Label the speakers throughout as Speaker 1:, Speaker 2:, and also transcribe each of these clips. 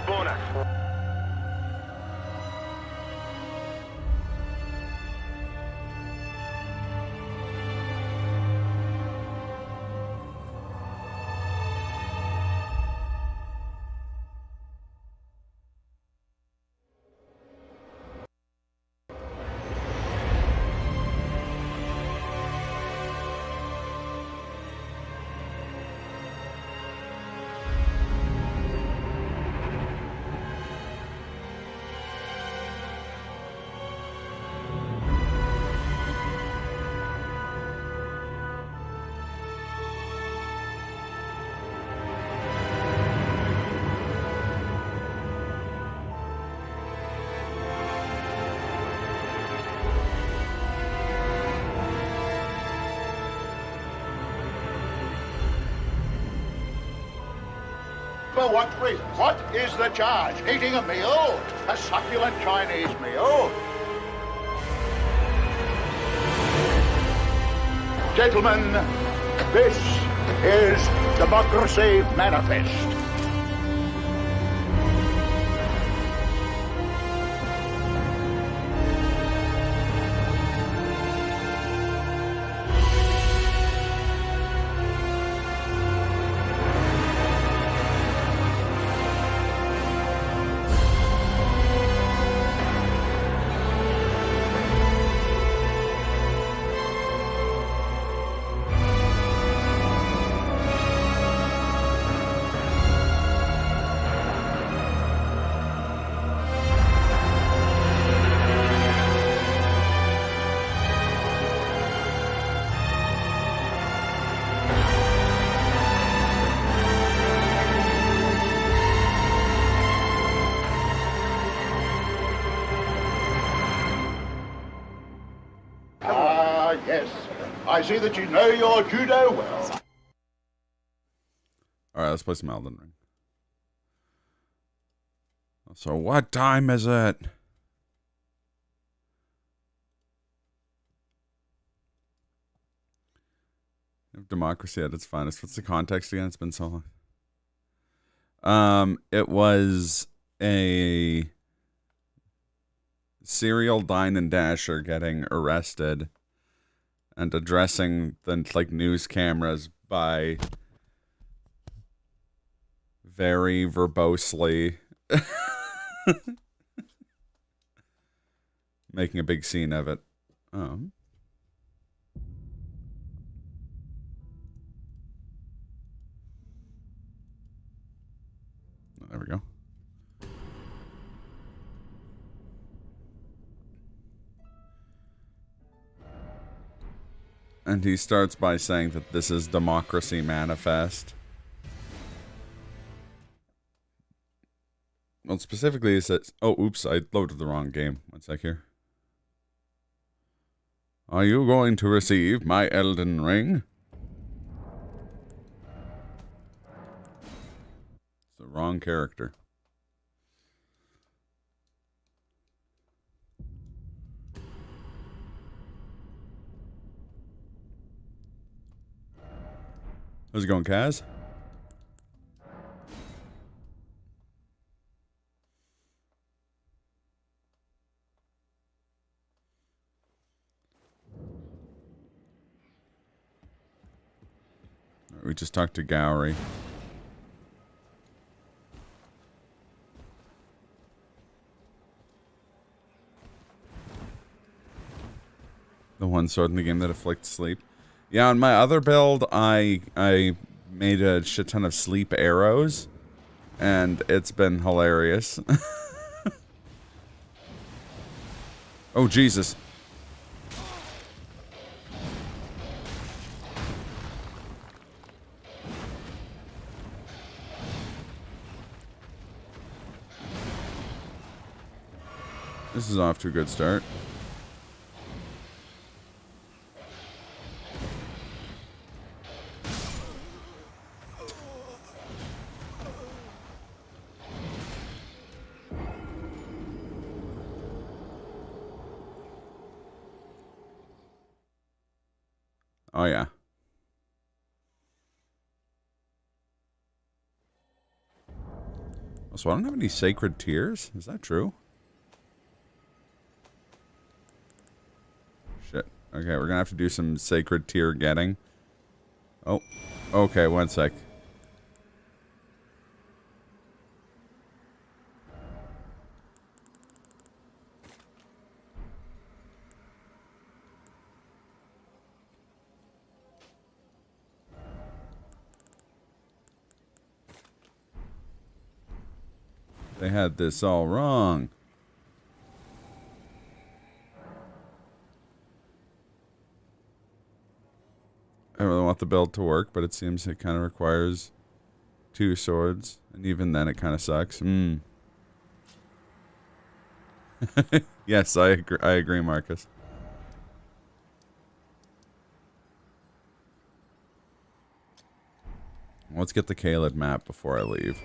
Speaker 1: spawner.
Speaker 2: For what reason? What is the charge? Eating a meal? A succulent Chinese meal? Gentlemen, this is Democracy Manifest. Yes. I see that you know your judo well.
Speaker 3: Alright, let's play some Elden Ring. So what time is it? Democracy at its finest. What's the context again? It's been so long. It was a serial dine and dasher getting arrested and addressing the news cameras by very verbosely making a big scene of it. There we go. And he starts by saying that this is Democracy Manifest. Well, specifically it says... Oh, oops, I loaded the wrong game. One sec here. Are you going to receive my Elden Ring? It's the wrong character. How's it going, Kaz? We just talked to Gowry. The one sword in the game that afflicts sleep. Yeah, on my other build, I made a shit ton of sleep arrows, and it's been hilarious. Oh, Jesus. This is off to a good start. Oh, yeah. So I don't have any sacred tears? Is that true? Shit. Okay, we're gonna have to do some sacred tear getting. Oh. Okay, one sec. They had this all wrong. I really want the build to work, but it seems it kind of requires 2 swords. And even then it kind of sucks. Yes, I agree, Marcus. Let's get the Kaled map before I leave.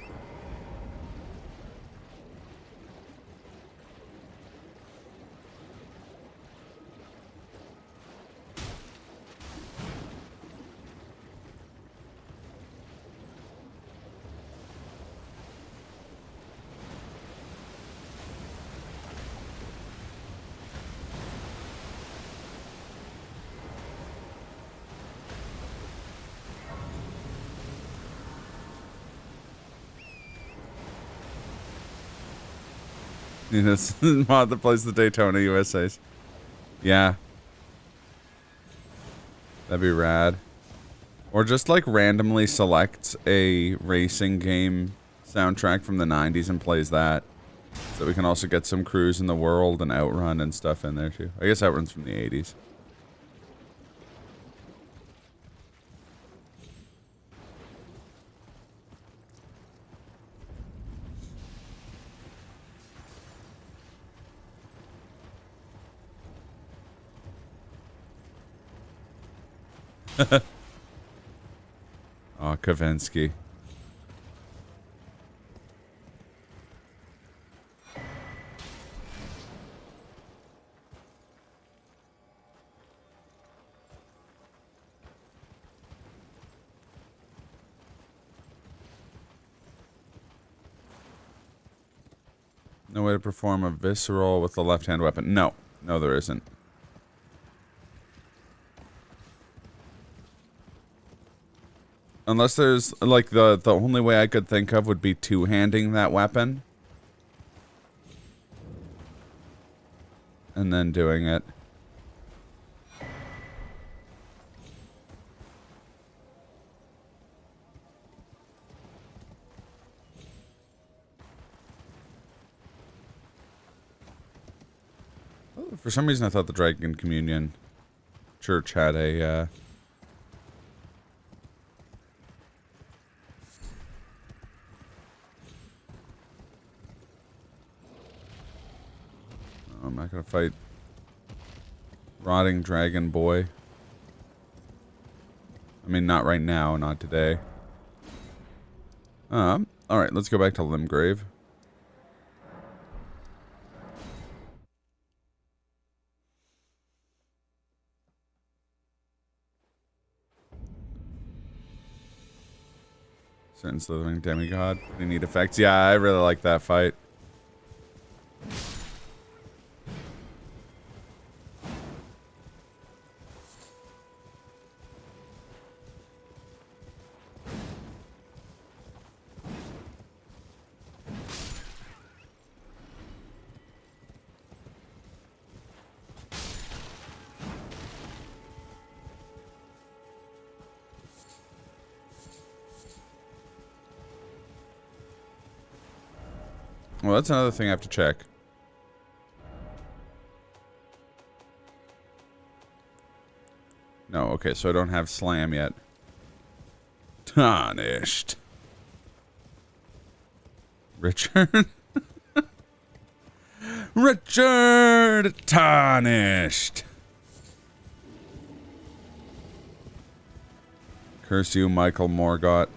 Speaker 3: Need a mod that plays the Daytona USAs. Yeah. That'd be rad. Or just like randomly selects a racing game soundtrack from the 90s and plays that. So we can also get some Cruise in the World and Outrun and stuff in there too. I guess Outrun's from the 80s. Oh, Kavinsky. No way to perform a visceral with the left-hand weapon. No. No, there isn't. Unless there's, like, the only way I could think of would be two-handing that weapon. And then doing it. For some reason I thought the Dragon Communion Church had a, I'm not gonna fight Rotting Dragon Boy. I mean, not right now, not today. Alright, let's go back to Limgrave. Certain Slithering Demigod. Pretty neat effects. Yeah, I really like that fight. Well, that's another thing I have to check. No, okay, so I don't have Slam yet. Tarnished. Richard? Richard Tarnished. Curse you, Michael Morgott.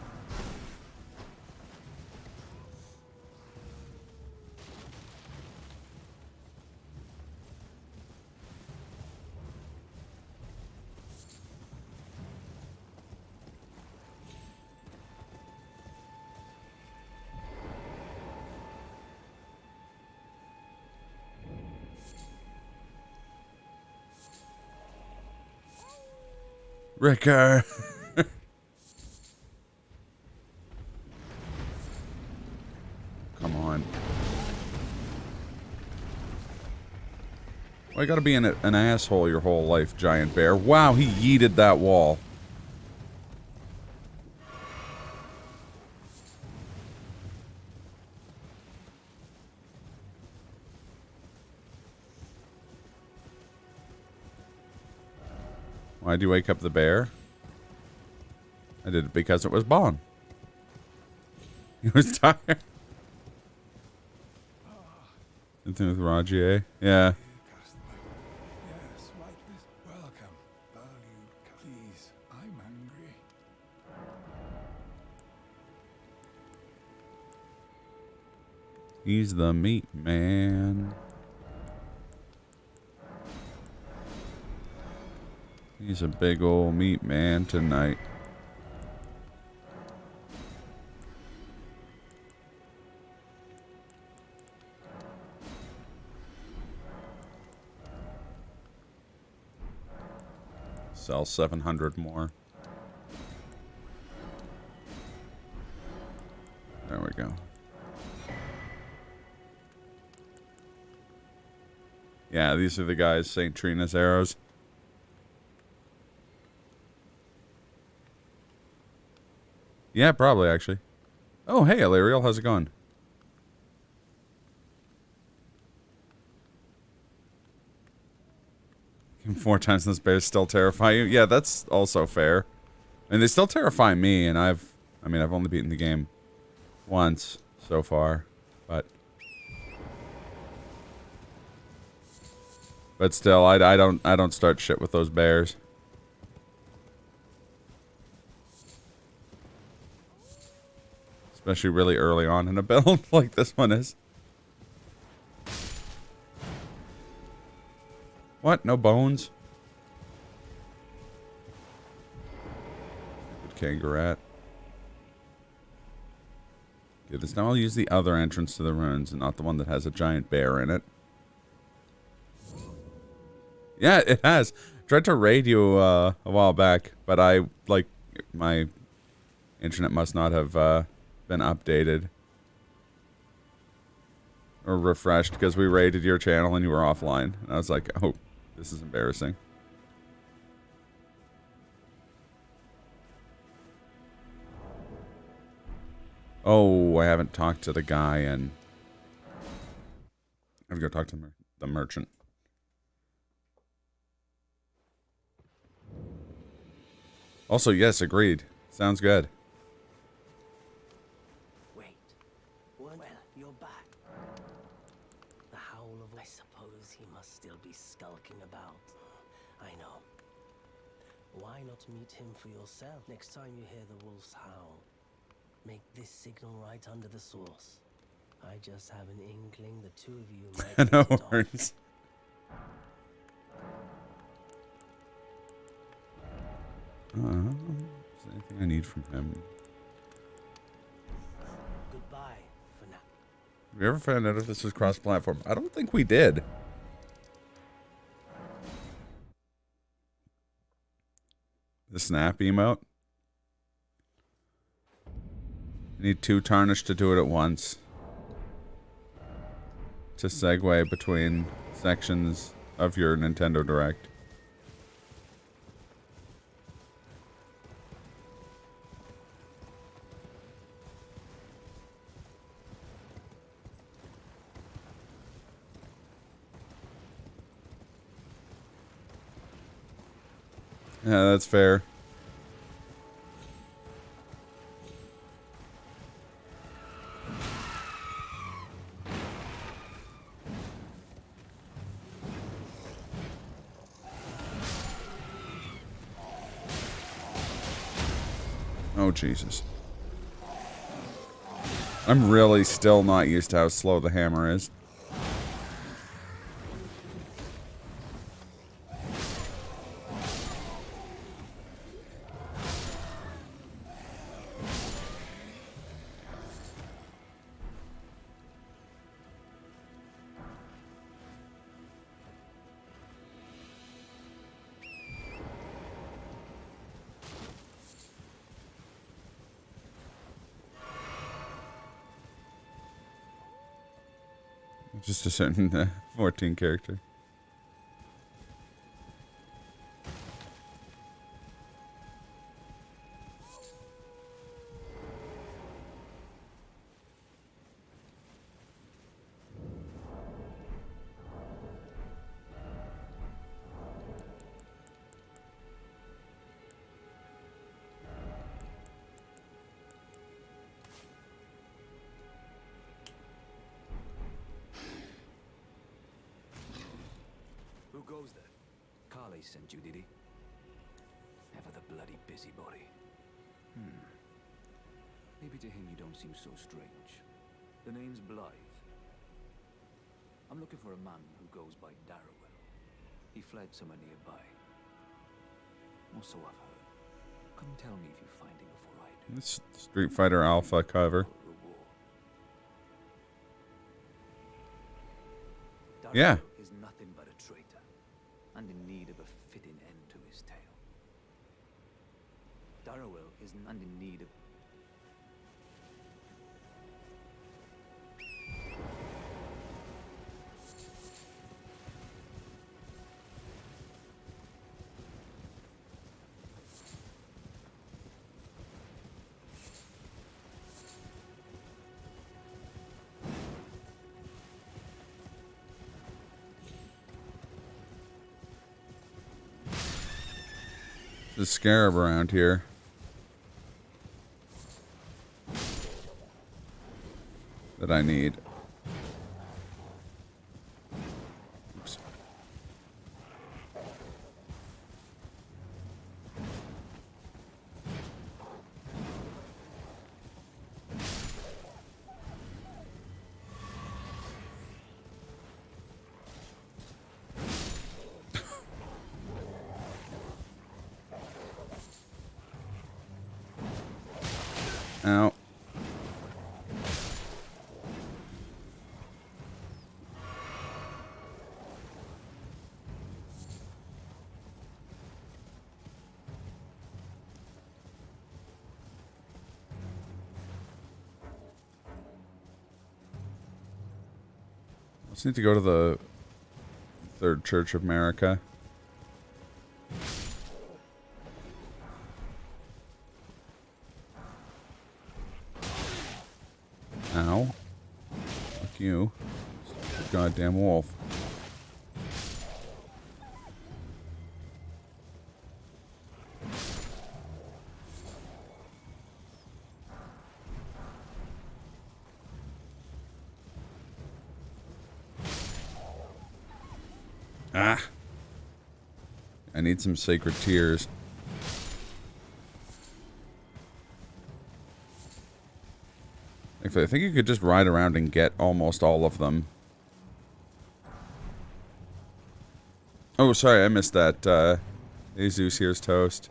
Speaker 3: Ricker. Come on. Well, you gotta be an asshole your whole life, giant bear. Wow, he yeeted that wall. Why'd you wake up the bear? I did it because it was Bon. He was tired. Something with Rajier? Yeah.
Speaker 1: Yes, right this. Welcome. Valued. Please, I'm hungry.
Speaker 3: He's the meat man. He's a big old meat man tonight. Sell 700 more. There we go. Yeah, these are the guys, St. Trina's arrows. Yeah, probably, actually. Oh, hey, Illyriel, how's it going? 4 times those bears still terrify you? Yeah, that's also fair. And they still terrify me, and I've only beaten the game once so far, but still, I don't start shit with those bears. Especially really early on in a build like this one is. What? No bones? Good kangarat. Good, this now I'll use the other entrance to the ruins and not the one that has a giant bear in it. Yeah, it has. Tried to raid you a while back, but my internet must not have been updated or refreshed because we raided your channel and you were offline. And I was like, oh, this is embarrassing. Oh, I haven't talked to the guy, and I'm gonna go talk to the merchant. Also, yes, agreed. Sounds good.
Speaker 4: Wait. Well, you're back. The howl of... I suppose he must still be skulking about. I know. Why not meet him for yourself? Next time you hear the wolf's howl, make this signal right under the source. I just have an inkling the two of you might
Speaker 3: No
Speaker 4: hit it off.
Speaker 3: worries. Is there anything I need from him?
Speaker 4: Goodbye for now.
Speaker 3: Have you ever found out if this was cross-platform? I don't think we did. The snap emote? You need 2 tarnish to do it at once. To segue between sections of your Nintendo Direct. Yeah, that's fair. Oh, Jesus. I'm really still not used to how slow the hammer is. Just a certain 14 character.
Speaker 5: Who goes there? Carly sent you, did he? Ever the bloody busybody. Maybe to him you don't seem so strange. The name's Blythe. I'm looking for a man who goes by Darrowell. He fled somewhere nearby. Or so I've heard. Come tell me if you find him before I do.
Speaker 3: This Street Fighter Alpha cover. Yeah.
Speaker 5: Is nothing but a traitor, and in need of a fitting end to his tale. Darrowell is and in need of.
Speaker 3: There's a scarab around here. That I need. Oops. Ow. Just need to go to the Third Church of America. Ow. Fuck you. Goddamn wolf. Ah. I need some sacred tears. I think you could just ride around and get almost all of them. Oh, sorry, I missed that. Jesus, here's toast.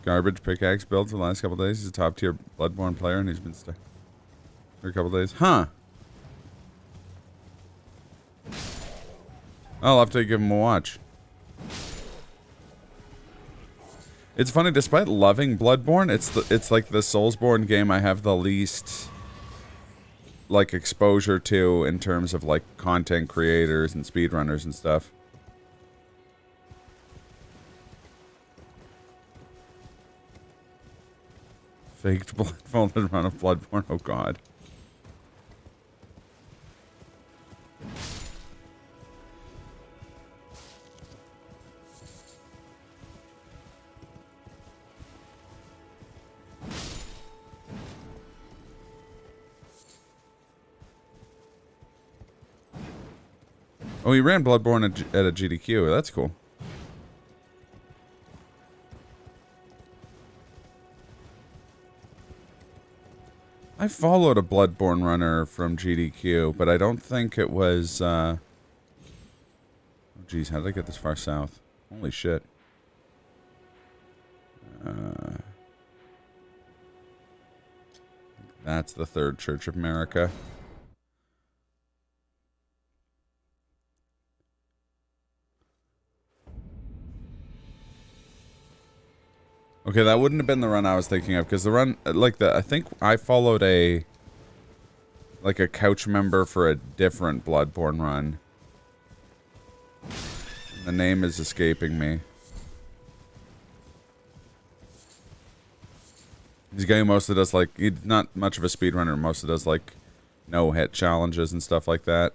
Speaker 3: Garbage pickaxe build for the last couple days. He's a top tier Bloodborne player and he's been stuck for a couple days. Huh. I'll have to give him a watch. It's funny, despite loving Bloodborne, it's like the Soulsborne game I have the least like exposure to in terms of like content creators and speedrunners and stuff. Faked blindfolded run of Bloodborne, oh god. Oh, he ran Bloodborne at a GDQ. That's cool. I followed a Bloodborne runner from GDQ, but I don't think it was, Oh, geez, how did I get this far south? Holy shit. That's the Third Church of America. Okay, that wouldn't have been the run I was thinking of, because the run, like I think I followed a like a couch member for a different Bloodborne run. The name is escaping me. He's a guy who mostly does like, he's not much of a speedrunner, mostly does like no hit challenges and stuff like that.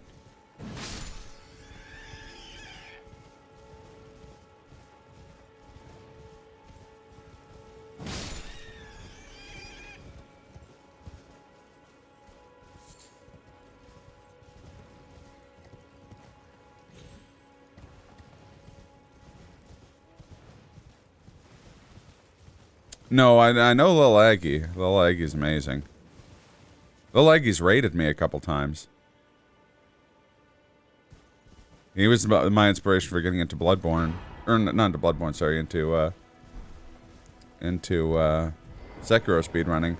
Speaker 3: No, I know Lil Aggie. Lil Aggie's amazing. Lil Aggie's raided me a couple times. He was my inspiration for getting into Bloodborne. Or not into Bloodborne, sorry, into Sekiro speedrunning.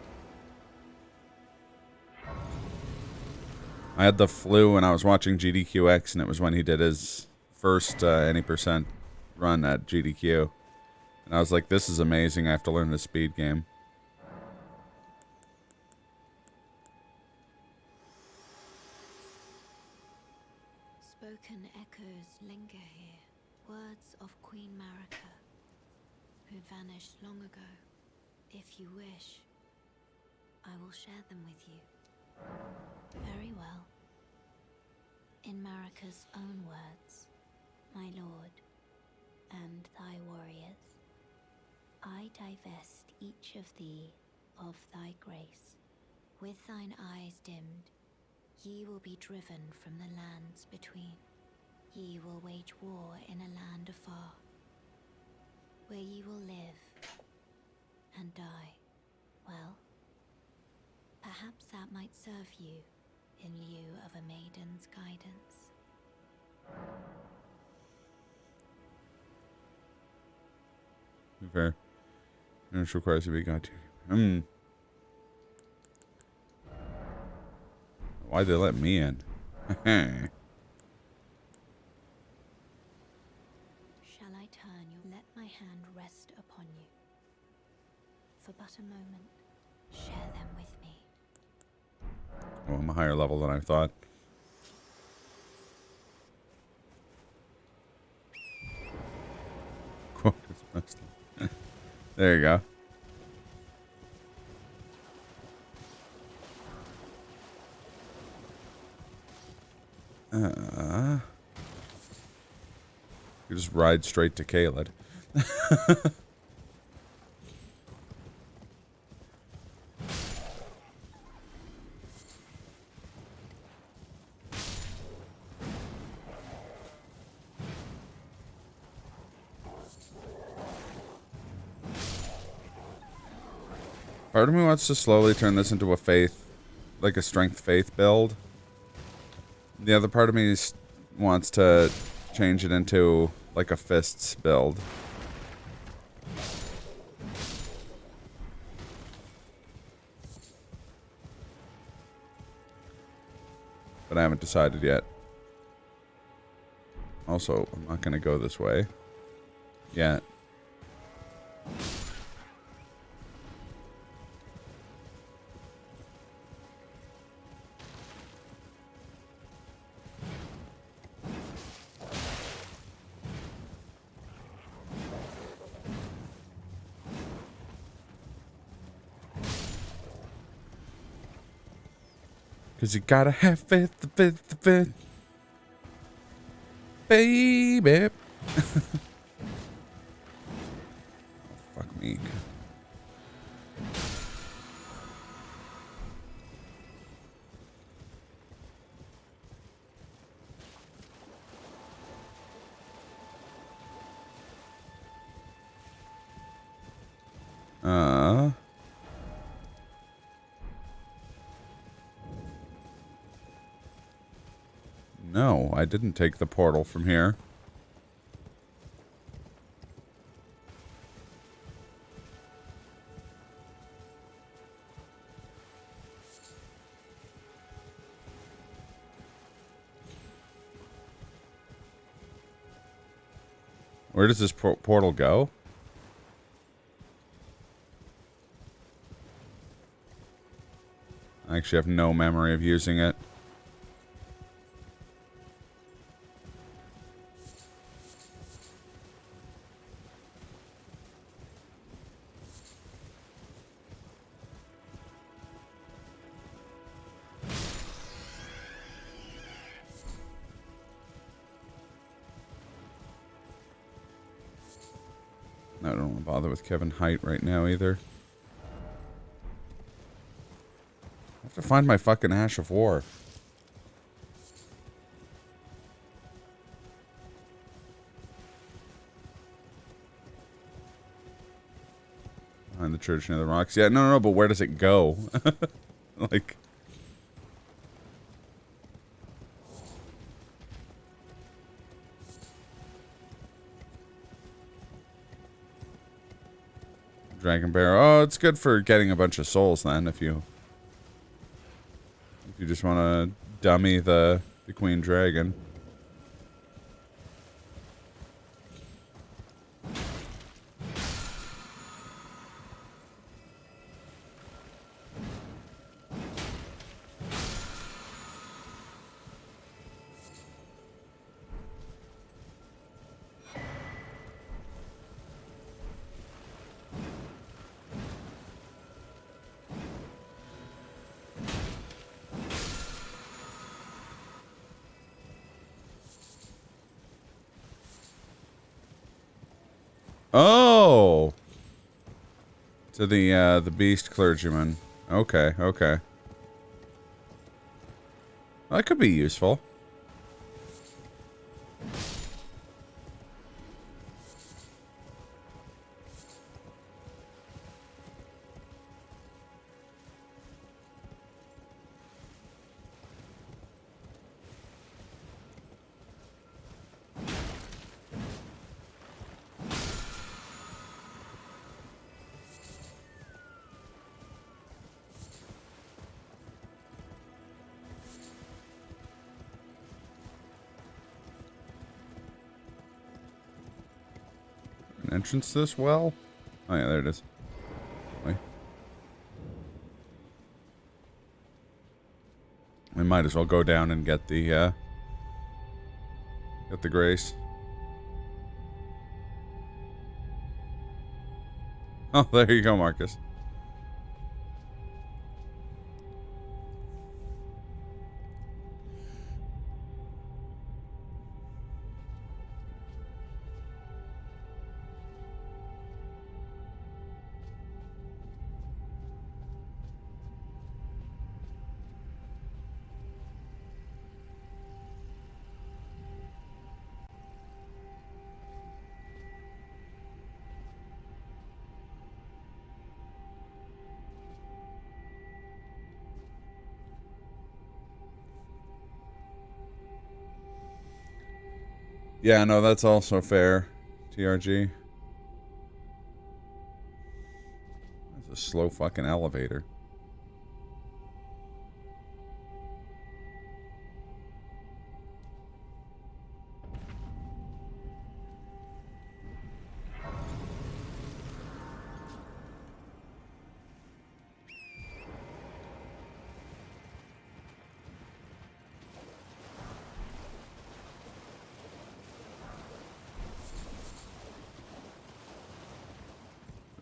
Speaker 3: I had the flu when I was watching GDQX, and it was when he did his first any percent run at GDQ. And I was like, this is amazing, I have to learn this speed game.
Speaker 6: Spoken echoes linger here, words of Queen Marika, who vanished long ago. If you wish, I will share them with you. Very well. In Marika's own words, my lord, and thy warriors, I divest each of thee of thy grace. With thine eyes dimmed, ye will be driven from the lands between. Ye will wage war in a land afar, where ye will live and die. Well, perhaps that might serve you in lieu of a maiden's guidance.
Speaker 3: Fair. It requires to be got to. Why'd they let me in?
Speaker 6: Shall I turn you? Let my hand rest upon you. For but a moment, share them with me.
Speaker 3: Oh, I'm a higher level than I thought. There you go. You just ride straight to Caelid. Part of me wants to slowly turn this into a faith, like a strength faith build. The other part of me wants to change it into like a fists build. But I haven't decided yet. Also, I'm not going to go this way yet. Cause you gotta have faith, the faith. Baby. Oh, fuck me. No, I didn't take the portal from here. Where does this portal go? I actually have no memory of using it. I don't want to bother with Kevin Height right now either. I have to find my fucking Ash of War. Behind the church near the rocks. Yeah, no, but where does it go? Like... Dragon Bear. Oh, it's good for getting a bunch of souls then, if you just want to dummy the Queen Dragon. Oh, to the beast clergyman. Okay, okay. Well, that could be useful. Entrance to this well? Oh yeah, there it is. Wait. We might as well go down and get the grace. Oh, there you go, Marcus. Yeah, no, that's also fair. TRG. That's a slow fucking elevator.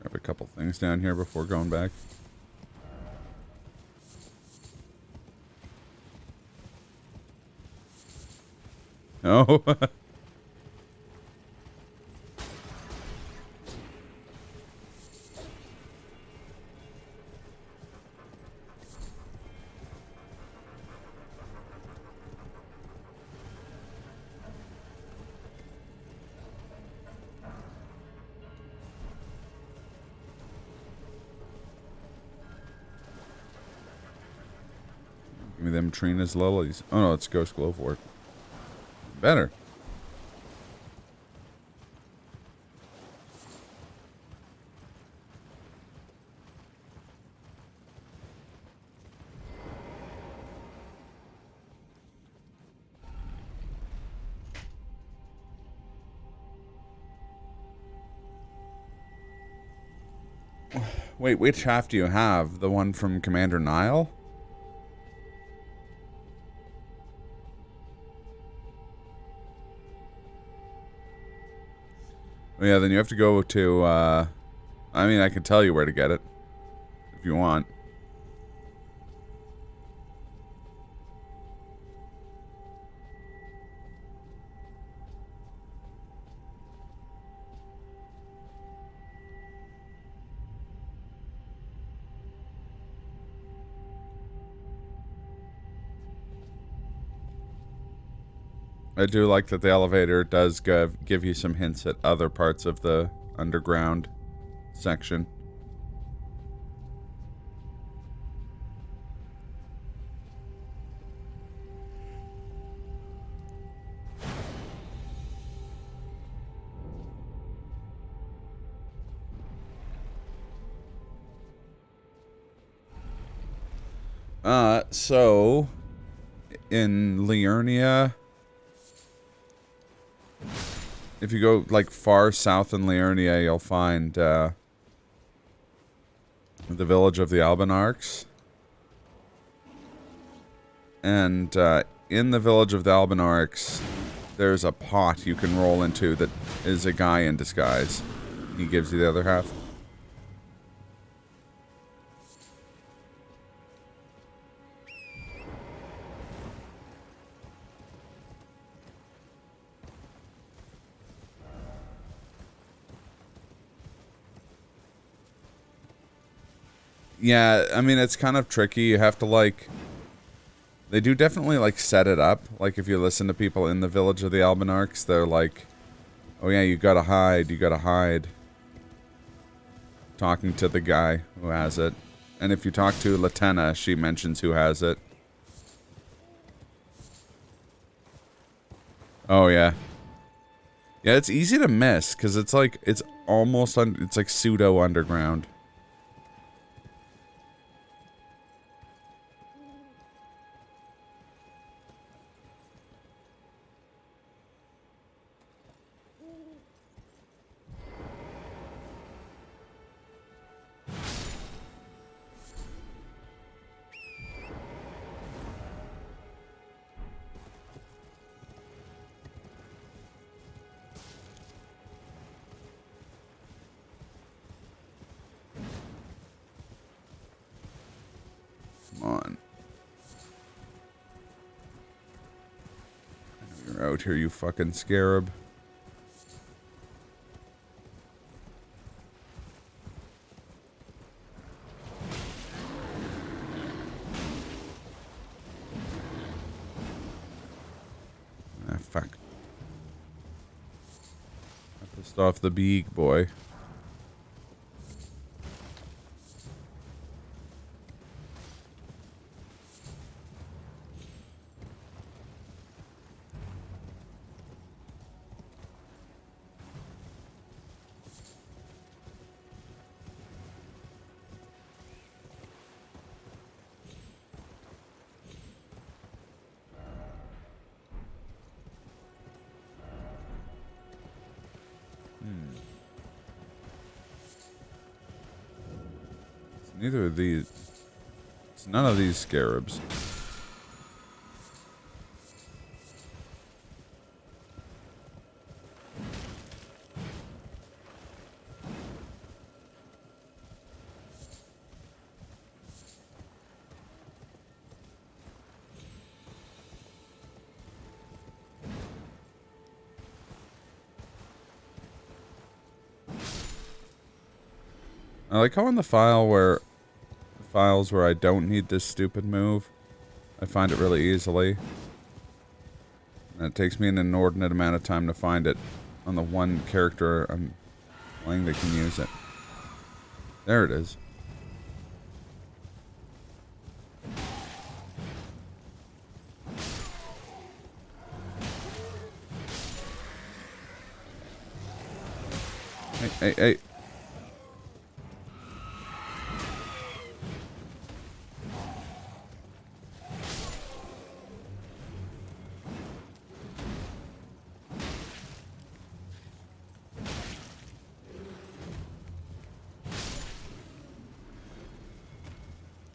Speaker 3: Grab a couple things down here before going back. Oh. Give me them Trina's lilies. Oh no, it's Ghost Glowfort. Better. Wait, which half do you have? The one from Commander Nile? Oh, yeah, then you have to go to, I mean, I can tell you where to get it. If you want. I do like that the elevator does give you some hints at other parts of the underground section. So in Liurnia, if you go like far south in Liurnia, you'll find the village of the Albinarchs. And in the village of the Albinarchs, there's a pot you can roll into that is a guy in disguise. He gives you the other half. Yeah, I mean, it's kind of tricky. You have to, like... They do definitely, like, set it up. Like, if you listen to people in the village of the Albinarchs, they're like, oh yeah, you gotta hide, you gotta hide. Talking to the guy who has it. And if you talk to Latenna, she mentions who has it. Oh, yeah. Yeah, it's easy to miss, because it's like, it's almost, it's like pseudo-underground. On. You're out here, you fucking scarab. Ah, fuck. I pissed off the big boy. Neither of these. It's none of these scarabs. I like how in the files where I don't need this stupid move, I find it really easily. And it takes me an inordinate amount of time to find it on the one character I'm playing that can use it. There it is. Hey.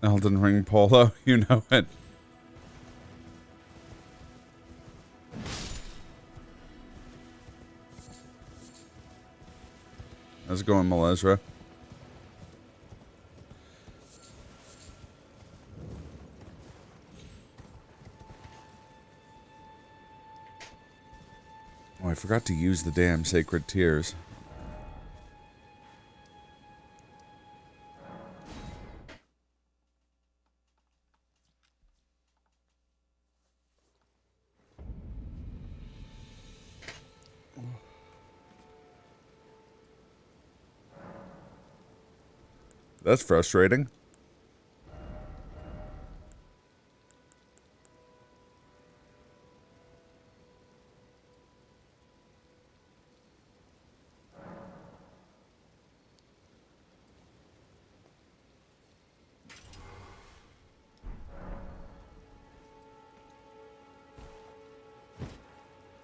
Speaker 3: Elden Ring Polo, you know it. going, Malezra? Oh, I forgot to use the damn sacred tears. That's frustrating.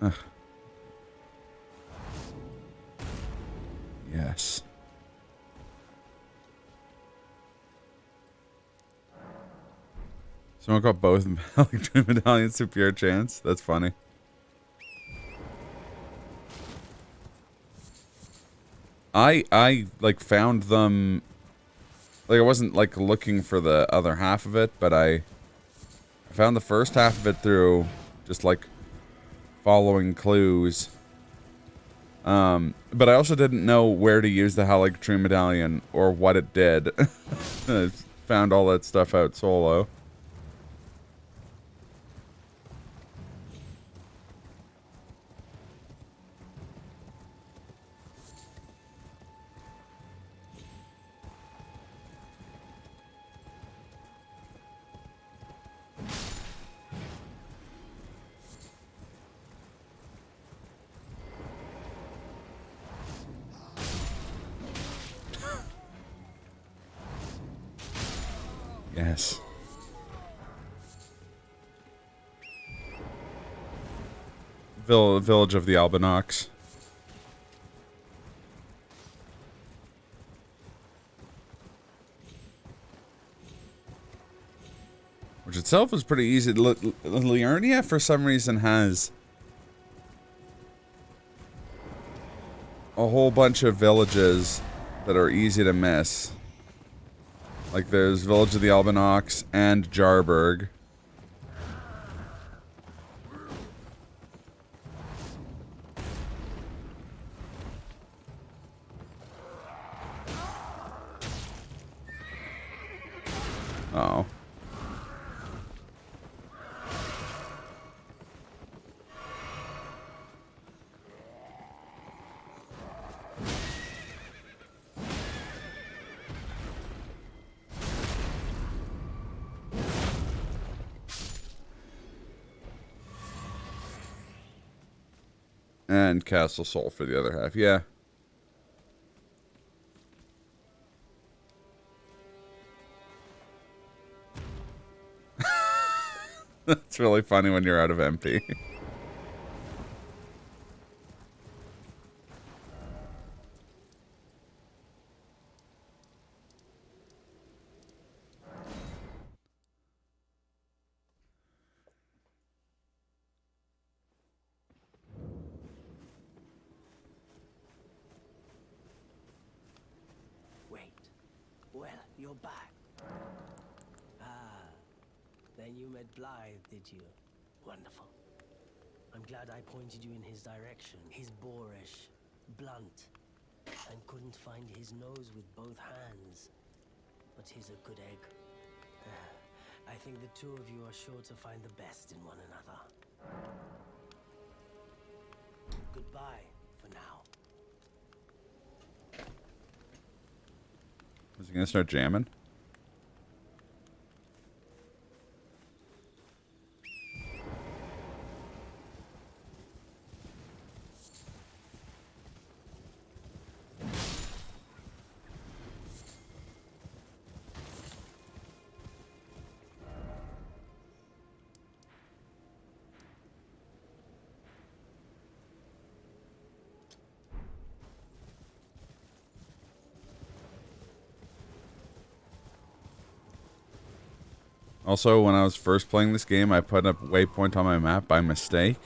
Speaker 3: Ugh. Yes. Someone got both Electric Medallions to pure chance. That's funny. I like found them, like I wasn't like looking for the other half of it, but I found the first half of it through just like following clues. But I also didn't know where to use the Haligtree Medallion or what it did. I found all that stuff out solo. Yes. Village of the Albinox. Which itself is pretty easy. Liurnia, for some reason, has a whole bunch of villages that are easy to miss. Like there's Village of the Albinox and Jarburg. Oh. And Castle Soul for the other half, yeah. That's really funny when you're out of MP.
Speaker 4: Well, you're back. Ah, then you met Blythe, did you? Wonderful. I'm glad I pointed you in his direction. He's boorish, blunt, and couldn't find his nose with both hands. But he's a good egg. I think the two of you are sure to find the best in one another. Goodbye for now.
Speaker 3: Was he gonna start jamming? Also, when I was first playing this game, I put a waypoint on my map by mistake.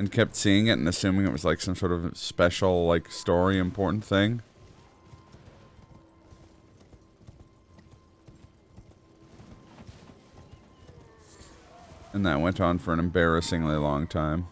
Speaker 3: and kept seeing it and assuming it was like some sort of special, like, story important thing. And that went on for an embarrassingly long time.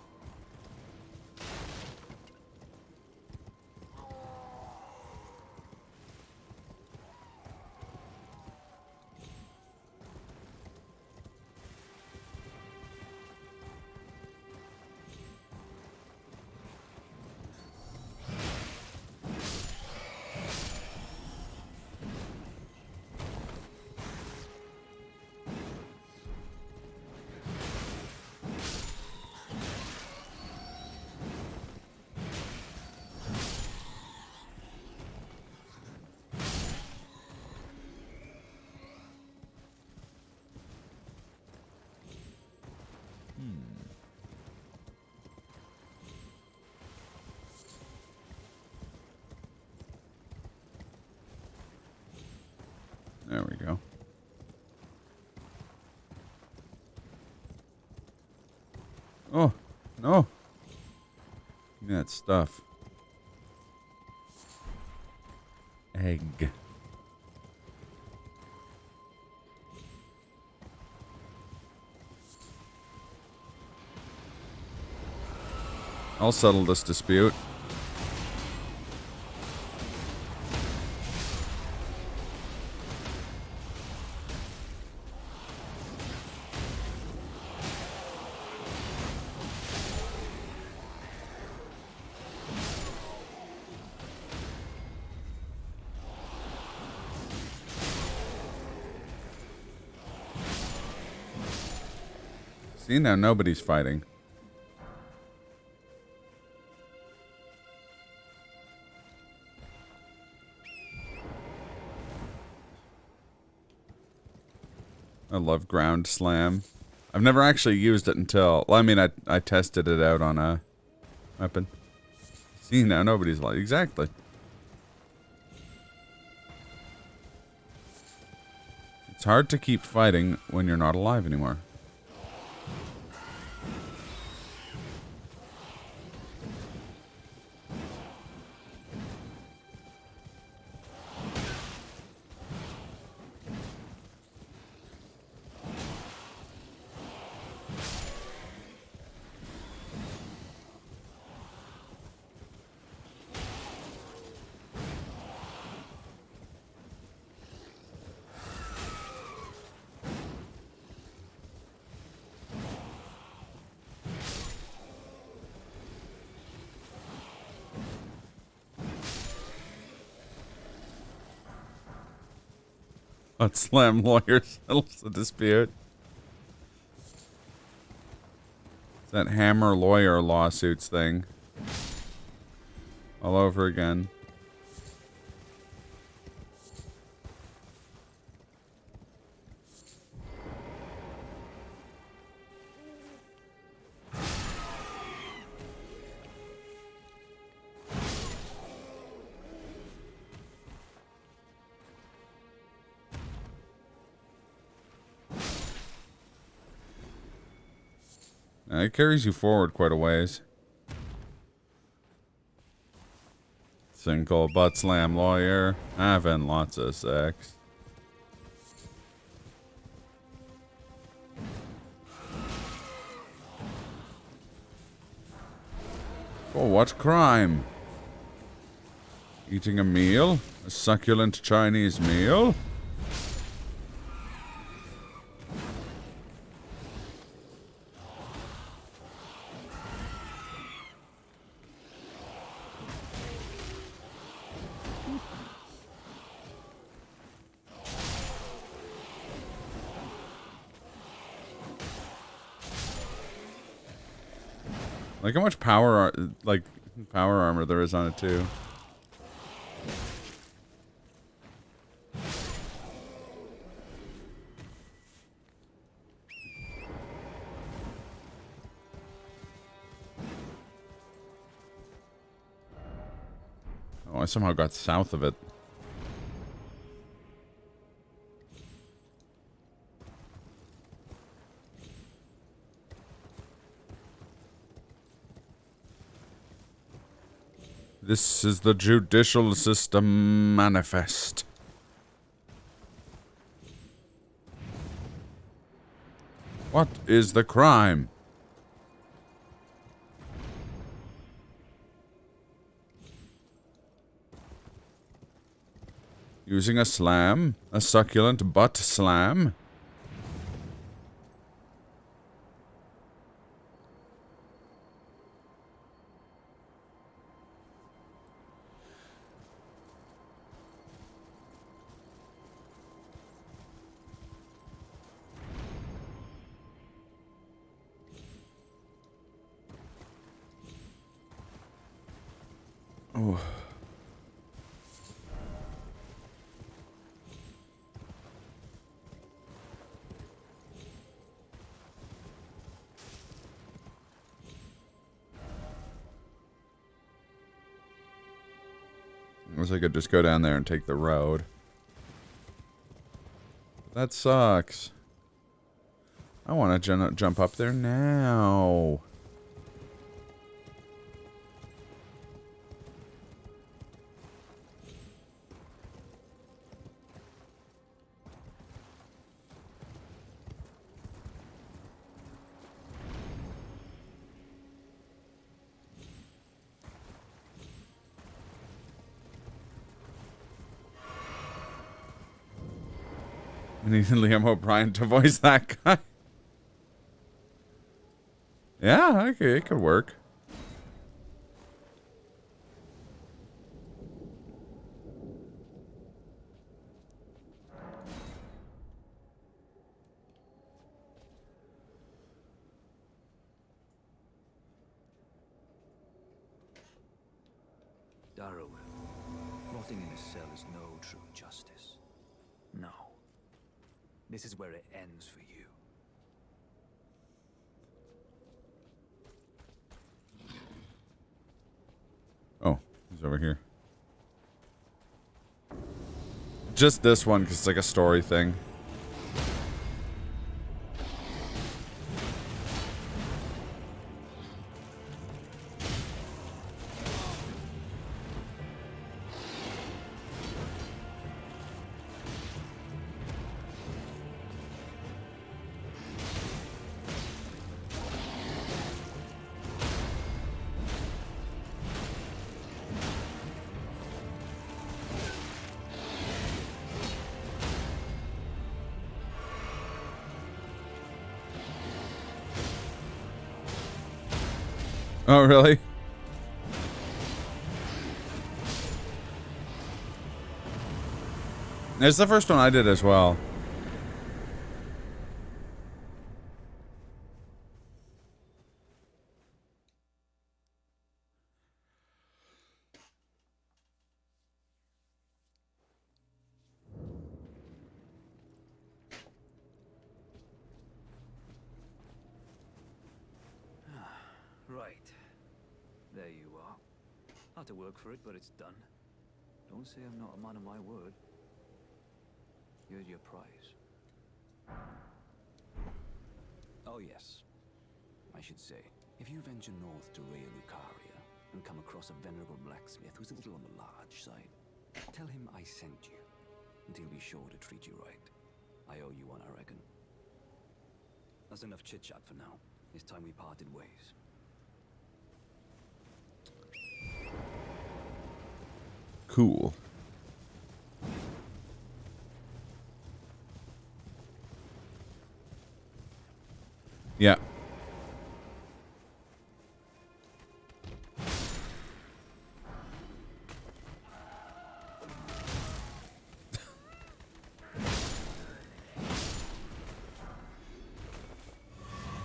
Speaker 3: There we go. Oh, no. Give me that stuff. Egg. I'll settle this dispute. See, now nobody's fighting. I love ground slam. I've never actually used it until... Well, I mean, I tested it out on a weapon. See, now nobody's like... Exactly. It's hard to keep fighting when you're not alive anymore. But slam lawyer settles the dispute. It's that hammer lawyer lawsuits thing. All over again. It carries you forward quite a ways. Single butt slam lawyer, having lots of sex. For what crime? Eating a meal? A succulent Chinese meal? Like how much power, power armor there is on it too. Oh, I somehow got south of it. This is the judicial system manifest. What is the crime? Using a slam? A succulent butt slam? Oh. I wish I could just go down there and take the road. That sucks. I want to jump up there now. We need Liam O'Brien to voice that guy. Yeah, okay, it could work.
Speaker 5: Darrow, rotting in a cell is no true justice. No. This is where it ends for you.
Speaker 3: Oh, he's over here. Just this one, because it's like a story thing. Oh, really? It's the first one I did as well.
Speaker 5: Right. There you are. Had to work for it, but it's done. Don't say I'm not a man of my word. Here's your prize. Oh yes. I should say, if you venture north to Rhea Lucaria and come across a venerable blacksmith who's a little on the large side, tell him I sent you, and he'll be sure to treat you right. I owe you one, I reckon. That's enough chit-chat for now. It's time we parted ways.
Speaker 3: Cool. Yeah.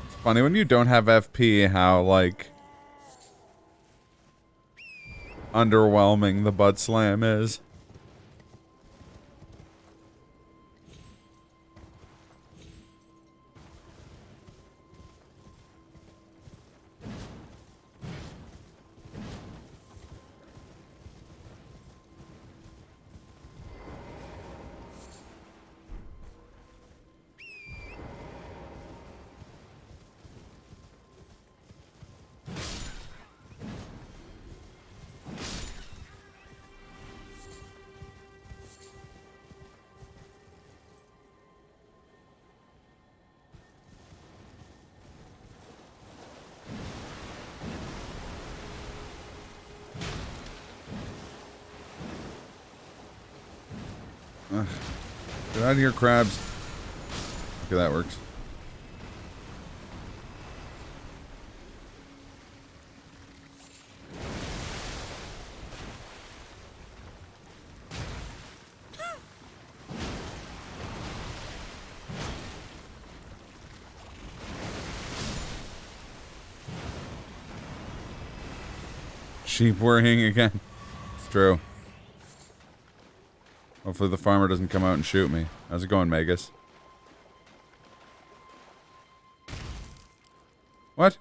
Speaker 3: It's funny when you don't have FP how, like, underwhelming the butt slam is. Ugh. Get out of here, crabs. Okay, that works. Sheep worrying again. It's true. Hopefully the farmer doesn't come out and shoot me. How's it going, Magus? What?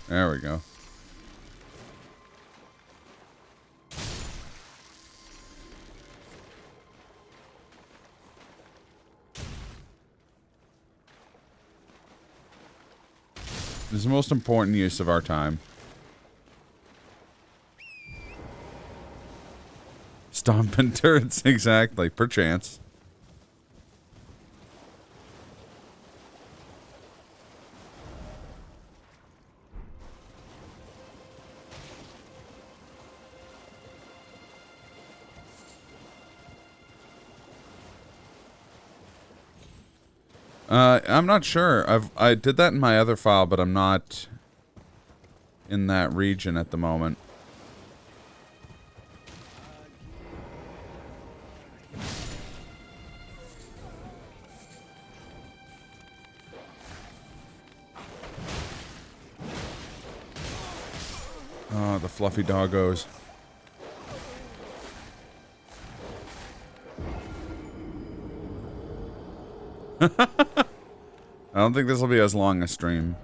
Speaker 3: There we go. This is the most important use of our time. Stomping turrets, exactly. Perchance. I'm not sure. I did that in my other file, but I'm not in that region at the moment. Oh, the fluffy doggos. I don't think this will be as long a stream.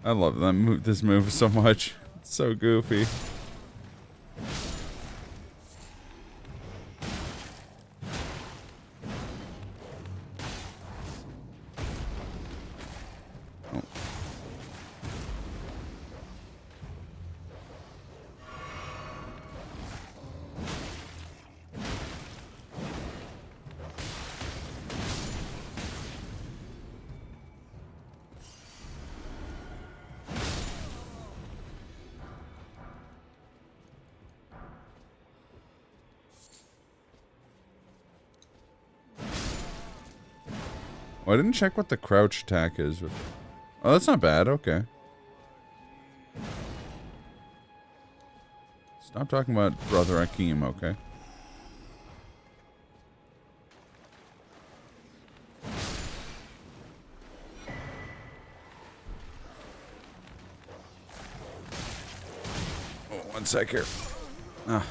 Speaker 3: I love that move. This move so much. It's so goofy. Oh. Oh, I didn't check what the crouch attack is. Oh, that's not bad. Okay. Stop talking about Brother Akeem, okay? Oh, one sec here. Ah.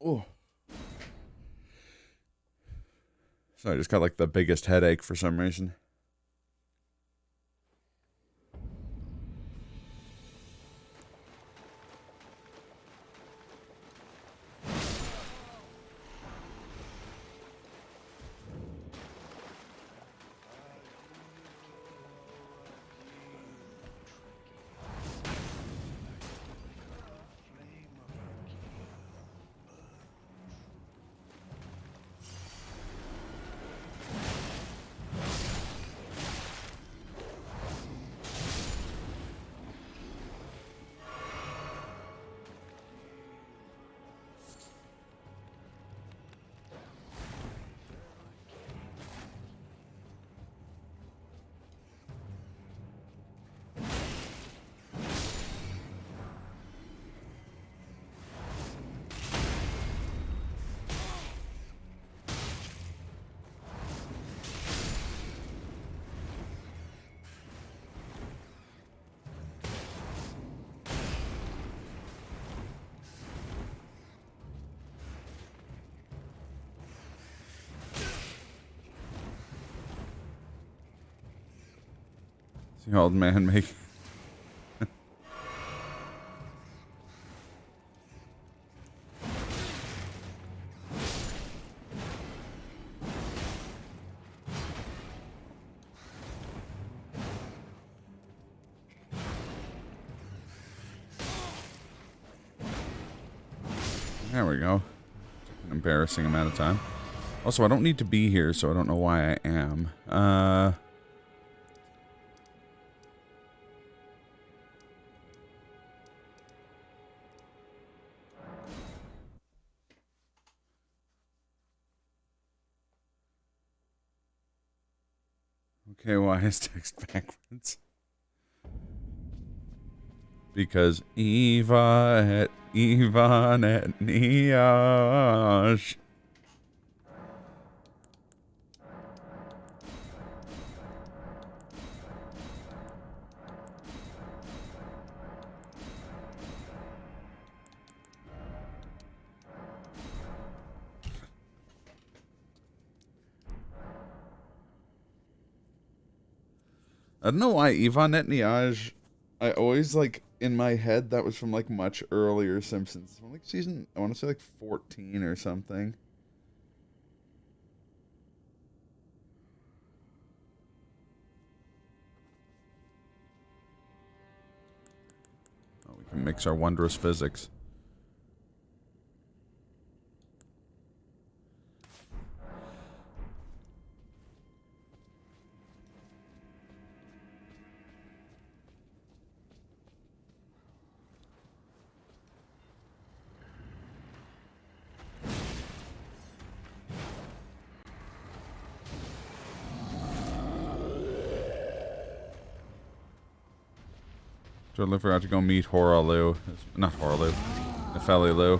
Speaker 3: Oh. So I just got like the biggest headache for some reason. The old man make. There we go. An embarrassing amount of time. Also, I don't need to be here, so I don't know why I am. Okay, why is text backwards? Because Ivan et Niash. I don't know why Ivan et Niash. I always like in my head that was from like much earlier Simpsons, from like season, I want to say like 14 or something. Oh, we can mix our wondrous physics. Totally forgot to go meet Horalu. Not Horalu. Nefeli Lu.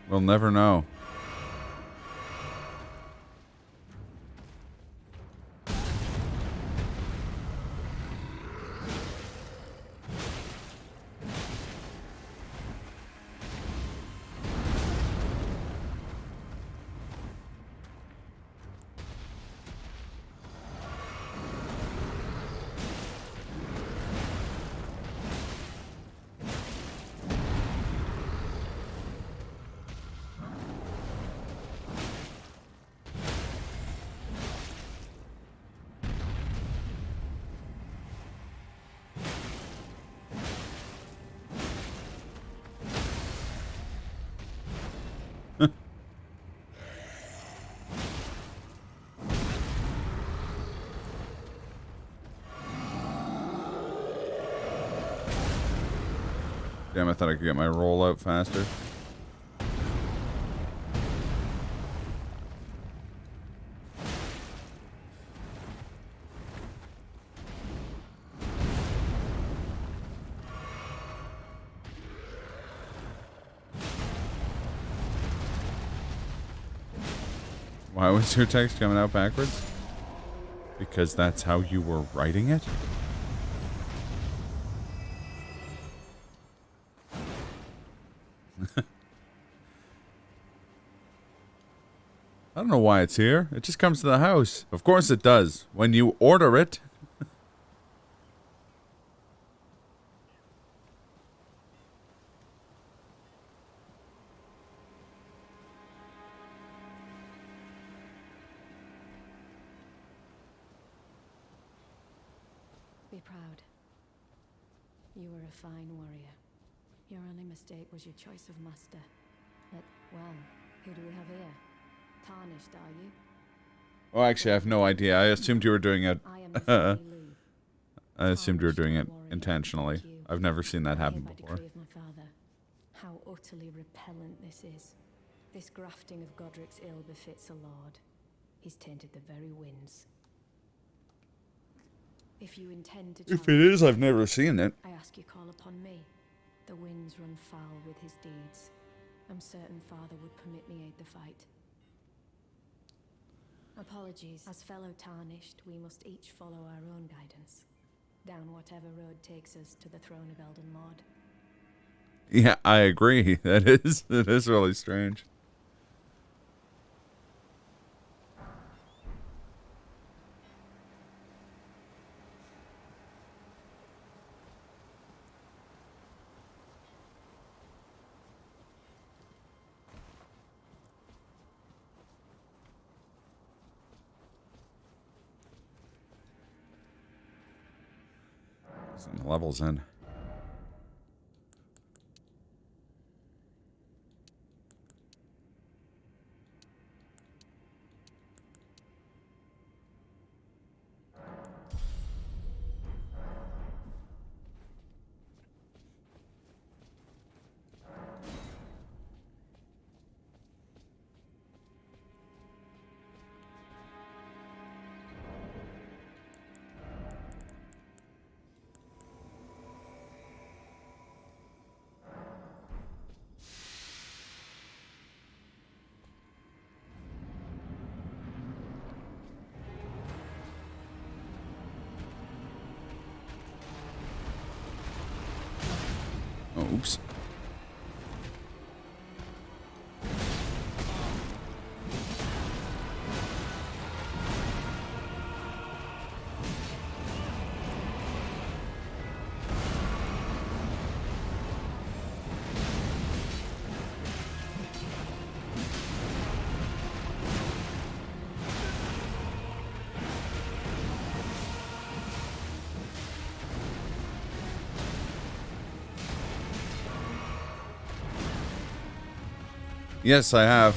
Speaker 3: We'll never know. Damn, I thought I could get my roll out faster. Why was your text coming out backwards? Because that's how you were writing it? I don't know why it's here. It just comes to the house. Of course it does. When you order it.
Speaker 7: Be proud. You were a fine warrior. Your only mistake was your choice of master. But, well, who do we have here? Tarnished, are you?
Speaker 3: Oh, actually, I have no idea. I assumed you were doing it.
Speaker 7: I am Nefeli Lu.
Speaker 3: I assumed you were doing it
Speaker 7: Tarnished warrior,
Speaker 3: intentionally.
Speaker 7: like you.
Speaker 3: I've never seen that happen
Speaker 7: Here by
Speaker 3: before.
Speaker 7: decree of my father. How utterly repellent this is. This grafting of Godric's ill befits a lord. He's tainted the very winds. If you intend to
Speaker 3: If
Speaker 7: challenge,
Speaker 3: it is, I've never seen it.
Speaker 7: I ask you call upon me. The winds run foul with his deeds. I'm certain father would permit me aid the fight. Apologies. As fellow tarnished, we must each follow our own guidance. Down whatever road takes us to the throne of Elden Lord.
Speaker 3: Yeah, I agree. That is really strange. Some levels in. Oh, oops. Yes, I have.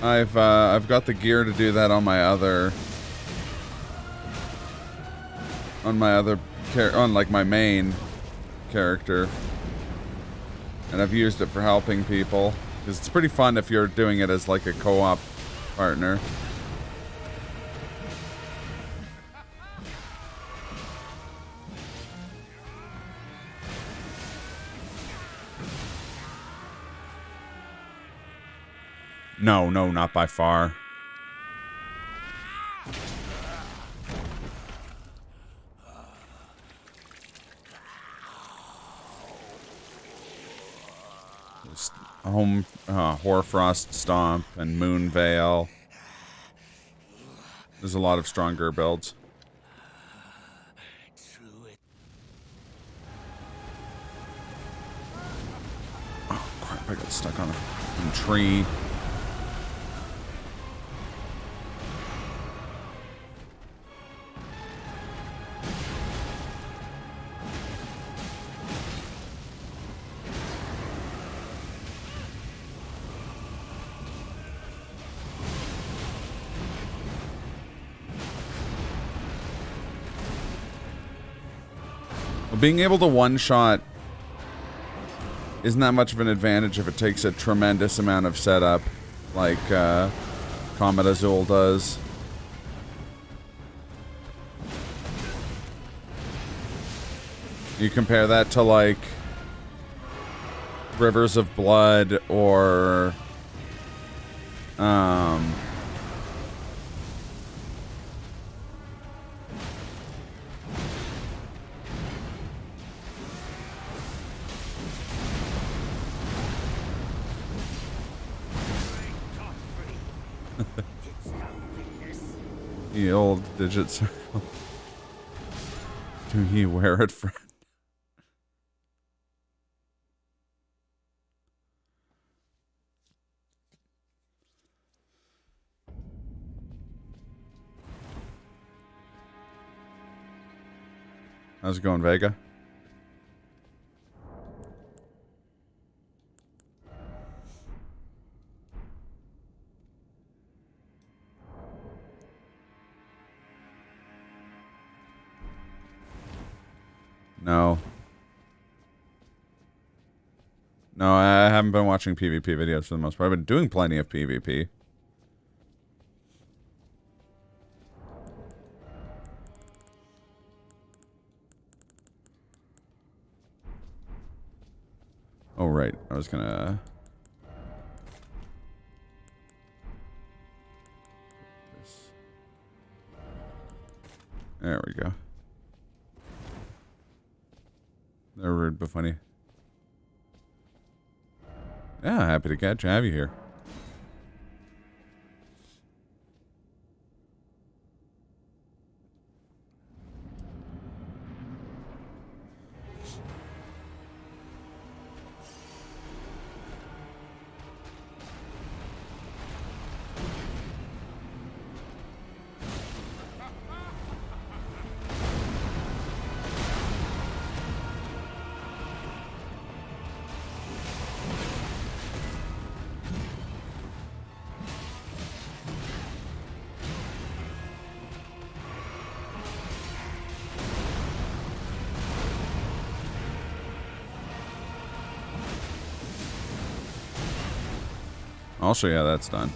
Speaker 3: I've got the gear to do that on my other on like my main character, and I've used it for helping people because it's pretty fun if you're doing it as like a co-op partner. No, not by far. Just Hoarfrost Stomp and Moonveil. There's a lot of stronger builds. Oh crap, I got stuck on a tree. Being able to one-shot isn't that much of an advantage if it takes a tremendous amount of setup, like Comet Azul does. You compare that to, like, Rivers of Blood or... the old digit circle. Do you wear it, friend? How's it going, Vega? No. No, I haven't been watching PvP videos for the most part. I've been doing plenty of PvP. Oh, right. I was gonna... There we go. They're rude but funny. Yeah, happy to have you here. I'll show you how that's done.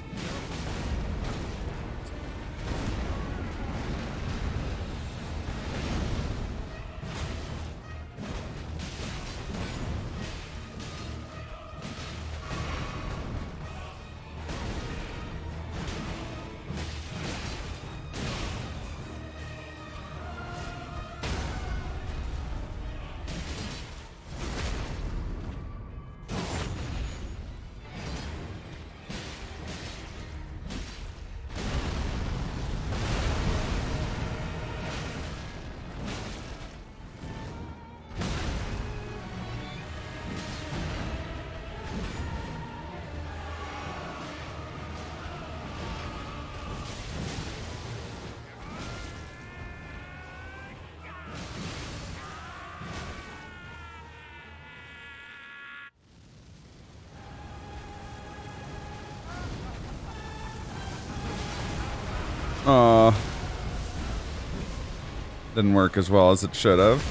Speaker 3: Didn't work as well as it should have.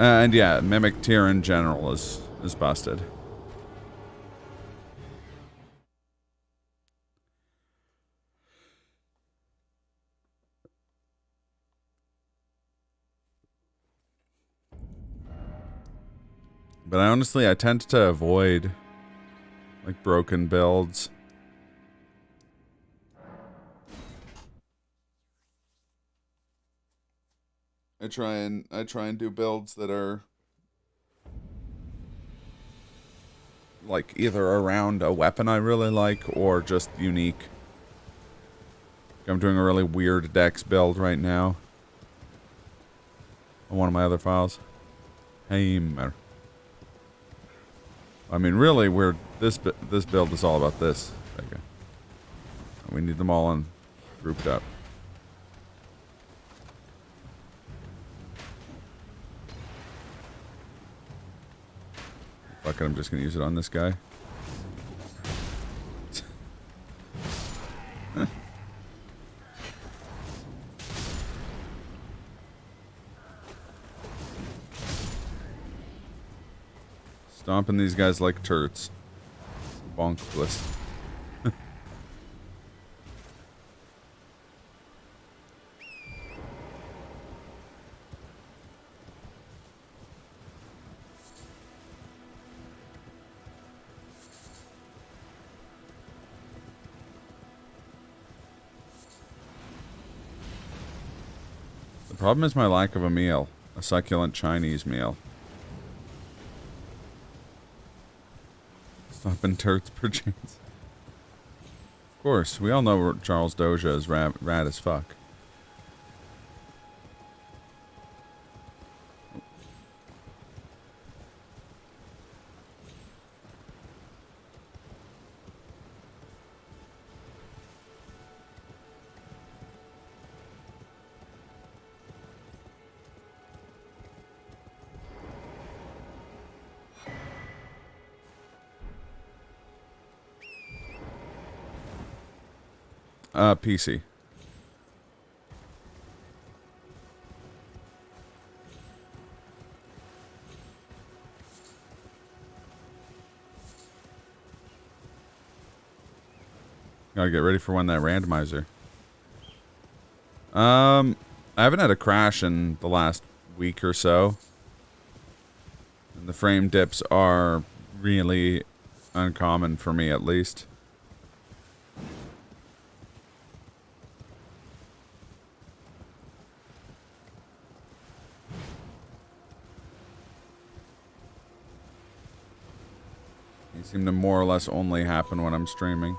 Speaker 3: And yeah, Mimic tier in general is busted. But I tend to avoid like broken builds. I try and do builds that are like either around a weapon I really like or just unique. I'm doing a really weird dex build right now on one of my other files. Hammer. I mean, really, this build is all about this. Okay. We need them all in grouped up. Fuck it, I'm just gonna use it on this guy. Stomping these guys like turds. Bonk bliss. The problem is my lack of a meal. A succulent Chinese meal. Stomping turds per chance. Of course, we all know Charles Doja is rad as fuck. PC. Gotta get ready for when that randomizer. I haven't had a crash in the last week or so. And the frame dips are really uncommon for me, at least. They seem to more or less only happen when I'm streaming.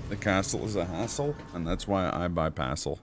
Speaker 3: The castle is a hassle, and that's why I buy Passel.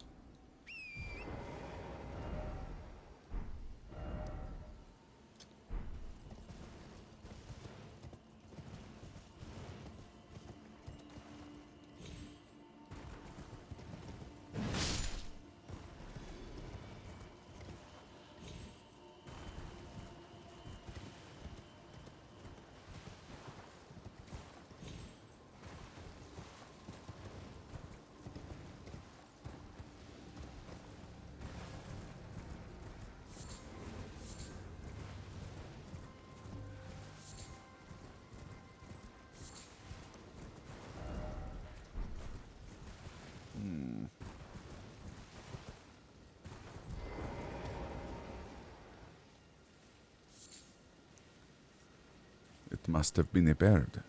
Speaker 3: It must have been a bird.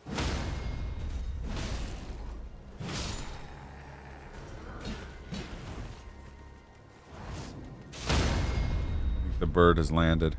Speaker 3: I think the bird has landed.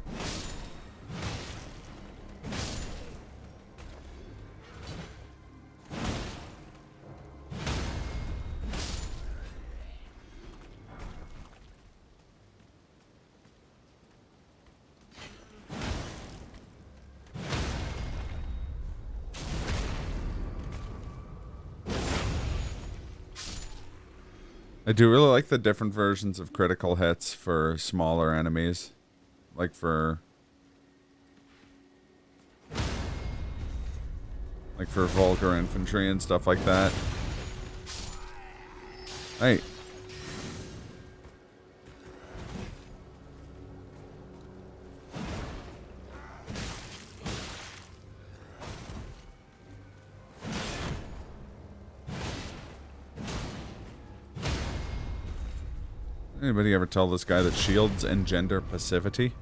Speaker 3: I do really like the different versions of critical hits for smaller enemies. Like for vulgar infantry and stuff like that. Hey. Anybody ever tell this guy that shields engender passivity?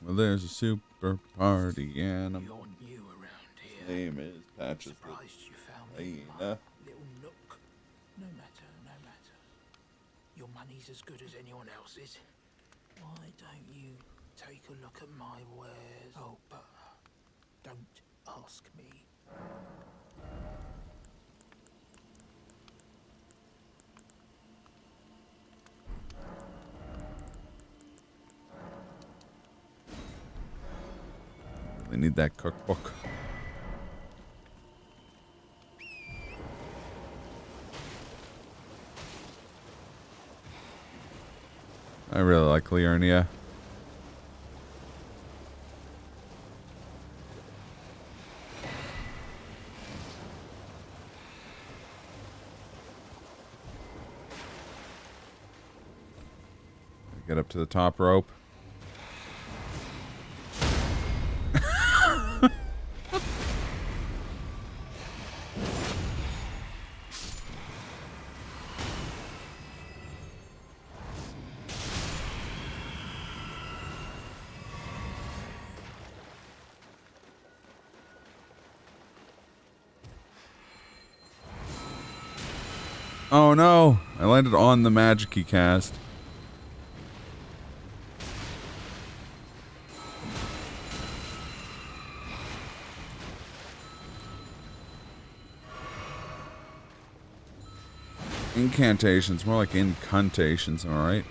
Speaker 3: Well, there's a super party animal.
Speaker 8: You're new around here.
Speaker 3: Name is Patches.
Speaker 8: Surprised you found me in my little nook. No matter, no matter. Your money's as good as anyone else's. Why don't you take a look at my wares? Oh, but don't ask me.
Speaker 3: They need that cookbook. I really like Liurnia. Get up to the top rope. Oh no! I landed on the magic-y cast. Incantations, more like incantations, am I right?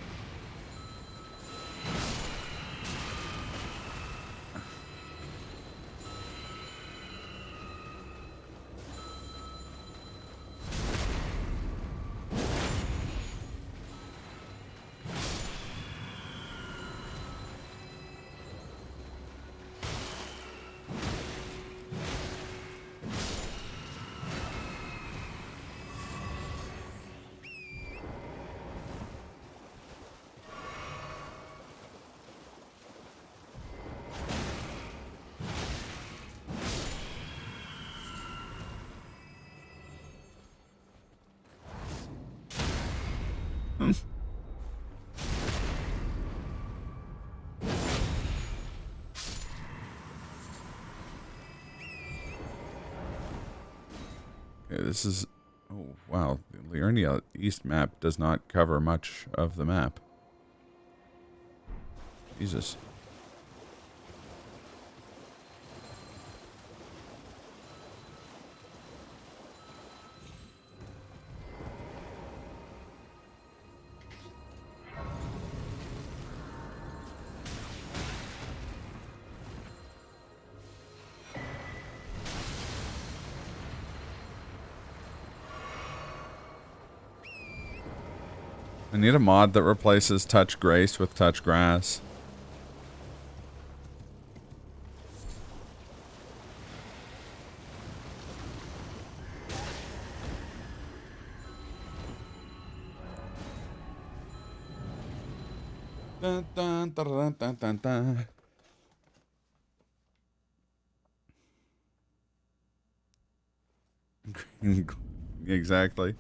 Speaker 3: Okay, this is... Oh, wow. The Liurnia East map does not cover much of the map. Jesus. I need a mod that replaces Touch Grace with Touch Grass. Dun, dun, dun, dun, dun, dun. Exactly.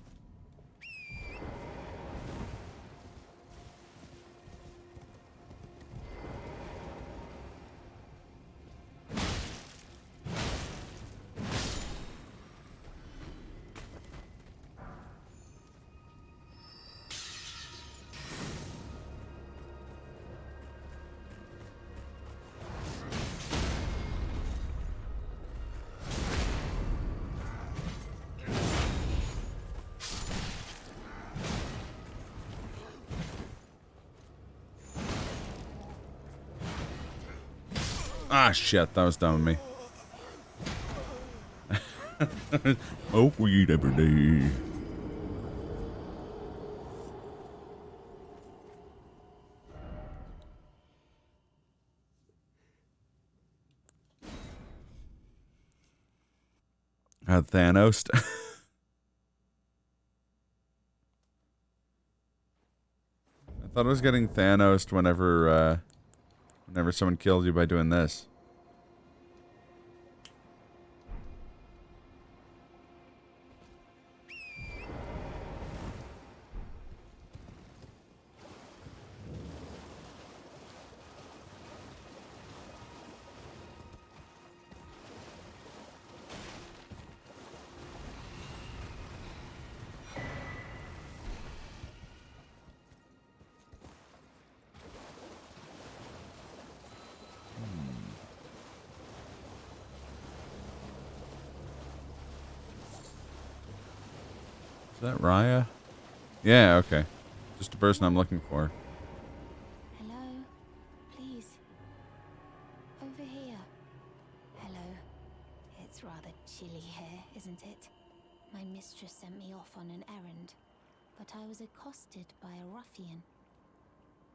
Speaker 3: Ah, shit, that was dumb of me. Oh, weed every day. Thanos. I thought I was getting Thanos whenever, whenever someone killed you by doing this. Is that Raya? Yeah, okay. Just the person I'm looking for.
Speaker 6: Hello? Please. Over here. Hello. It's rather chilly here, isn't it? My mistress sent me off on an errand, but I was accosted by a ruffian.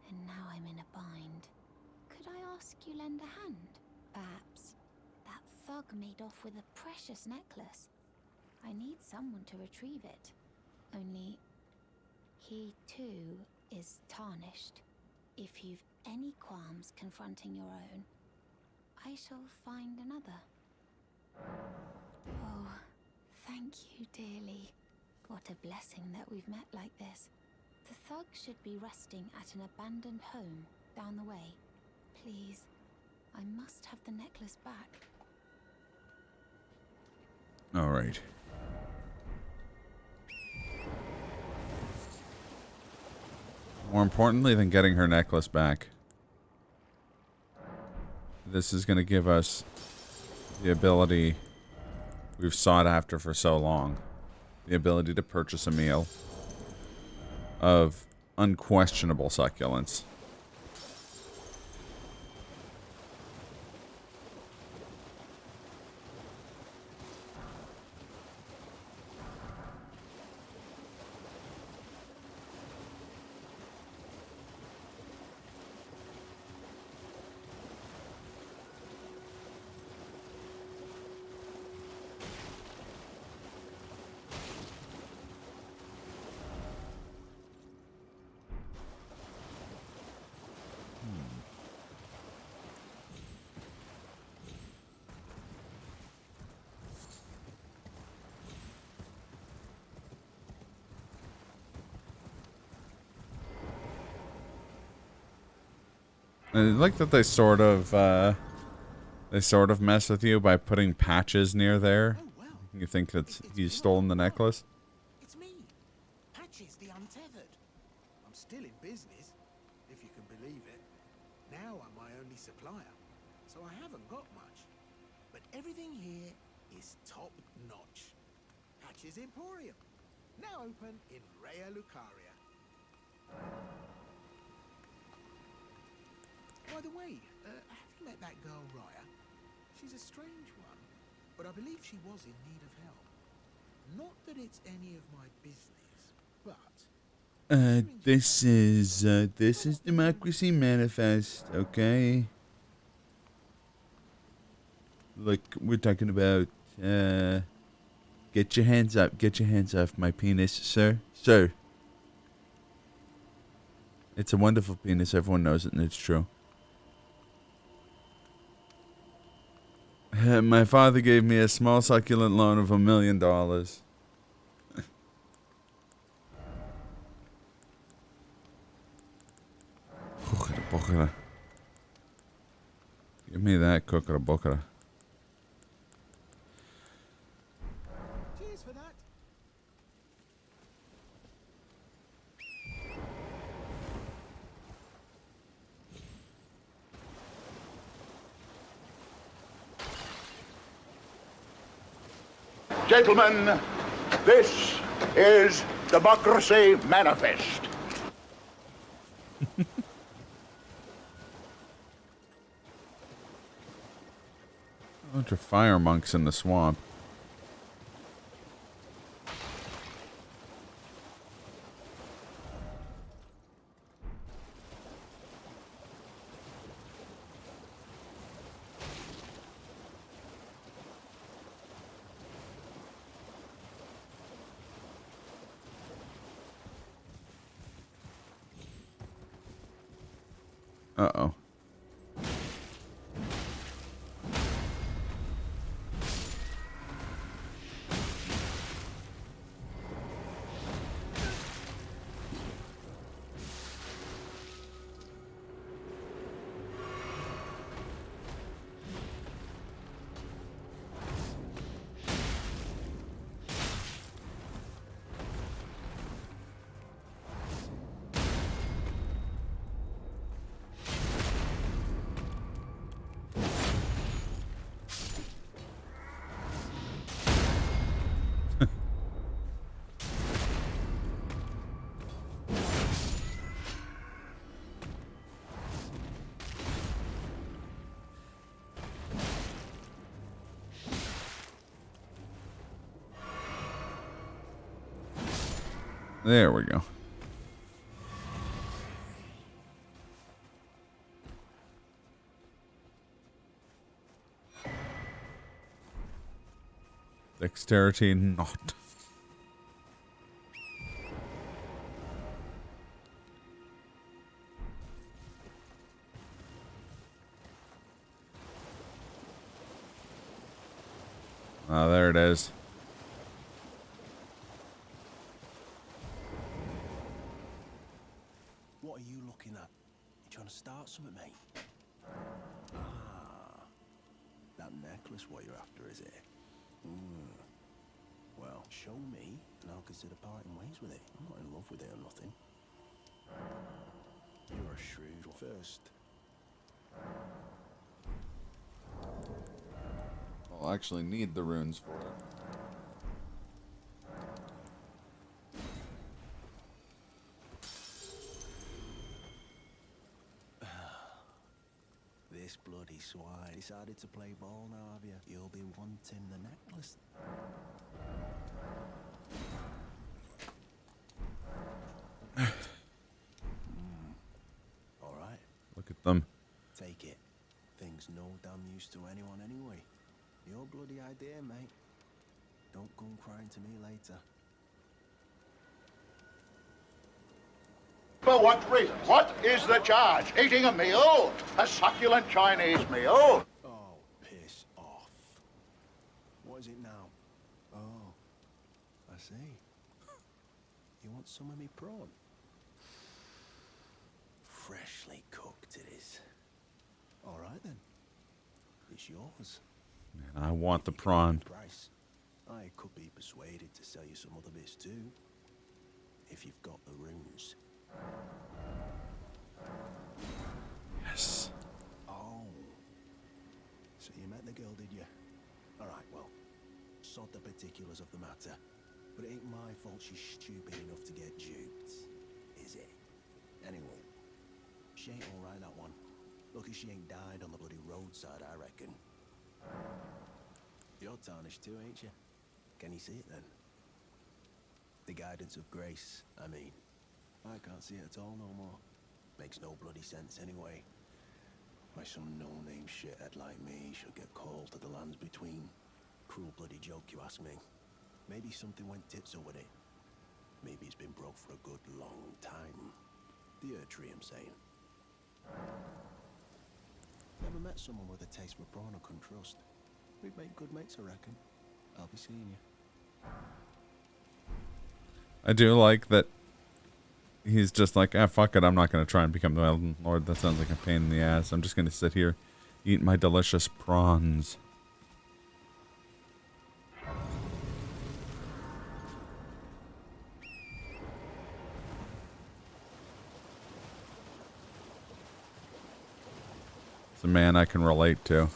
Speaker 6: And now I'm in a bind. Could I ask you lend a hand? Perhaps. That thug made off with a precious necklace. I need someone to retrieve it. Only, he too is tarnished. If you've any qualms confronting your own, I shall find another. Oh, thank you dearly. What a blessing that we've met like this. The thug should be resting at an abandoned home down the way. Please, I must have the necklace back.
Speaker 3: All right. More importantly than getting her necklace back, this is going to give us the ability we've sought after for so long. The ability to purchase a meal of unquestionable succulence. I like that they sort of mess with you by putting patches near there.
Speaker 8: Oh, well.
Speaker 3: You think that he's stolen the necklace?
Speaker 8: It's me, Patches the Untethered. I'm still in business, if you can believe it. Now I'm my only supplier, so I haven't got much. But everything here is top notch. Patches Emporium, now open in Rea Lucaria. By the way, have you met that girl Raya? She's a strange one, but I believe she was in need of help. Not that it's any of my business, but...
Speaker 3: This is Democracy Manifest, okay? Look, we're talking about, get your hands up, get your hands off my penis, sir. Sir. It's a wonderful penis, everyone knows it, and it's true. My father gave me a small succulent loan of $1 million. Cookera, bookera. Give me that, cookera, bookera.
Speaker 8: Cheers for that.
Speaker 2: Gentlemen, this is Democracy Manifest.
Speaker 3: A bunch of fire monks in the swamp. Uh-oh. There we go. Dexterity not. Oh, there it is.
Speaker 9: What are you looking at? You trying to start something, mate? Ah, that necklace what you're after, is it? Well, show me, and I'll consider parting ways with it. I'm not in love with it or nothing. You're a shrewd one. First.
Speaker 3: I'll actually need the runes for it.
Speaker 9: This bloody swine decided to play ball now, have you? You'll be wanting the necklace. All right.
Speaker 3: Look at them.
Speaker 9: Take it. Thing's no damn use to anyone anyway. Your bloody idea, mate. Don't come crying to me later.
Speaker 2: For what reason? What is the charge? Eating a meal? A succulent Chinese meal?
Speaker 9: Oh, piss off. What is it now? Oh, I see. You want some of me prawn? Freshly cooked it is. All right then. It's yours.
Speaker 3: Man, I want the prawn.
Speaker 9: Price. I could be persuaded to sell you some other bits too. If you've got the runes.
Speaker 3: Yes.
Speaker 9: Oh. So you met the girl, did you? Alright, well, sod the particulars of the matter. But it ain't my fault she's stupid enough to get duped, is it? Anyway, she ain't alright, that one. Lucky she ain't died on the bloody roadside, I reckon. You're tarnished too, ain't you? Can you see it then? The guidance of grace, I mean. I can't see it at all no more. Makes no bloody sense anyway. Why some no-name shithead like me should get called to the lands between. Cruel bloody joke, you ask me. Maybe something went tits-up with it. Maybe it's been broke for a good long time. The tree, I'm saying. Never met someone with a taste for prawn I can trust. We'd make good mates, I reckon. I'll be seeing you.
Speaker 3: I do like that he's just like, ah, fuck it, I'm not going to try and become the Elden Lord. That sounds like a pain in the ass. I'm just going to sit here, eat my delicious prawns. It's a man I can relate to.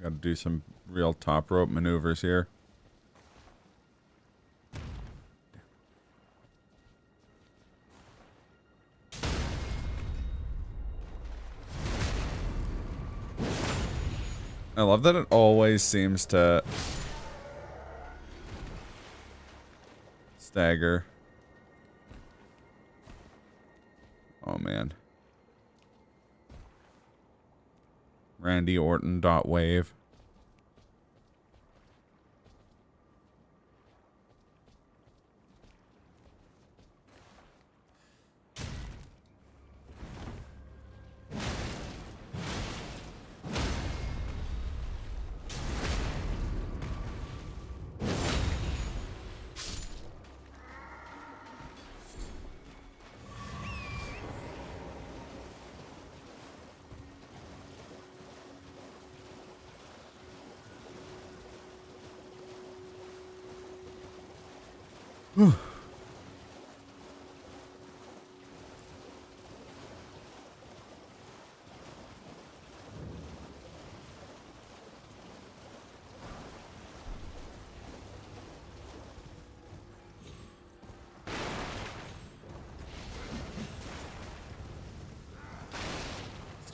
Speaker 3: Got to do some real top rope maneuvers here. I love that it always seems to stagger. Oh man. Randy Orton .wave.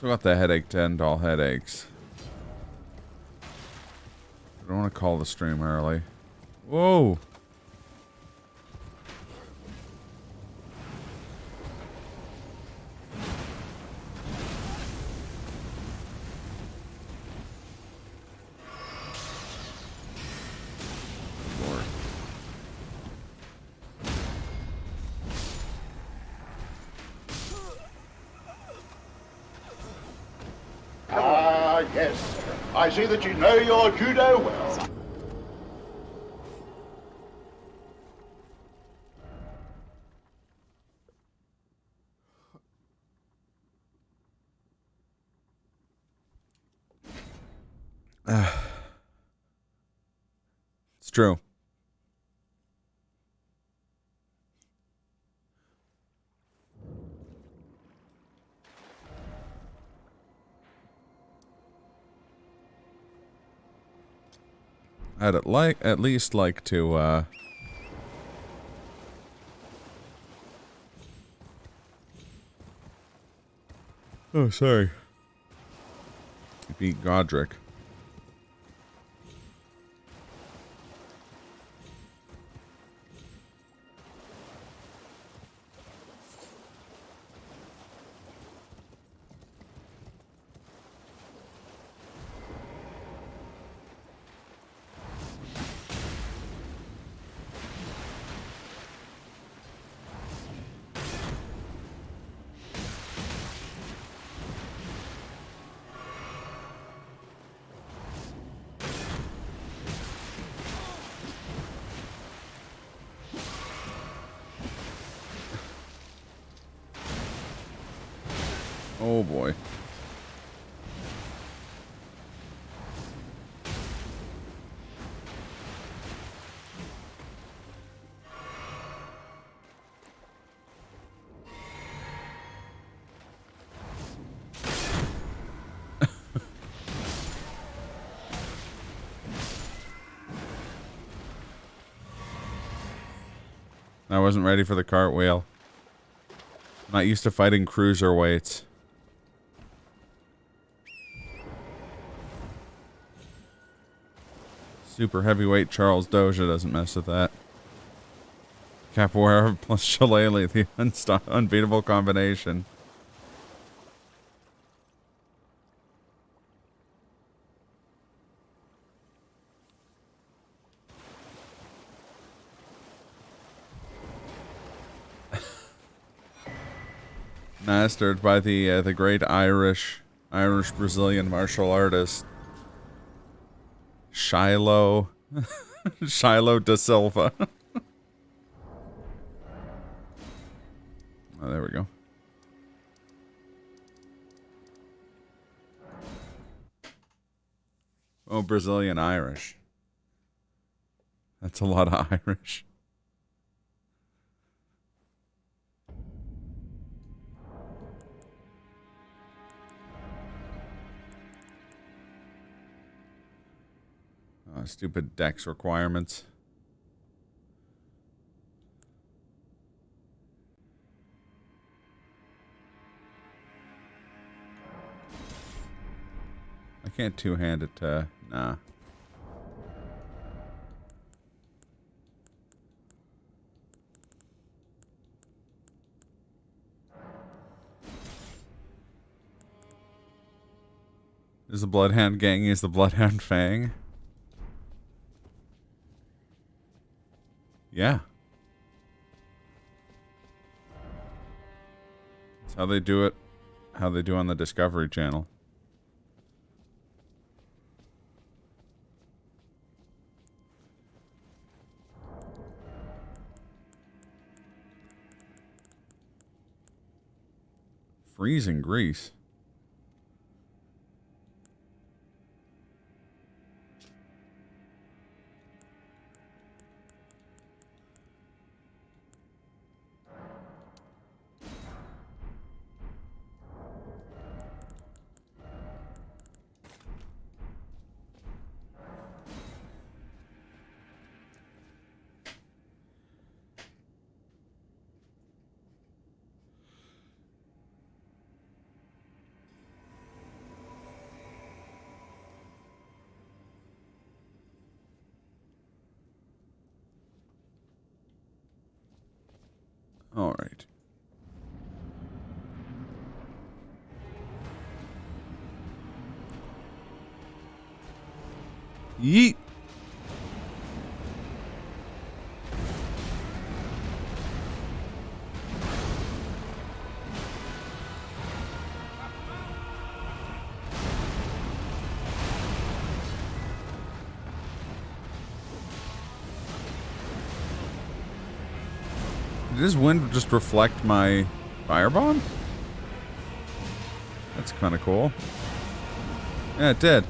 Speaker 3: Still got the headache to end all headaches. I don't want to call the stream early. Whoa! Lord.
Speaker 2: Ah, yes. I see that you know your judo well.
Speaker 3: It's true. I'd at least like to oh, sorry. Beat Godric. Oh boy. I wasn't ready for the cartwheel. I'm not used to fighting cruiserweights. Super heavyweight Charles Doja doesn't mess with that. Capoeira plus Shillelagh, the unbeatable combination. Mastered by the great Irish Brazilian martial artist Shiloh da Silva. Oh, there we go. Oh, Brazilian Irish. That's a lot of Irish. Oh, stupid dex requirements. I can't two-hand it, nah. Is the Bloodhound gang is the Bloodhound Fang? Yeah. That's how they do it. How they do on the Discovery Channel. Freezing Grease. All right. Yeet. Did this wind just reflect my firebomb? That's kind of cool. Yeah, it did.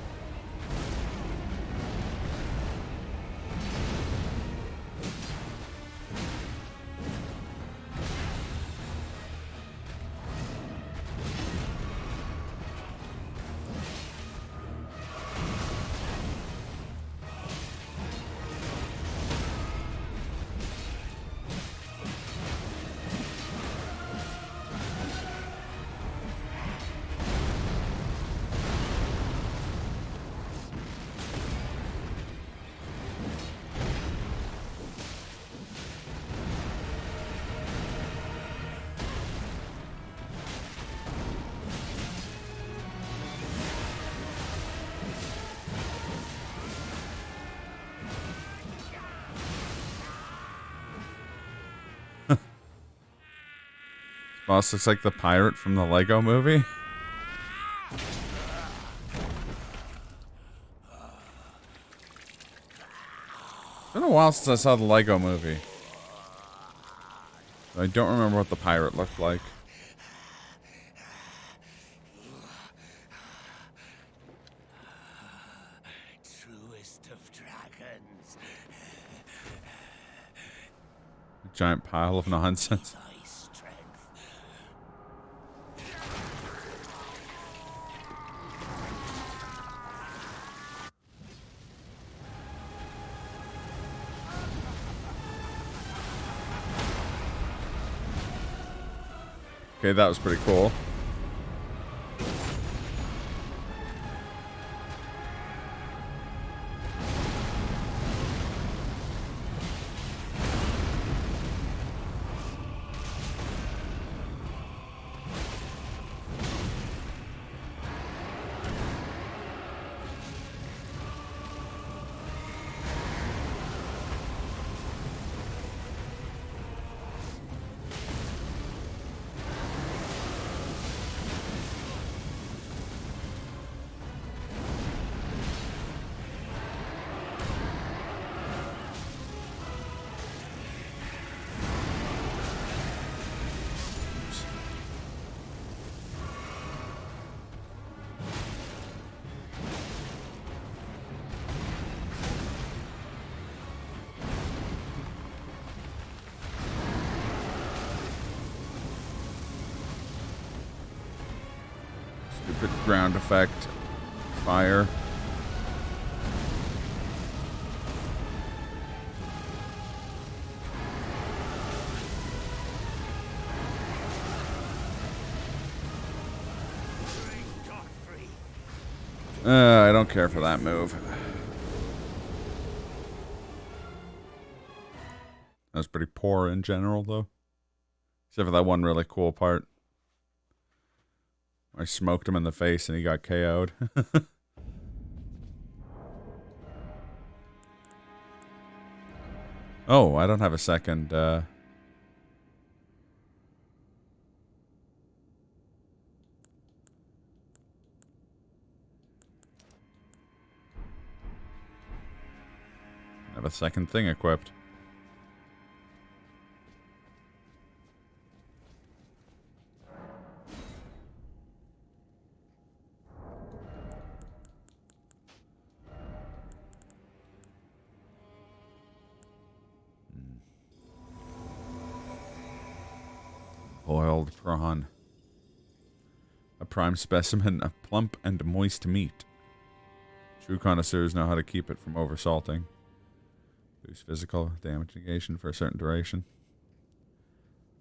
Speaker 3: Boss looks like the pirate from the Lego movie. It's been a while since I saw the Lego movie. I don't remember what the pirate looked like.
Speaker 4: Truest of dragons.
Speaker 3: A giant pile of nonsense. Okay, that was pretty cool. Stupid ground effect. Fire. I don't care for that move. That was pretty poor in general, though. Except for that one really cool part. I smoked him in the face and he got KO'd. Oh, I don't have a second, have a second thing equipped. Boiled prawn. A prime specimen of plump and moist meat. True connoisseurs know how to keep it from oversalting. Boost physical damage negation for a certain duration.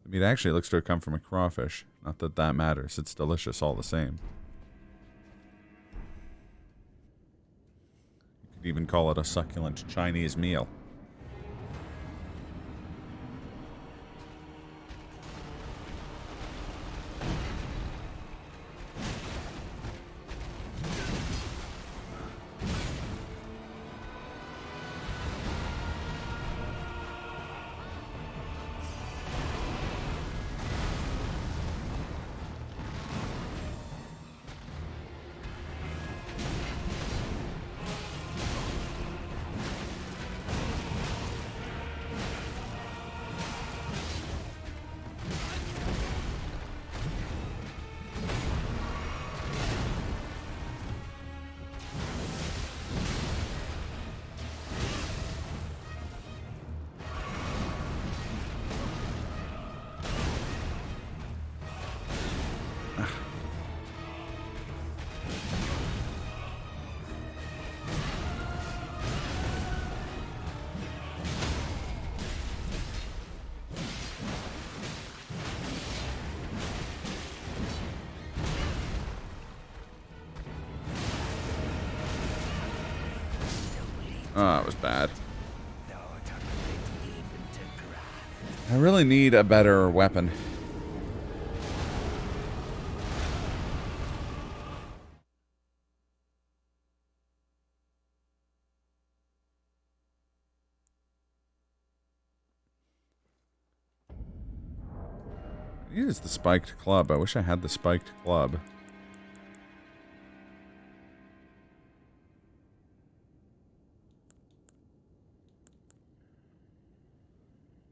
Speaker 3: The meat actually looks to have come from a crawfish. Not that that matters. It's delicious all the same. You could even call it a succulent Chinese meal. Oh, that was bad. I really need a better weapon. Use the spiked club. I wish I had the spiked club.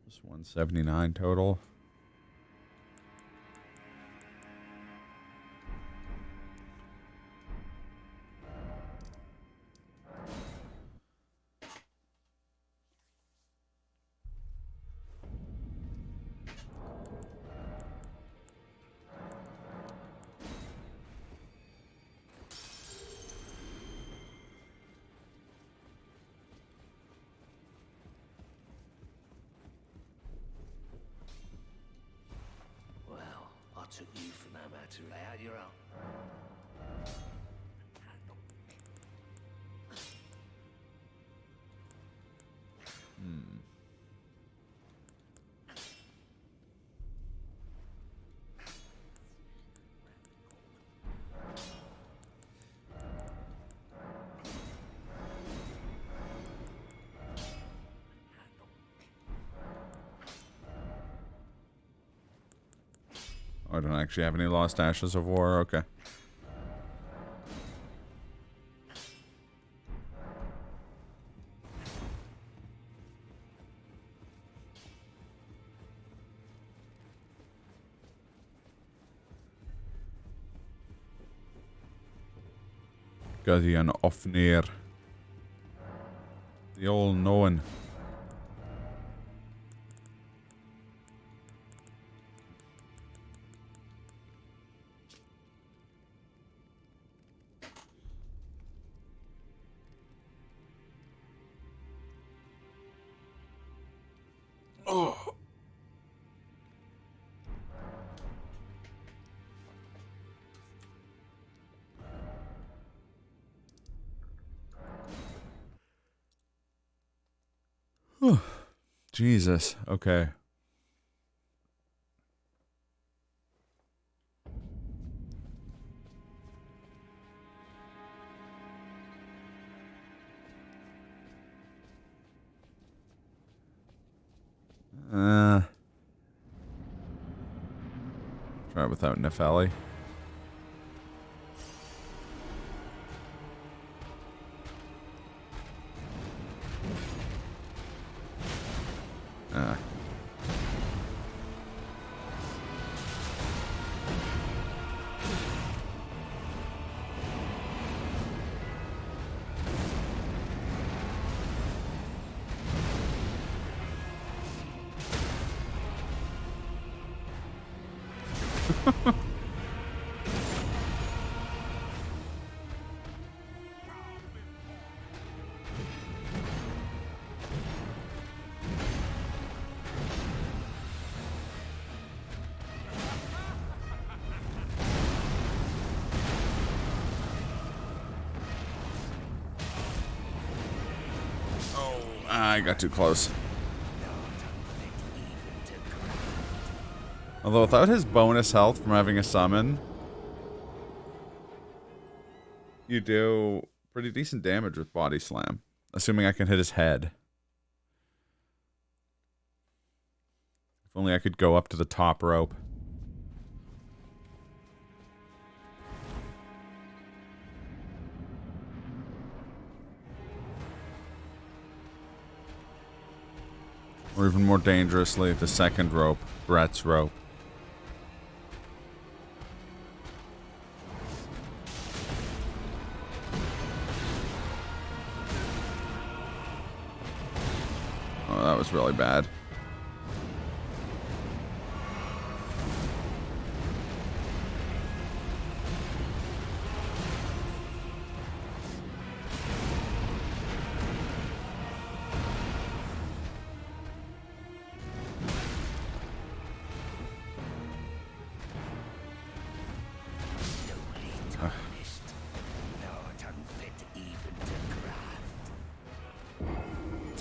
Speaker 3: Just 179 total.
Speaker 4: Took you for no matter. Lay out your own.
Speaker 3: I don't actually have any lost ashes of war. Okay. Guardian Ofnir. The all knowing. Oh. Jesus. Okay. Try it without Nefeli. I got too close. Although without his bonus health from having a summon, you do pretty decent damage with Body Slam. Assuming I can hit his head. If only I could go up to the top rope. Or even more dangerously, the second rope, Brett's rope. Oh, that was really bad.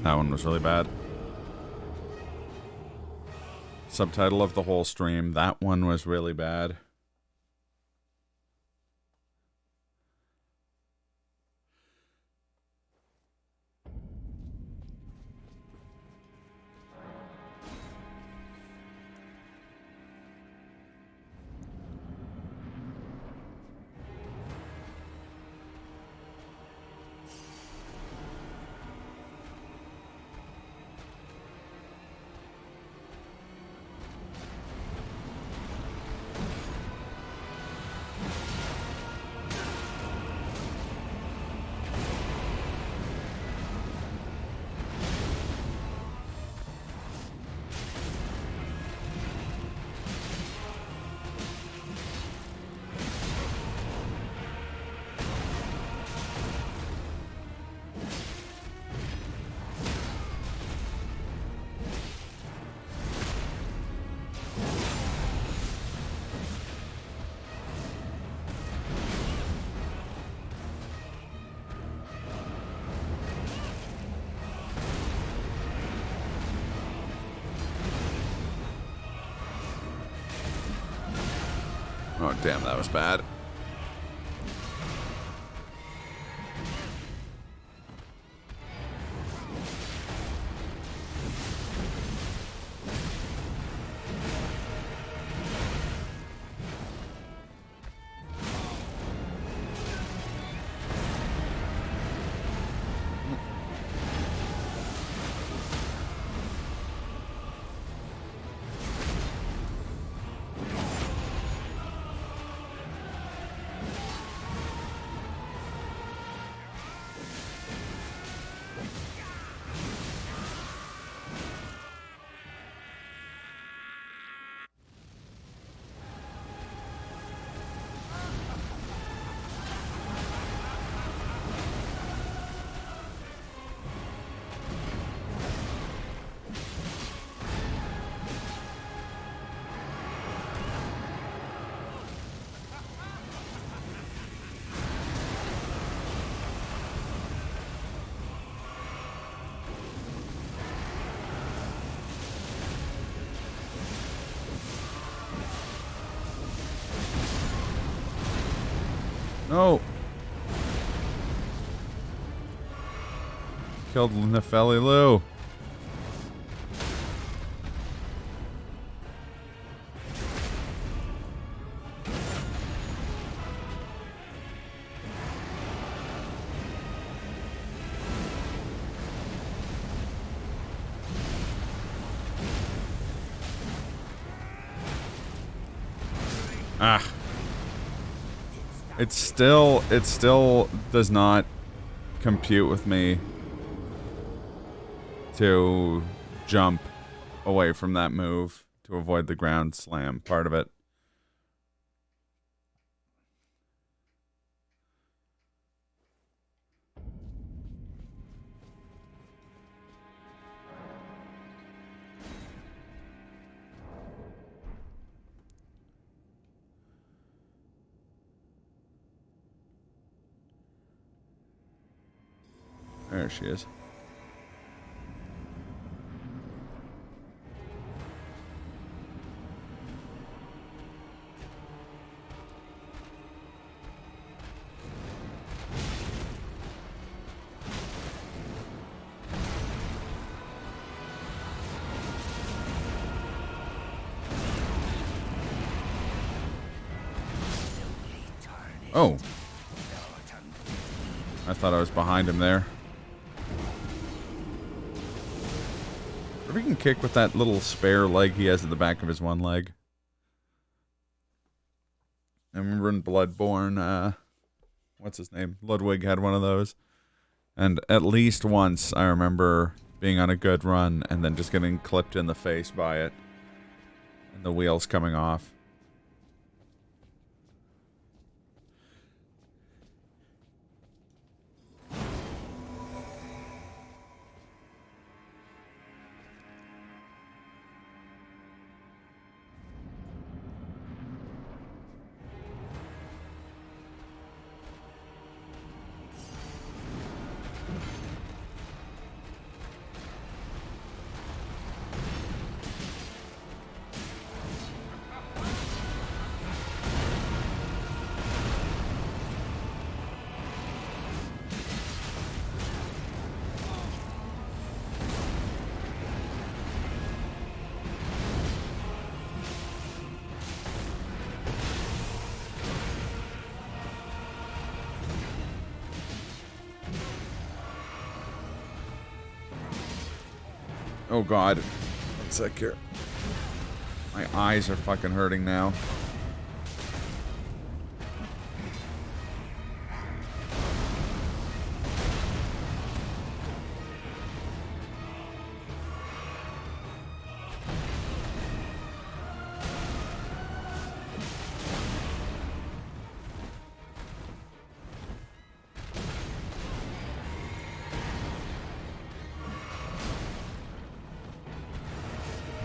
Speaker 3: That one was really bad. Subtitle of the whole stream, that one was really bad. Oh, damn, that was bad. No. Killed Nefeli Lou. Ah. It still does not compute with me to jump away from that move to avoid the ground slam part of it. There she is. Oh. I thought I was behind him there. If he can kick with that little spare leg he has at the back of his one leg. I remember in Bloodborne, what's his name? Ludwig had one of those. And at least once I remember being on a good run and then just getting clipped in the face by it. And the wheels coming off. Oh god. 1 sec here. My eyes are fucking hurting now.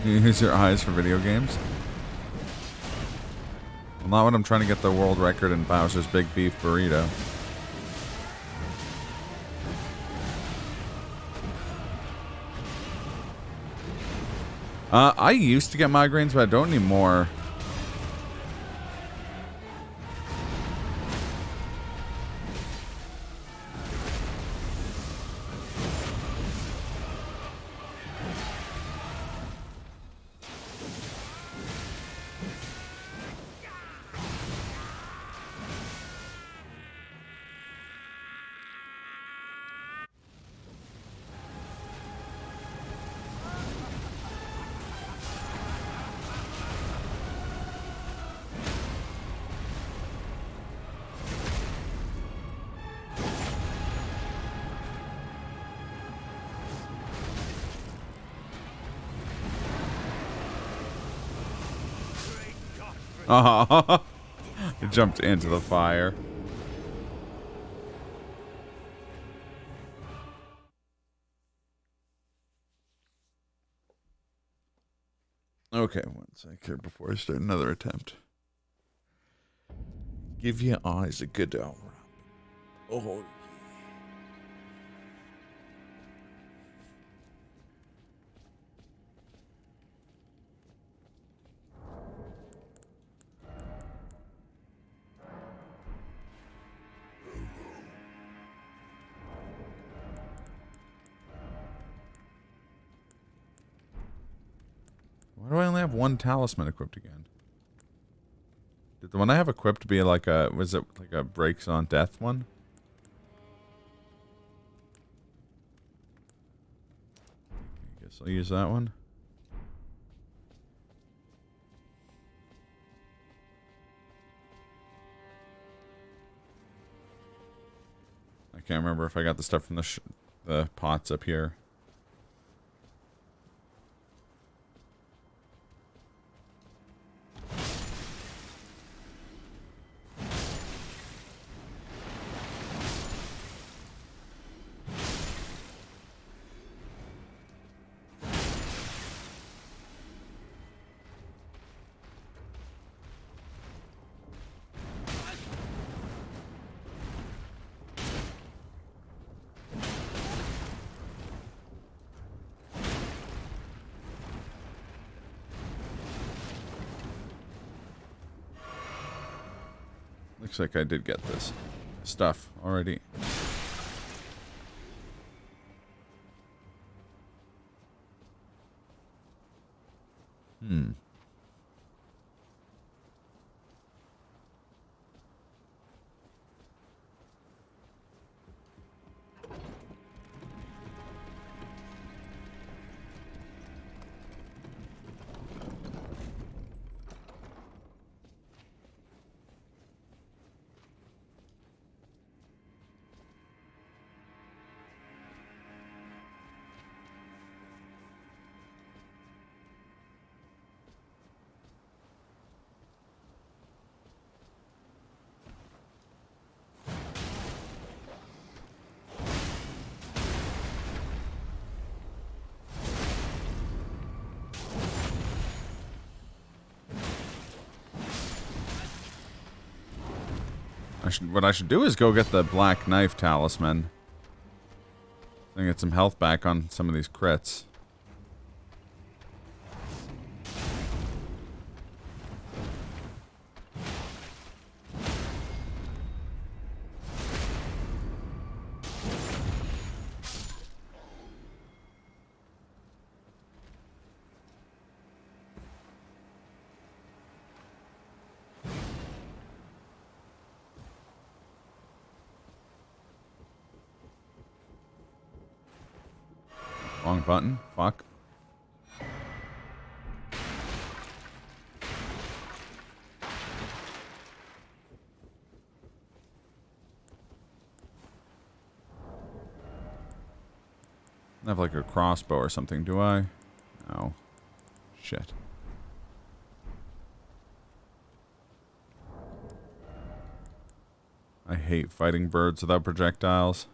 Speaker 3: You use your eyes for video games? Well, not when I'm trying to get the world record in Bowser's Big Beef Burrito. I used to get migraines, but I don't anymore. Oh, it jumped into the fire. Okay, 1 sec here before I start another attempt. Give your eyes a good rub. Oh. Why do I only have 1 talisman equipped again? Did the one I have equipped be like a... Was it like a breaks on death one? I guess I'll use that one. I can't remember if I got the stuff from the pots up here. Looks like I did get this stuff already. What I should do is go get the black knife talisman. I can get some health back on some of these crits. Wrong button. Fuck. have like a crossbow or something, do I? No. Shit. I hate fighting birds without projectiles.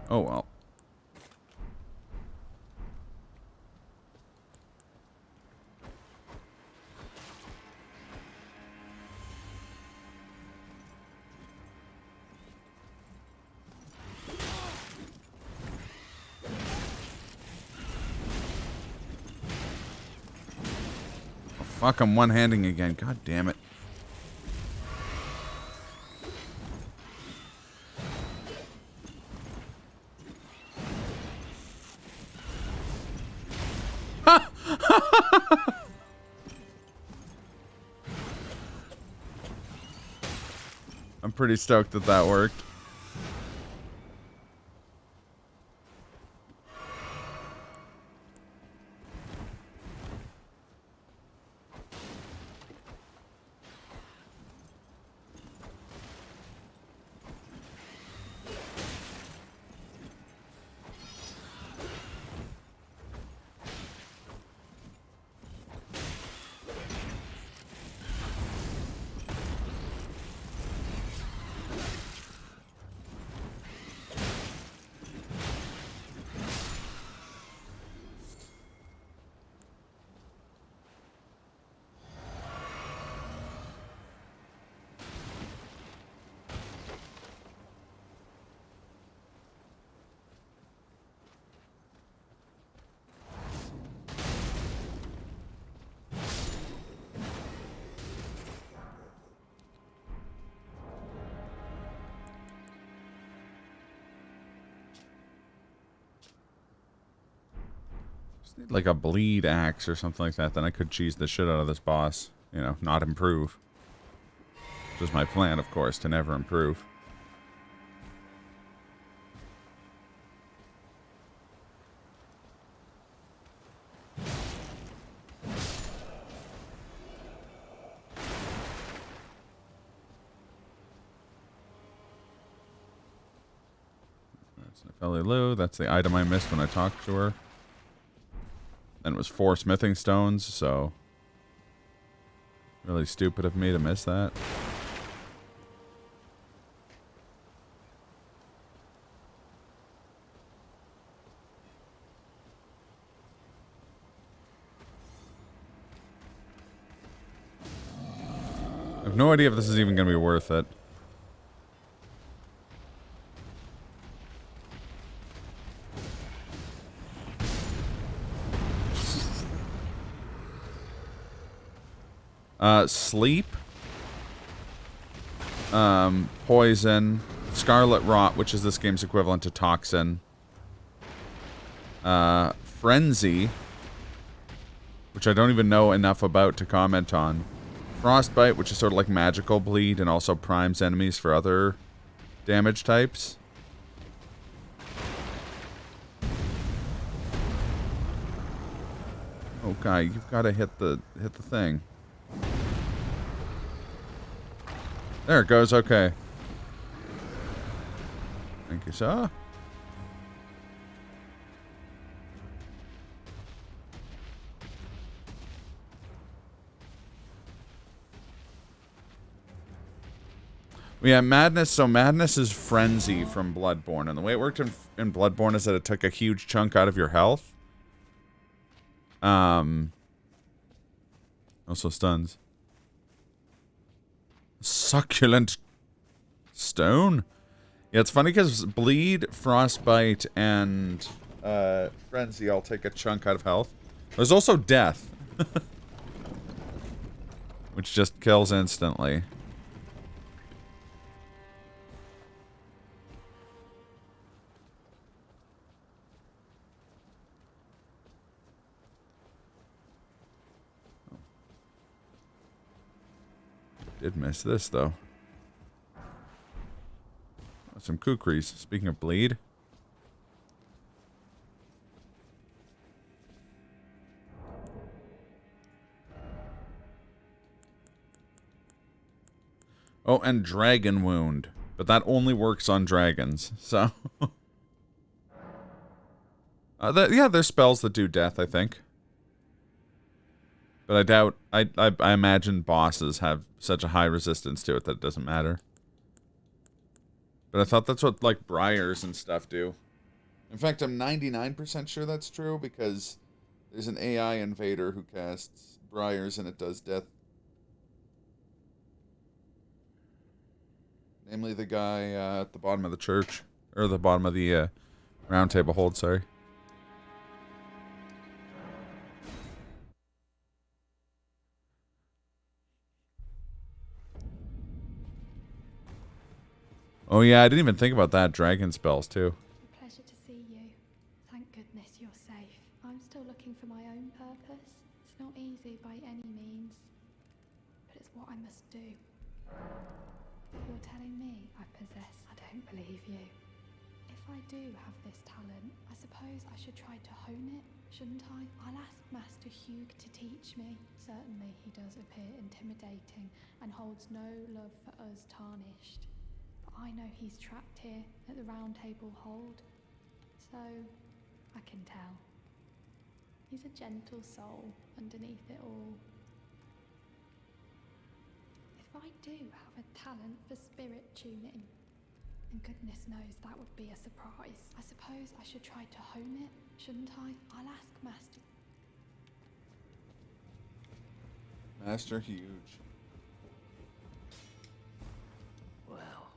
Speaker 3: Oh well. Oh, fuck, I'm one-handing again. God damn it. I'm pretty stoked that that worked. Need like a bleed axe or something like that, then I could cheese the shit out of this boss. You know, not improve. Which is my plan, of course, to never improve. That's Nepheli Lou. That's the item I missed when I talked to her. And it was 4 smithing stones, so really stupid of me to miss that. I have no idea if this is even going to be worth it. Sleep, poison, scarlet rot, which is this game's equivalent to toxin, frenzy, which I don't even know enough about to comment on, frostbite, which is sort of like magical bleed and also primes enemies for other damage types. Okay, you've got to hit the thing. There it goes, okay. Thank you, sir. Yeah, madness. So madness is frenzy from Bloodborne. And the way it worked in Bloodborne is that it took a huge chunk out of your health. Also stuns. Succulent stone? Yeah, it's funny because bleed, frostbite, and frenzy all take a chunk out of health. There's also death. Which just kills instantly. Did miss this, though. Some kukris. Speaking of bleed. Oh, and Dragon Wound. But that only works on dragons, so... yeah, there's spells that do death, I think. But I doubt... I imagine bosses have such a high resistance to it that it doesn't matter. But I thought that's what, like, briars and stuff do. In fact, I'm 99% sure that's true, because there's an AI invader who casts briars and it does death. Namely the guy at the bottom of the church. Or the bottom of the round table hold, sorry. Oh yeah, I didn't even think about that. Dragon spells, too.
Speaker 10: Pleasure to see you. Thank goodness you're safe. I'm still looking for my own purpose. It's not easy by any means, but it's what I must do. You're telling me I possess... I don't believe you. If I do have this talent, I suppose I should try to hone it, shouldn't I? I'll ask Master Hugh to teach me. Certainly he does appear intimidating and holds no love for us tarnished. I know he's trapped here at the Round Table Hold, so I can tell. He's a gentle soul underneath it all. If I do have a talent for spirit tuning, and goodness knows that would be a surprise, I suppose I should try to hone it, shouldn't I? I'll ask Master...
Speaker 3: Master Huge.
Speaker 11: Well,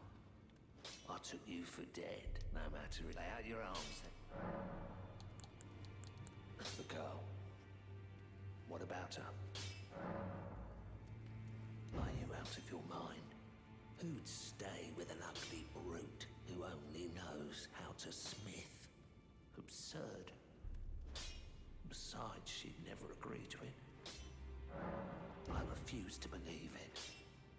Speaker 11: I took you for dead, no matter. Lay out your arms then. The girl. What about her? Are you out of your mind? Who'd stay with an ugly brute who only knows how to smith? Absurd. Besides, she'd never agree to it. I refuse to believe it.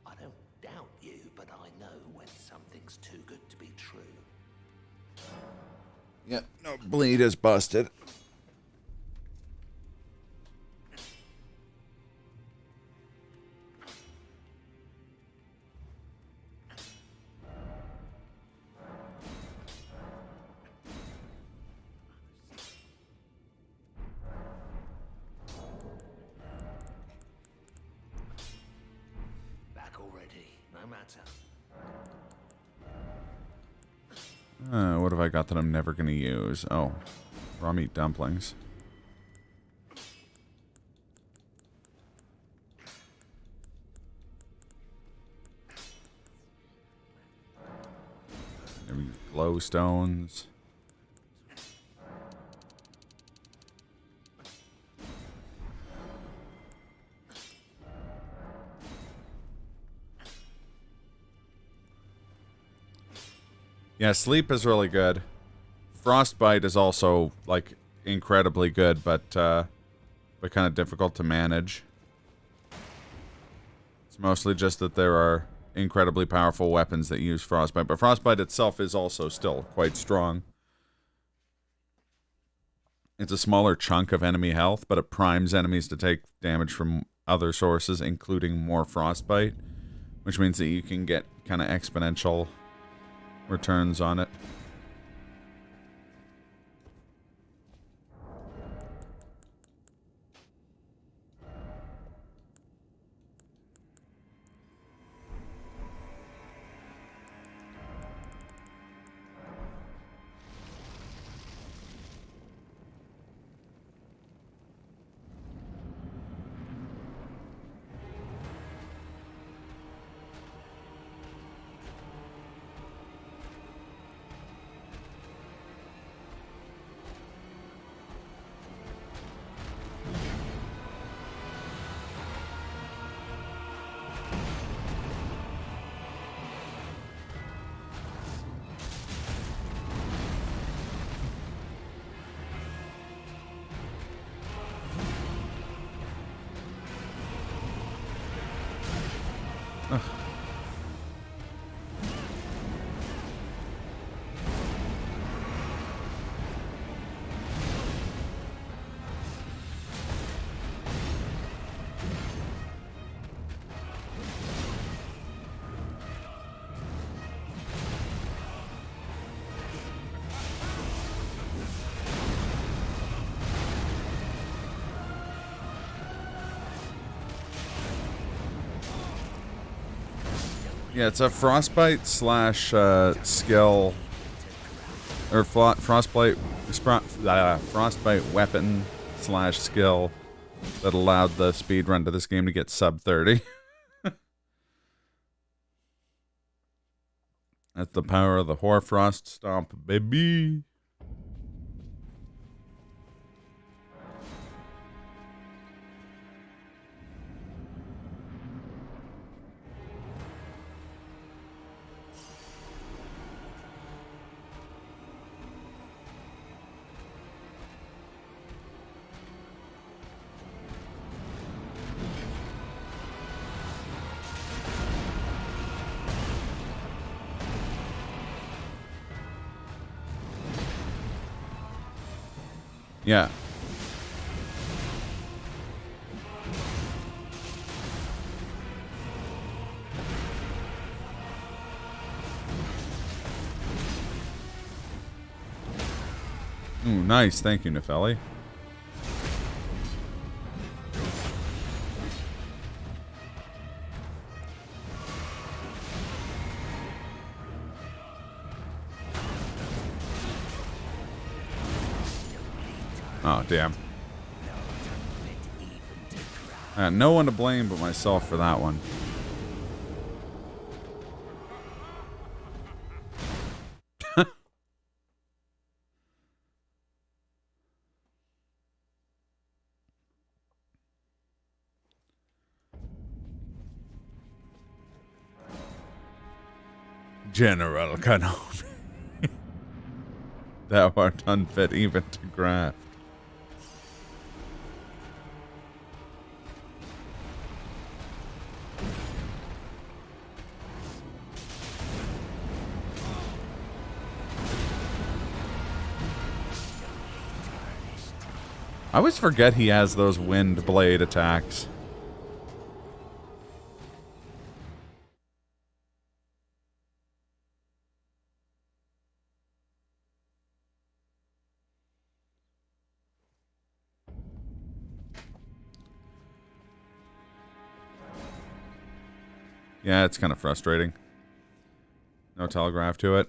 Speaker 11: I don't doubt you, but I know when something's too good to be true.
Speaker 3: Yep, no, bleed is busted.
Speaker 11: Back already, no matter.
Speaker 3: What have I got that I'm never going to use? Oh, raw meat dumplings. Maybe glowstones. Yeah, sleep is really good. Frostbite is also, like, incredibly good, but kind of difficult to manage. It's mostly just that there are incredibly powerful weapons that use Frostbite, but Frostbite itself is also still quite strong. It's a smaller chunk of enemy health, but it primes enemies to take damage from other sources, including more Frostbite, which means that you can get kind of exponential returns on it. Yeah, it's a frostbite slash skill, or frostbite weapon slash skill that allowed the speed run to this game to get sub 30. That's the power of the Hoarfrost Stomp, baby. Yeah. Ooh, nice. Thank you, Nefelli. Oh, damn. No one to blame but myself for that one. General Kenobi. Thou art unfit even to graft. I always forget he has those wind blade attacks. Yeah, it's kind of frustrating. No telegraph to it.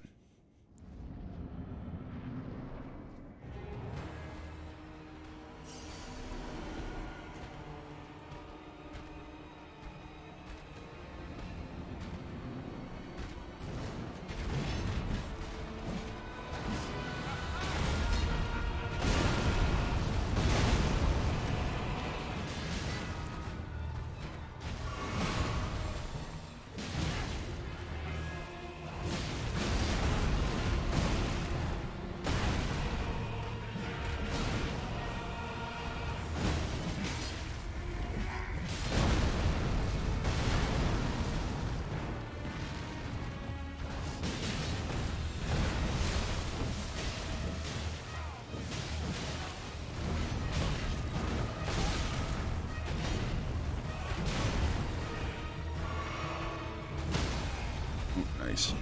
Speaker 3: Nice.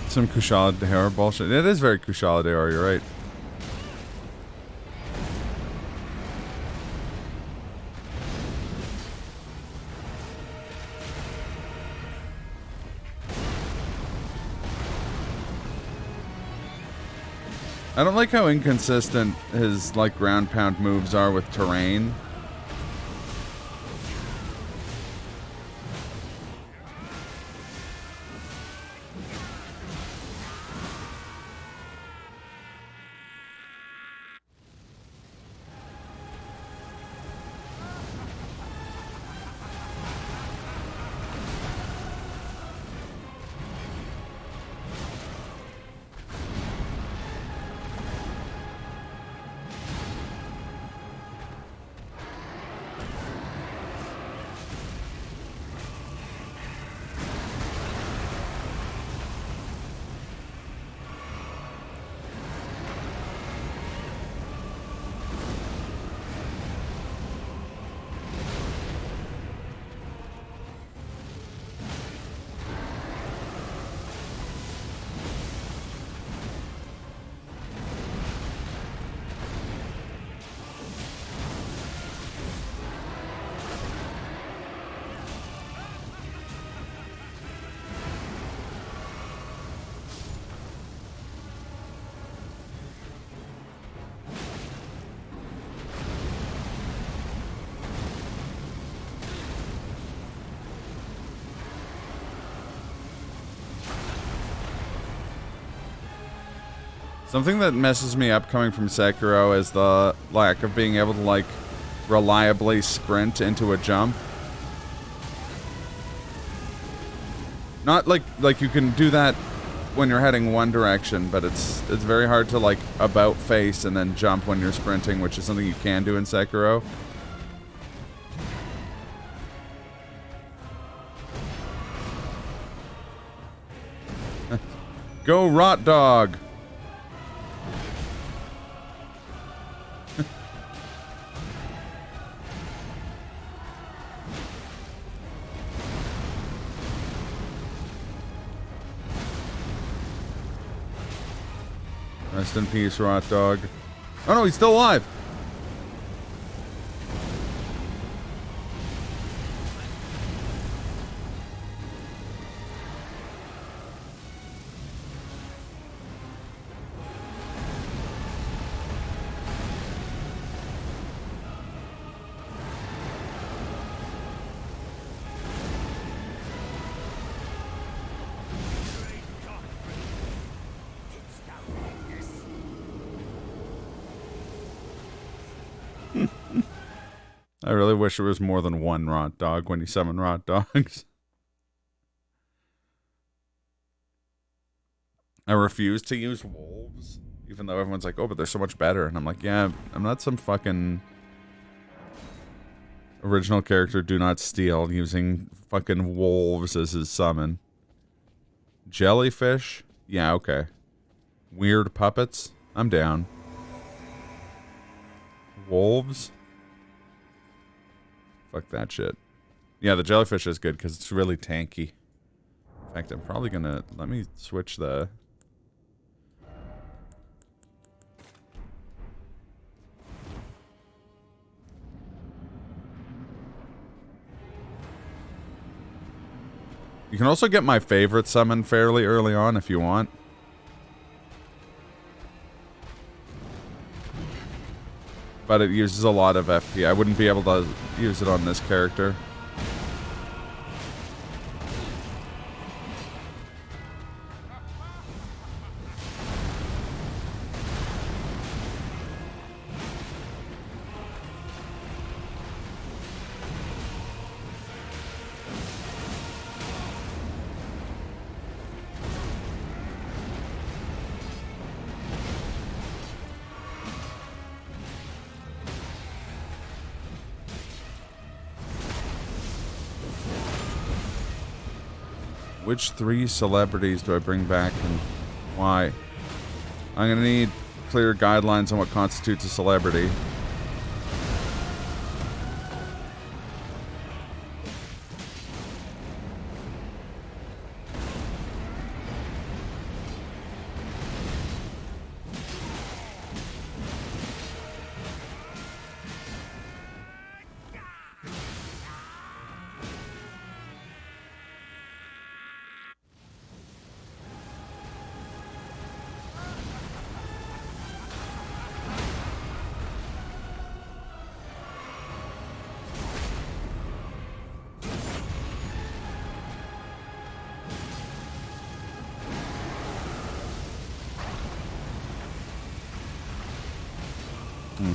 Speaker 3: Some Kushala Daora bullshit. It is very Kushala Daora, you're right. I don't like how inconsistent his like ground pound moves are with terrain. Something that messes me up coming from Sekiro is the lack of being able to, like, reliably sprint into a jump. Not like you can do that when you're heading one direction, but it's very hard to, like, about face and then jump when you're sprinting, which is something you can do in Sekiro. Go Rot Dog! Rest in peace, Rot Dog. Oh no, he's still alive! I really wish there was more than one Rot Dog when you summon Rot Dogs. I refuse to use wolves, even though everyone's like, oh, but they're so much better. And I'm like, yeah, I'm not some fucking original character do not steal using fucking wolves as his summon. Jellyfish? Yeah, okay. Weird puppets? I'm down. Wolves? Fuck that shit. Yeah, the jellyfish is good because it's really tanky. In fact, I'm probably gonna... Let me switch the... You can also get my favorite summon fairly early on if you want. But it uses a lot of FP. I wouldn't be able to use it on this character. Which 3 celebrities do I bring back and why? I'm gonna need clear guidelines on what constitutes a celebrity.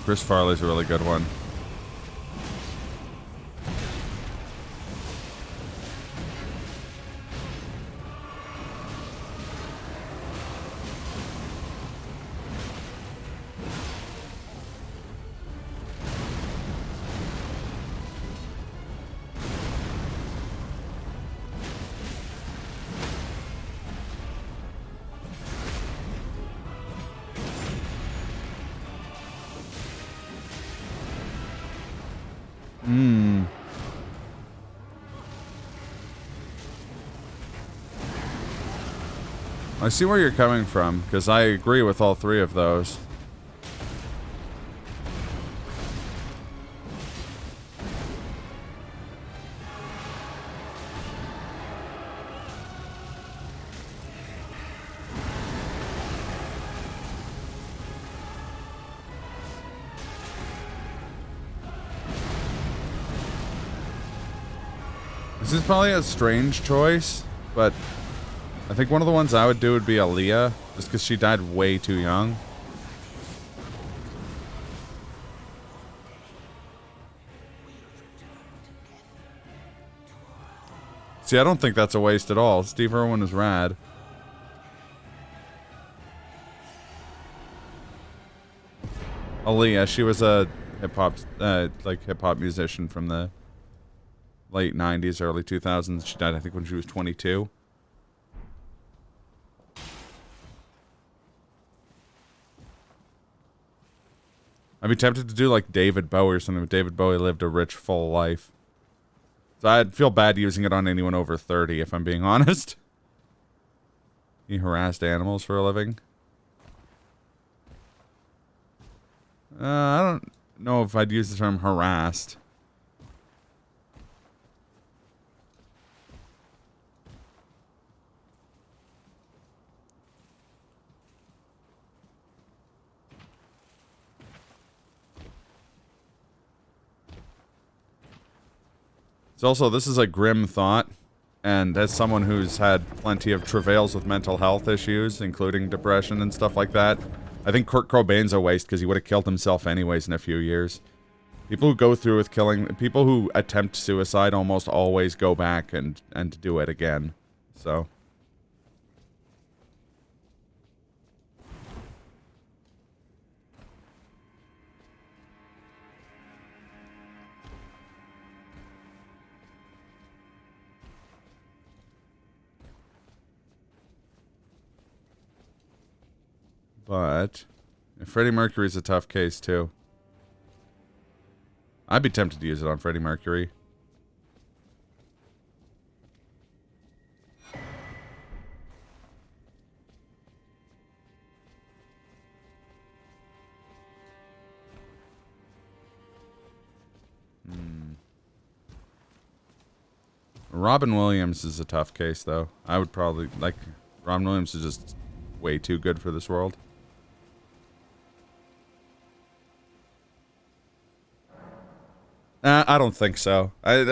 Speaker 3: Chris Farley's a really good one. I see where you're coming from, because I agree with all 3 of those. This is probably a strange choice, but I think one of the ones I would do would be Aaliyah. Just because she died way too young. See, I don't think that's a waste at all. Steve Irwin is rad. Aaliyah, she was a hip hop musician from the late 90s, early 2000s. She died, I think, when she was 22. I'd be tempted to do like David Bowie or something, but David Bowie lived a rich, full life. So I'd feel bad using it on anyone over 30, if I'm being honest. He harassed animals for a living. I don't know if I'd use the term harassed. It's also, this is a grim thought, and as someone who's had plenty of travails with mental health issues, including depression and stuff like that, I think Kurt Cobain's a waste because he would have killed himself anyways in a few years. People who go through with killing, people who attempt suicide almost always go back and do it again. So. But Freddie Mercury's a tough case too. I'd be tempted to use it on Freddie Mercury. Robin Williams is a tough case though. I would probably, like, Robin Williams is just way too good for this world. I don't think so. I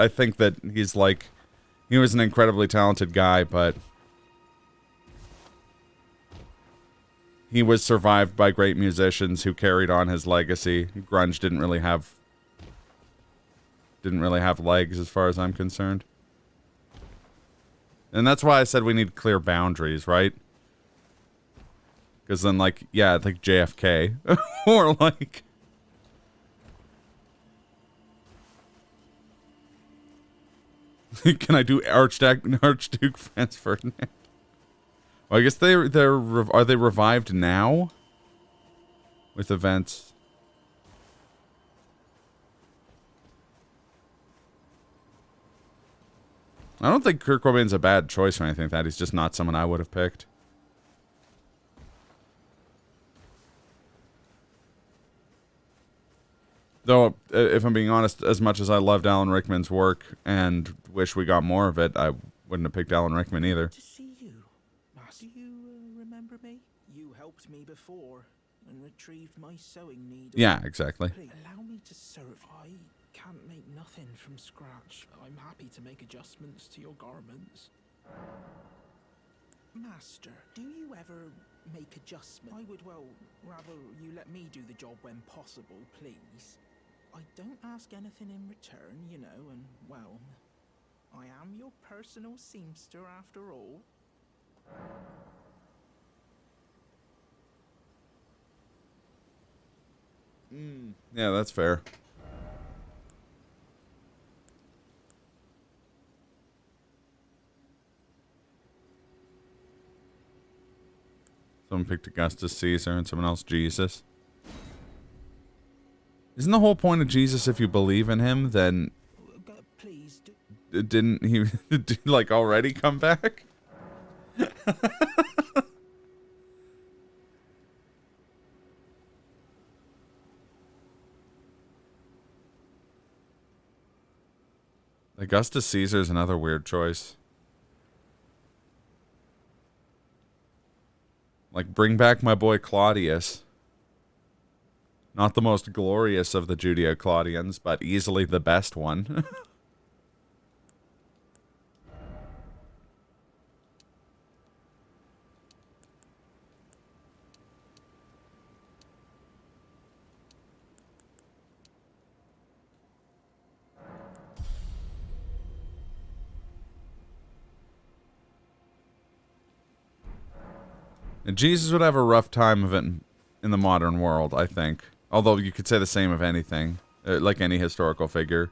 Speaker 3: think that he's like, he was an incredibly talented guy, but he was survived by great musicians who carried on his legacy. Grunge didn't really have legs as far as I'm concerned. And that's why I said we need clear boundaries, right? Because then, like, yeah, like JFK. Or like... Can I do Archduke Franz Ferdinand? Well, I guess are they revived now? With events. I don't think Kurt Cobain's a bad choice or anything like that. He's just not someone I would have picked. Though, if I'm being honest, as much as I loved Alan Rickman's work and wish we got more of it, I wouldn't have picked Alan Rickman either.
Speaker 8: To see you. Do you remember me? You helped me before and retrieved my sewing needle.
Speaker 3: Yeah, exactly.
Speaker 8: Please allow me to serve. I can't make nothing from scratch. I'm happy to make adjustments to your garments. Master, do you ever make adjustments? I would, well, rather you let me do the job when possible, please. I don't ask anything in return, you know, and, well, I am your personal seamster after all.
Speaker 3: Yeah, that's fair. Someone picked Augustus Caesar and someone else Jesus. Isn't the whole point of Jesus if you believe in him, then...
Speaker 8: Please do.
Speaker 3: Didn't he, like, already come back? Augustus Caesar is another weird choice. Like, bring back my boy Claudius. Not the most glorious of the Judeo-Claudians, but easily the best one. And Jesus would have a rough time of it in the modern world, I think. Although you could say the same of anything, like any historical figure.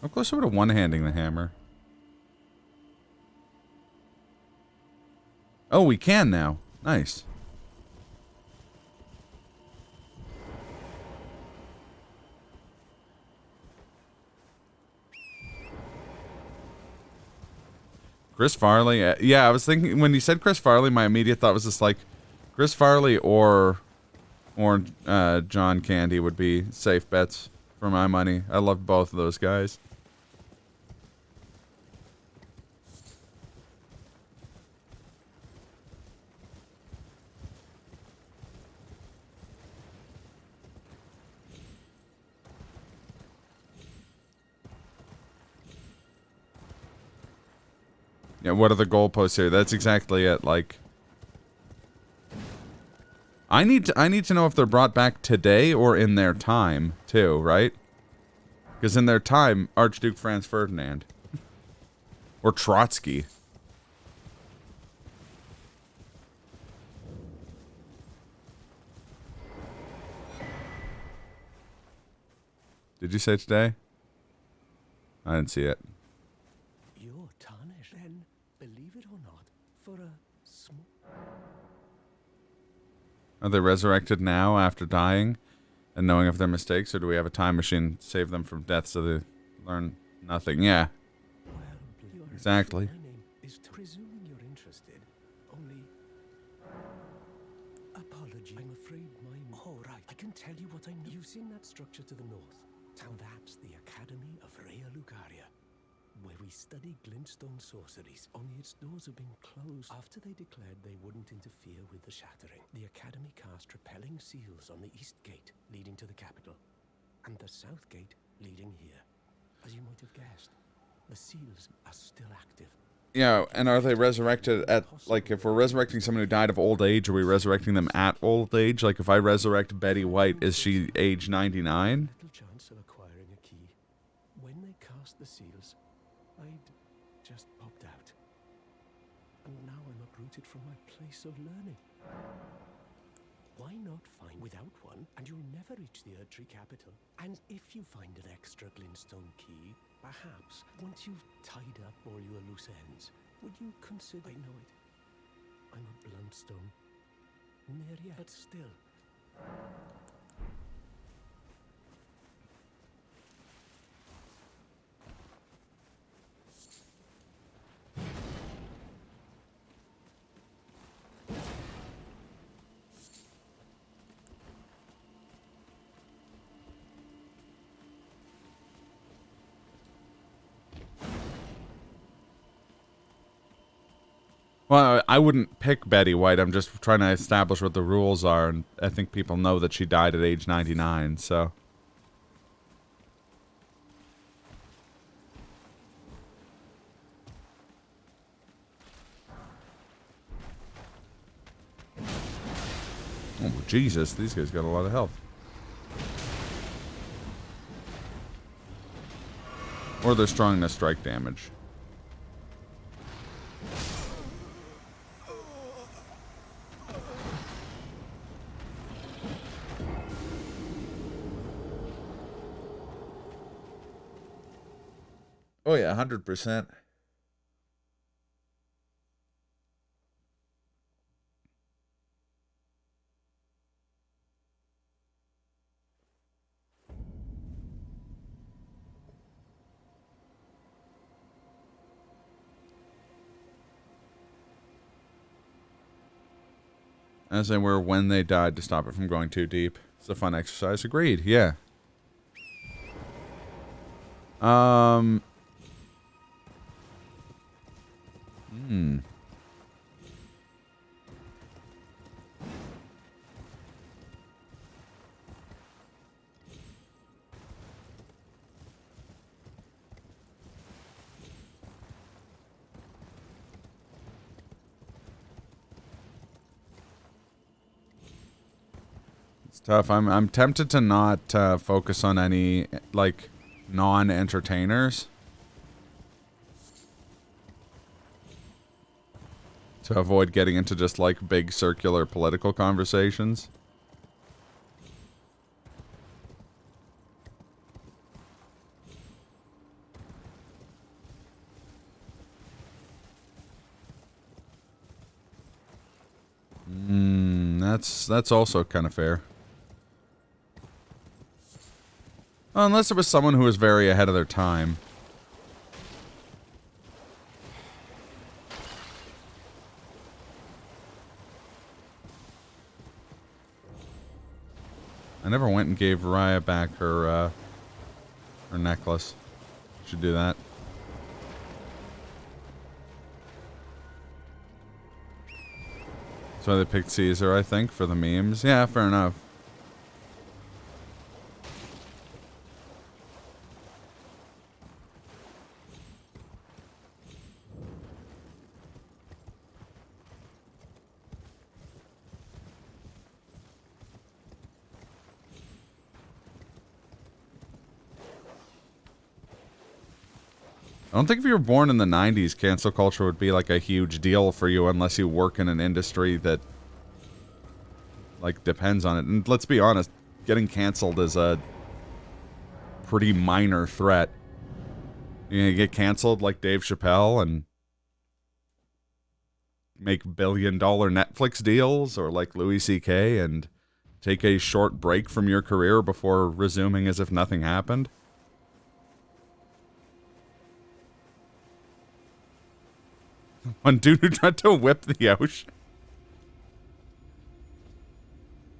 Speaker 3: How close are we to one-handing the hammer? Oh, we can now. Nice. Chris Farley? Yeah, I was thinking, when you said Chris Farley, my immediate thought was just like, Chris Farley or John Candy would be safe bets for my money. I love both of those guys. Yeah, what are the goalposts here? That's exactly it. Like, I need to know if they're brought back today or in their time too, right? Because in their time, Archduke Franz Ferdinand or Trotsky. Did you say today? I didn't see it.
Speaker 9: You're tarnished, then, believe it or not, for a small...
Speaker 3: Are they resurrected now after dying and knowing of their mistakes, or do we have a time machine to save them from death so they learn nothing? Yeah.
Speaker 9: Well,
Speaker 3: exactly.
Speaker 9: my name is presuming you're interested. Only... Apology. I'm afraid my... Oh, right. I can tell you what I know. You've seen that structure to the north. And that's the Academy of Rea Lucaria, where we study glintstone sorceries. Only its doors have been closed after they declared they wouldn't interfere with the shattering. The Academy cast repelling seals on the east gate, leading to the capital, and the south gate leading here. As you might have guessed, the seals are still active.
Speaker 3: Yeah, and are they resurrected at, like, if we're resurrecting someone who died of old age, are we resurrecting them at old age? Like, if I resurrect Betty White, is she age 99?
Speaker 9: Little chance of acquiring a key. When they cast the seals, I'd just popped out. And now I'm uprooted from my place of learning. Why not find without one, and you'll never reach the Erdtree capital? And if you find an extra glintstone key, perhaps, once you've tied up all your loose ends, would you consider... I know it. I'm a bluntstone. Near yet, but still.
Speaker 3: Well, I wouldn't pick Betty White. I'm just trying to establish what the rules are, and I think people know that she died at age 99, so... Oh, Jesus, these guys got a lot of health. Or they're strong enough strike damage. Oh yeah, 100%. As they were when they died to stop it from going too deep. It's a fun exercise. Agreed, yeah. tough. I'm tempted to not focus on any like non-entertainers to avoid getting into just like big circular political conversations. That's also kind of fair. Well, unless it was someone who was very ahead of their time. I never went and gave Raya back her necklace. Should do that. That's why they picked Caesar, I think, for the memes. Yeah, fair enough. I don't think if you were born in the 90s, cancel culture would be like a huge deal for you unless you work in an industry that like depends on it. And let's be honest, getting canceled is a pretty minor threat. You're gonna get canceled like Dave Chappelle and make billion-dollar Netflix deals, or like Louis C.K. and take a short break from your career before resuming as if nothing happened. One dude who tried to whip the ocean.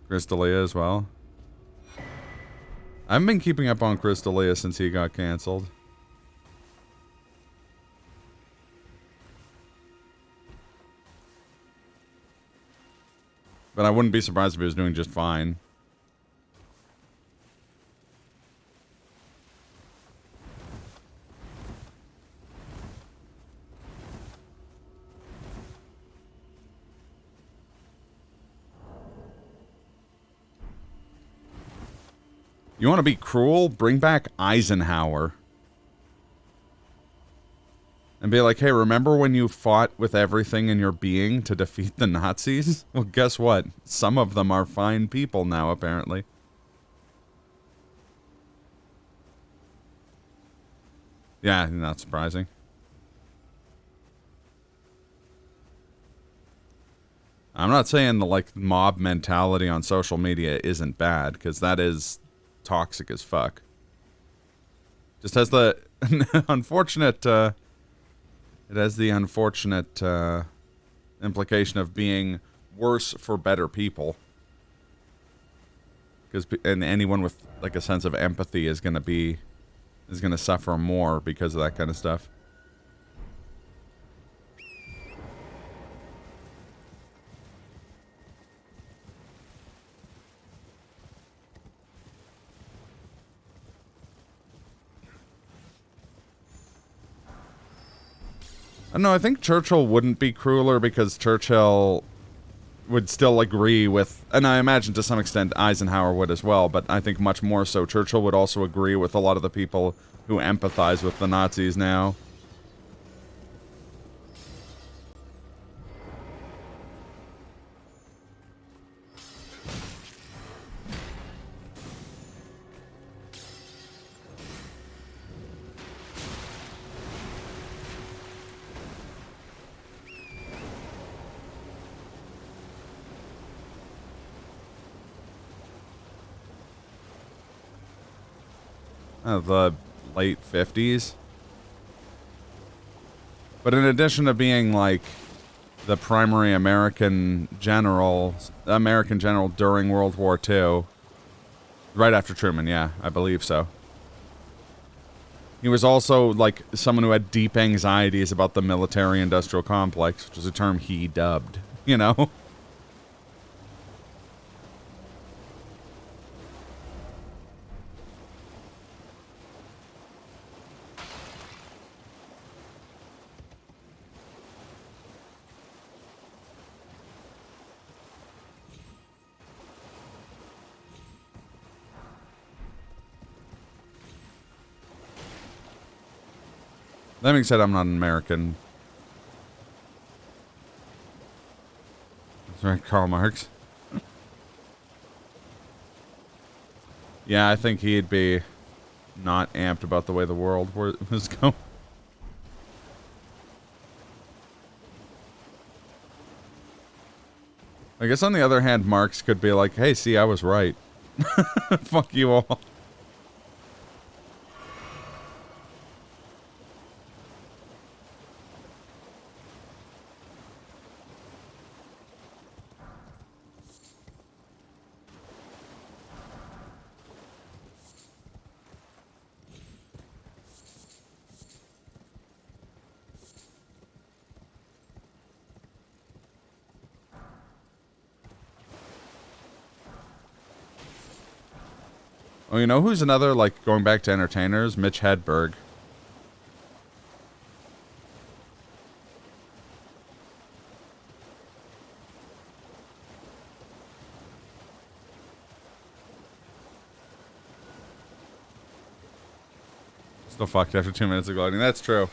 Speaker 3: Crystalia as well. I haven't been keeping up on Crystalia since he got canceled. But I wouldn't be surprised if he was doing just fine. You want to be cruel? Bring back Eisenhower. And be like, hey, remember when you fought with everything in your being to defeat the Nazis? Well, guess what? Some of them are fine people now, apparently. Yeah, not surprising. I'm not saying the, like, mob mentality on social media isn't bad, because that is toxic as fuck. Just has the unfortunate, it has the unfortunate, implication of being worse for better people. And anyone with, like, a sense of empathy is gonna suffer more because of that kind of stuff. I don't know, I think Churchill wouldn't be crueler because Churchill would still agree with, and I imagine to some extent Eisenhower would as well, but I think much more so Churchill would also agree with a lot of the people who empathize with the Nazis now. The late 50s. But in addition to being, like, the primary American general during World War II, right after Truman, yeah, I believe so. He was also, like, someone who had deep anxieties about the military-industrial complex, which is a term he dubbed, you know? That being said, I'm not an American. That's right, Karl Marx. Yeah, I think he'd be not amped about the way the world was going. I guess on the other hand, Marx could be like, hey, see, I was right. Fuck you all. Oh, you know who's another, like, going back to entertainers? Mitch Hedberg. Still fucked after 2 minutes of gloating. That's true.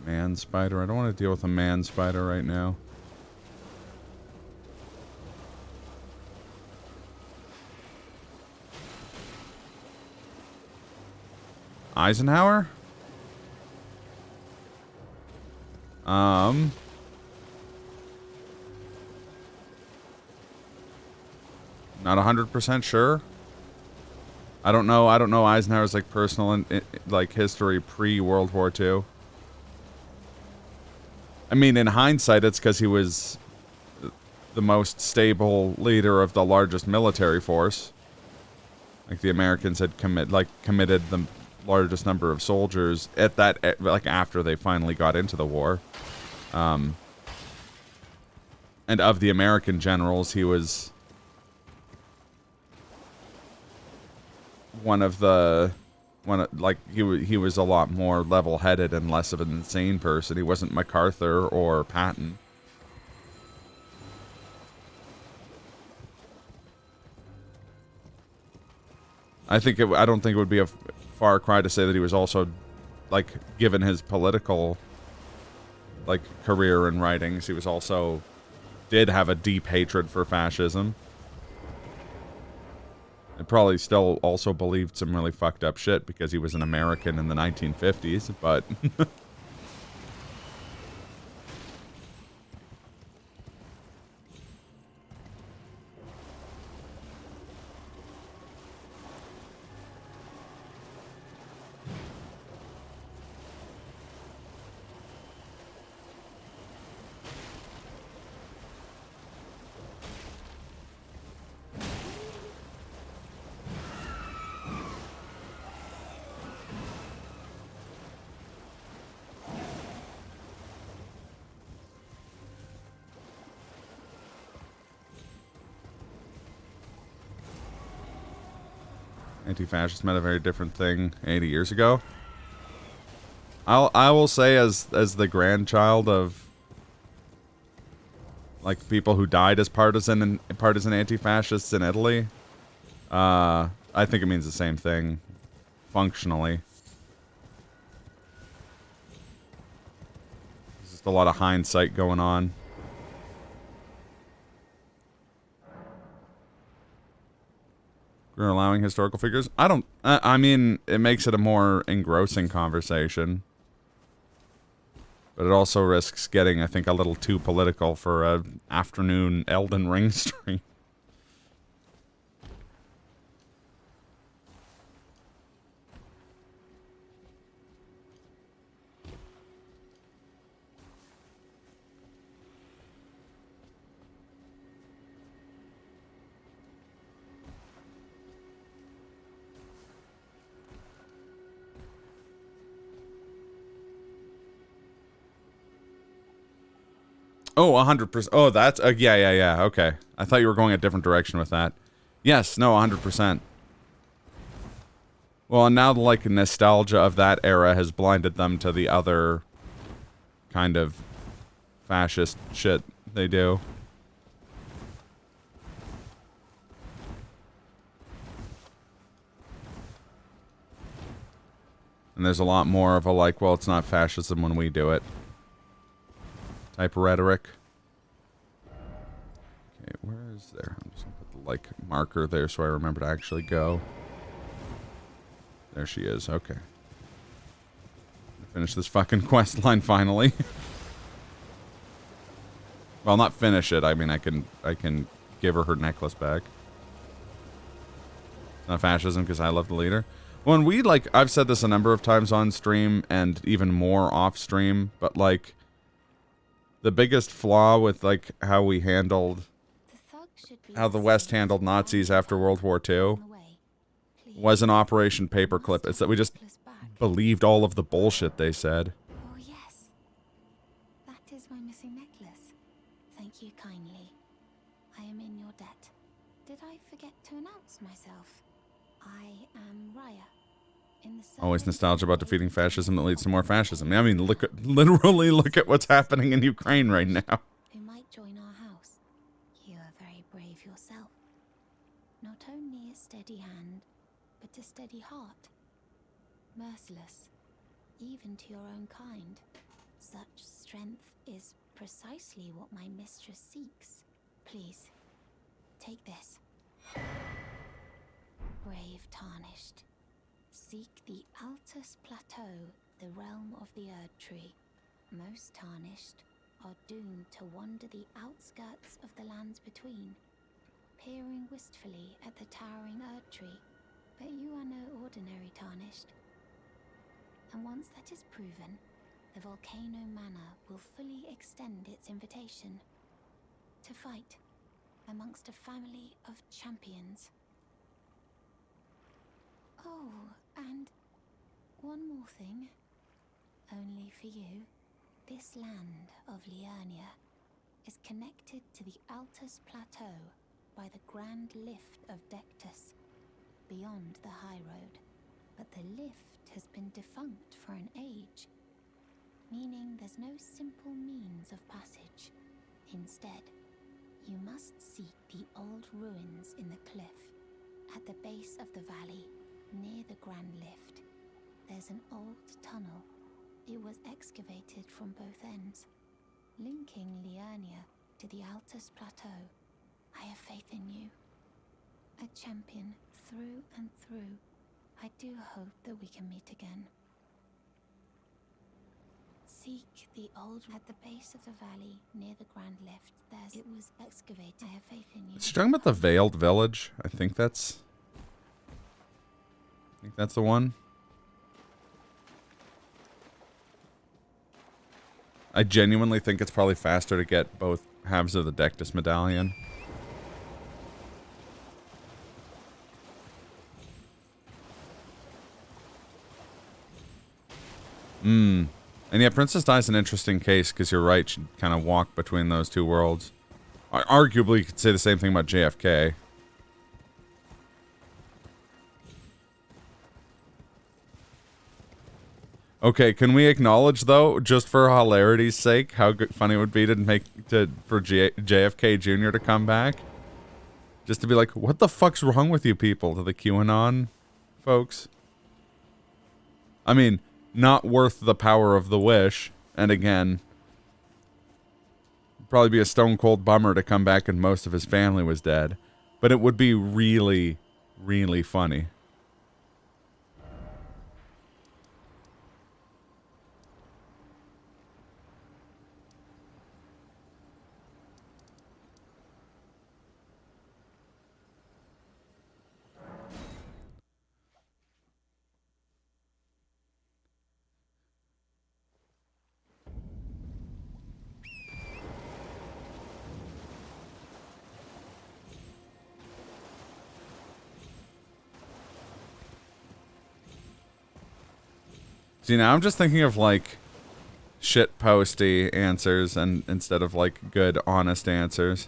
Speaker 3: Man spider. I don't want to deal with a man spider right now. Eisenhower? Not 100% sure. I don't know Eisenhower's like personal and like history pre-World War II. I mean, in hindsight, it's because he was the most stable leader of the largest military force. Like the Americans had committed the largest number of soldiers at that, like after they finally got into the war. And of the American generals, he was he was a lot more level-headed and less of an insane person. He wasn't MacArthur or Patton. I don't think it would be a far cry to say that he was also, like, given his political, like, career and writings, he was also did have a deep hatred for fascism. And probably still also believed some really fucked up shit because he was an American in the 1950s, but... Anti-fascist meant a very different thing 80 years ago. I will say, as the grandchild of, like, people who died as partisan anti-fascists in Italy, I think it means the same thing, functionally. There's just a lot of hindsight going on. We're allowing historical figures? I mean, it makes it a more engrossing conversation. But it also risks getting, I think, a little too political for a afternoon Elden Ring stream. Oh, 100%. Oh, that's... yeah, okay. I thought you were going a different direction with that. Yes, no, 100%. Well, and now the, like, nostalgia of that era has blinded them to the other kind of fascist shit they do. And there's a lot more of a, like, well, it's not fascism when we do it type of rhetoric. Okay, where is there? I'm just gonna put the, like, marker there so I remember to actually go. There she is, okay. Finish this fucking quest line finally. Well, not finish it, I mean, I can give her necklace back. It's not fascism because I love the leader. When we, like, I've said this a number of times on stream and even more off stream, but, like, the biggest flaw with, like, how we handled, how the West handled Nazis after World War II was an Operation Paperclip. It's that we just believed all of the bullshit they said.
Speaker 6: Oh yes, that is my missing necklace. Thank you kindly. I am in your debt. Did I forget to announce myself? I am Raya.
Speaker 3: Always nostalgia about defeating fascism that leads to more fascism. I mean, literally look at what's happening in Ukraine right now.
Speaker 6: Who might join our house? You are very brave yourself. Not only a steady hand, but a steady heart. Merciless, even to your own kind. Such strength is precisely what my mistress seeks. Please, take this. Brave Tarnished. Seek the Altus Plateau, the realm of the Erd Tree. Most Tarnished are doomed to wander the outskirts of the lands between, peering wistfully at the towering Erd Tree. But you are no ordinary Tarnished. And once that is proven, the Volcano Manor will fully extend its invitation to fight amongst a family of champions. Oh, and one more thing. Only for you, this land of Liurnia is connected to the Altus Plateau by the Grand Lift of Dectus, beyond the High Road. But the lift has been defunct for an age, meaning there's no simple means of passage. Instead, you must seek the old ruins in the cliff, at the base of the valley, near the Grand Lift. There's an old tunnel. It was excavated from both ends, linking Liurnia to the Altus Plateau. I have faith in you. A champion through and through. I do hope that we can meet again. Seek the old at the base of the valley near the Grand Lift. It was excavated. I have faith in you.
Speaker 3: Is she talking about the Veiled Village? I think that's the one. I genuinely think it's probably faster to get both halves of the Dectus medallion. And yeah, Princess Di's an interesting case, because you're right, she kind of walked between those two worlds. Arguably, you could say the same thing about JFK. Okay, can we acknowledge, though, just for hilarity's sake, how funny it would be for JFK Jr. to come back? Just to be like, what the fuck's wrong with you people, to the QAnon folks? I mean, not worth the power of the wish. And again, probably be a stone cold bummer to come back and most of his family was dead. But it would be really, really funny. See, now I'm just thinking of, like, shit-posty answers and instead of, like, good, honest answers.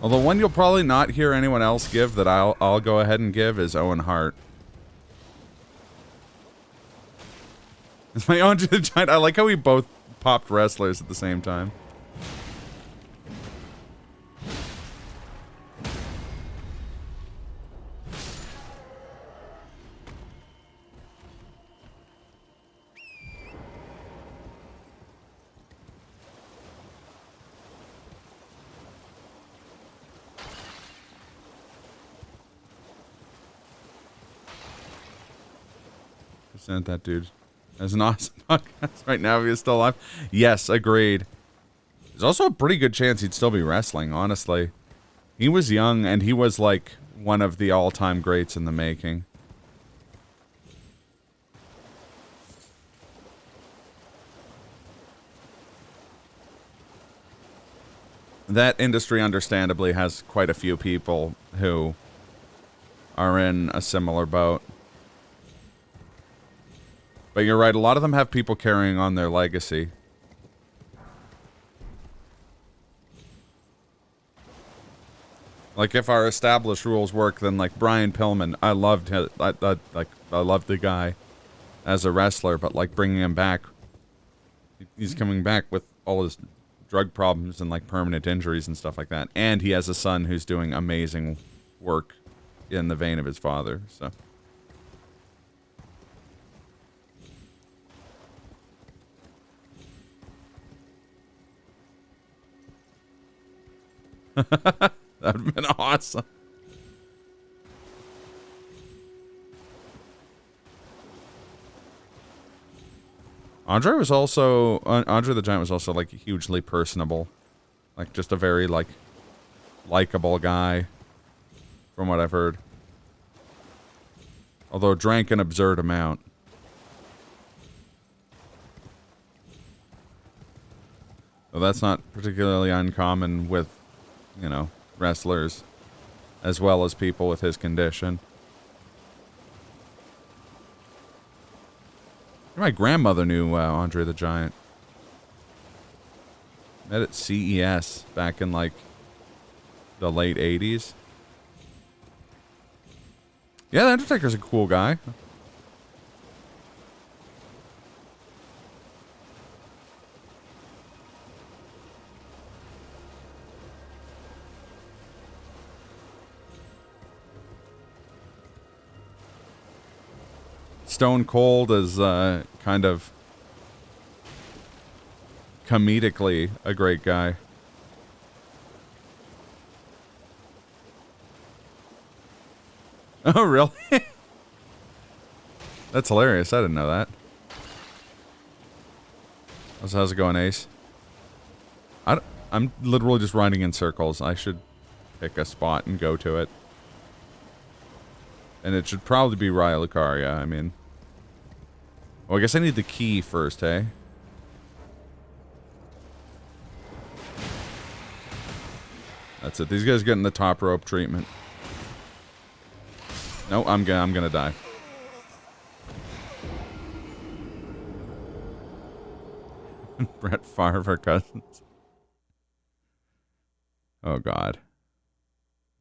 Speaker 3: Although one you'll probably not hear anyone else give that I'll go ahead and give is Owen Hart. It's my Andre the Giant. I like how we both popped wrestlers at the same time. Sent that dude as an awesome podcast right now if he was still alive. Yes, agreed. There's also a pretty good chance he'd still be wrestling, honestly. He was young and he was like one of the all-time greats in the making. That industry understandably has quite a few people who are in a similar boat. But you're right, a lot of them have people carrying on their legacy. Like, if our established rules work, then, like, Brian Pillman, I loved him, I loved the guy as a wrestler, but, like, bringing him back, he's coming back with all his drug problems and, like, permanent injuries and stuff like that. And he has a son who's doing amazing work in the vein of his father, so... That would have been awesome. Andre the Giant was also, like, hugely personable. Like, just a very, like, likable guy, from what I've heard. Although drank an absurd amount. Well, that's not particularly uncommon with, you know, wrestlers, as well as people with his condition. My grandmother knew Andre the Giant. Met at CES back in, like, the late 80s. Yeah, the Undertaker's a cool guy. Stone Cold is kind of comedically a great guy. Oh, really? That's hilarious. I didn't know that. How's it going, Ace? I'm literally just running in circles. I should pick a spot and go to it. And it should probably be Raya Lucaria, I mean... Well, I guess I need the key first, hey? That's it. These guys getting the top rope treatment. No, I'm gonna die. Brett Favre cousins. Oh, God.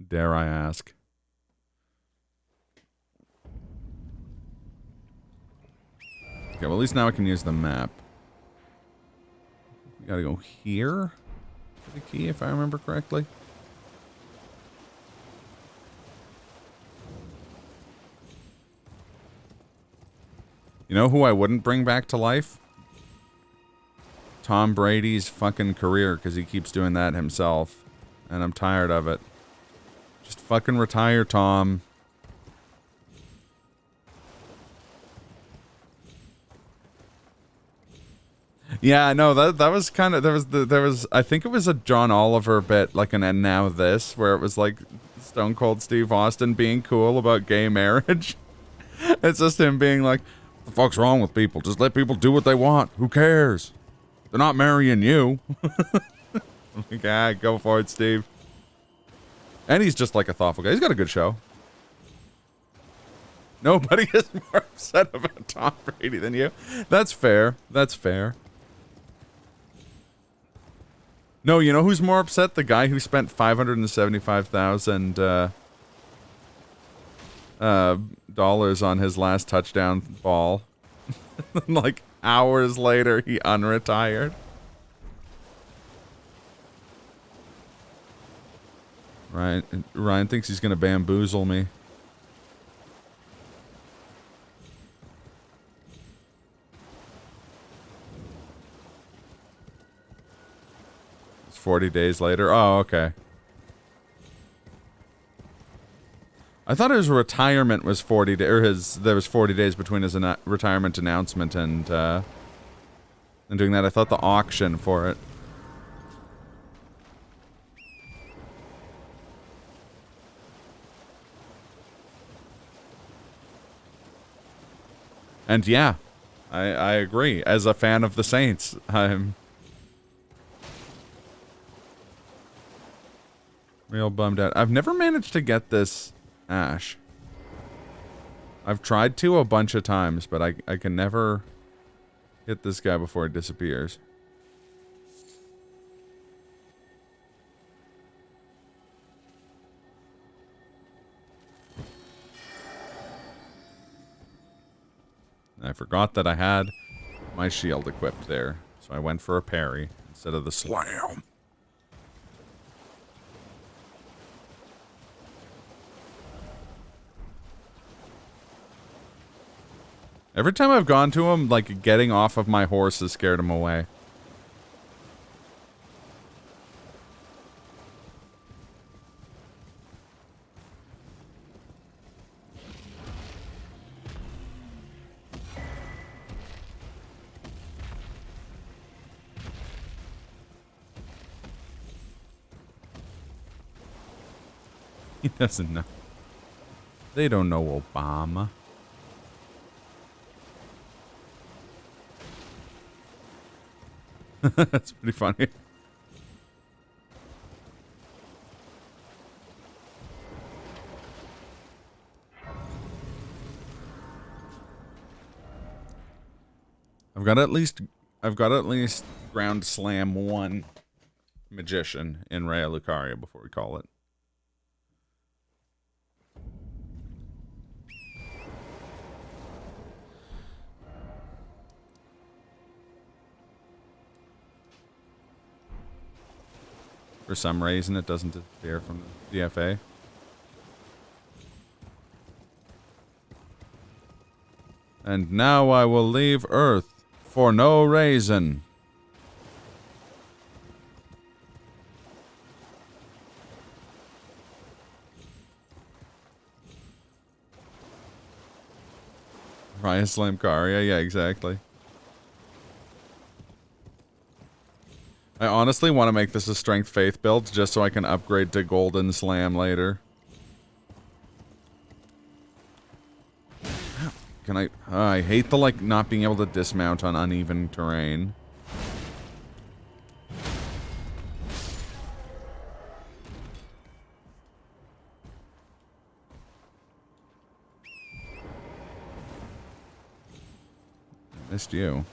Speaker 3: Dare I ask? Okay, well, at least now I can use the map. We gotta go here for the key, if I remember correctly. You know who I wouldn't bring back to life? Tom Brady's fucking career, because he keeps doing that himself. And I'm tired of it. Just fucking retire, Tom. Yeah, no, that was kind of, there was, I think it was a John Oliver bit, like an And Now This, where it was like Stone Cold Steve Austin being cool about gay marriage. It's just him being like, what the fuck's wrong with people? Just let people do what they want. Who cares? They're not marrying you. Like, ah, go for it, Steve. And he's just like a thoughtful guy. He's got a good show. Nobody is more upset about Tom Brady than you. That's fair. That's fair. No, you know who's more upset? The guy who spent 575,000 dollars on his last touchdown ball. Like hours later, he unretired. Ryan thinks he's gonna bamboozle me. It's 40 days later. Oh, okay. I thought his retirement was 40 days, or there was 40 days between his retirement announcement and doing that. I thought the auction for it. And yeah, I agree. As a fan of the Saints, I'm real bummed out. I've never managed to get this Ash. I've tried to a bunch of times, but I can never hit this guy before he disappears. I forgot that I had my shield equipped there, so I went for a parry instead of the slam. Every time I've gone to him, like, getting off of my horse has scared him away. He doesn't know. They don't know Obama. That's pretty funny. I've got at least ground slam one magician in Raya Lucaria before we call it. For some reason, it doesn't disappear from the DFA. And now I will leave Earth for no reason. Raya Slamkaria, yeah, exactly. I honestly want to make this a strength faith build just so I can upgrade to Golden Slam later. Can I hate the, like, not being able to dismount on uneven terrain. I missed you.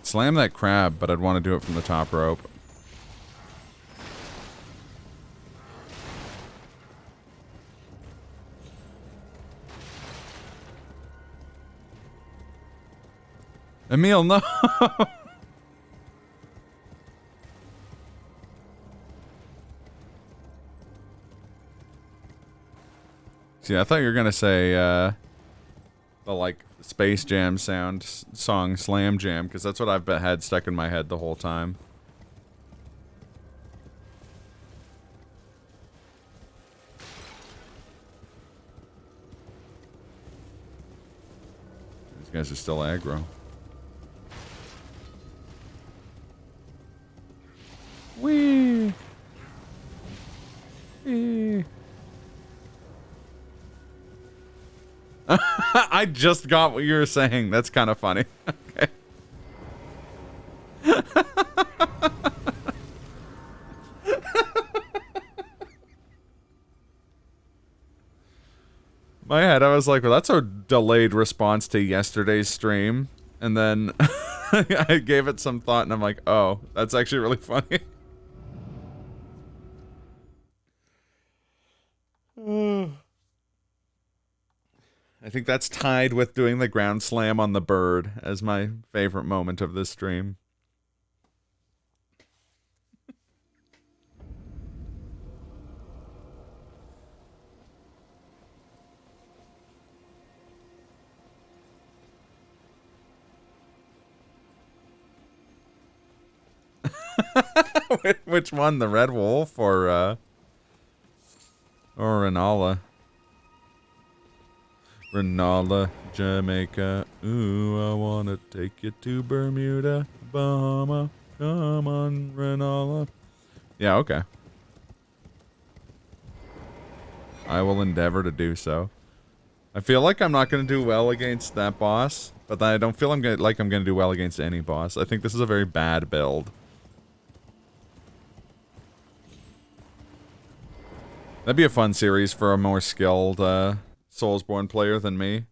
Speaker 3: Slam that crab, but I'd want to do it from the top rope. Emil, no! See, I thought you were gonna say, the, like, Space Jam song Slam Jam, because that's what I've had stuck in my head the whole time. These guys are still aggro. Whee! Whee! I just got what you were saying. That's kind of funny. Okay. My head, I was like, well, that's a delayed response to yesterday's stream. And then I gave it some thought and I'm like, oh, that's actually really funny. I think that's tied with doing the ground slam on the bird as my favorite moment of this stream. Which one? The Red Wolf or Renala? Renala, Jamaica. Ooh, I wanna take you to Bermuda, Bahama. Come on, Renala. Yeah, okay. I will endeavor to do so. I feel like I'm not gonna do well against that boss, but I don't feel I'm gonna do well against any boss. I think this is a very bad build. That'd be a fun series for a more skilled Soulsborne player than me.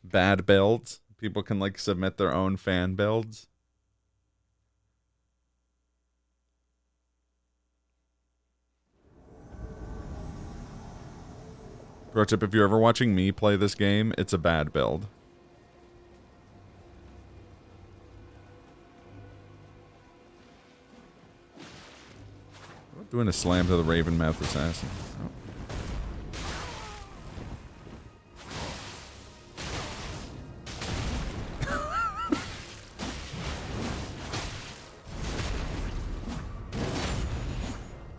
Speaker 3: Bad builds. People can like submit their own fan builds. Pro tip, if you're ever watching me play this game, it's a bad build. Doing a slam to the Ravenmouth Assassin. Oh.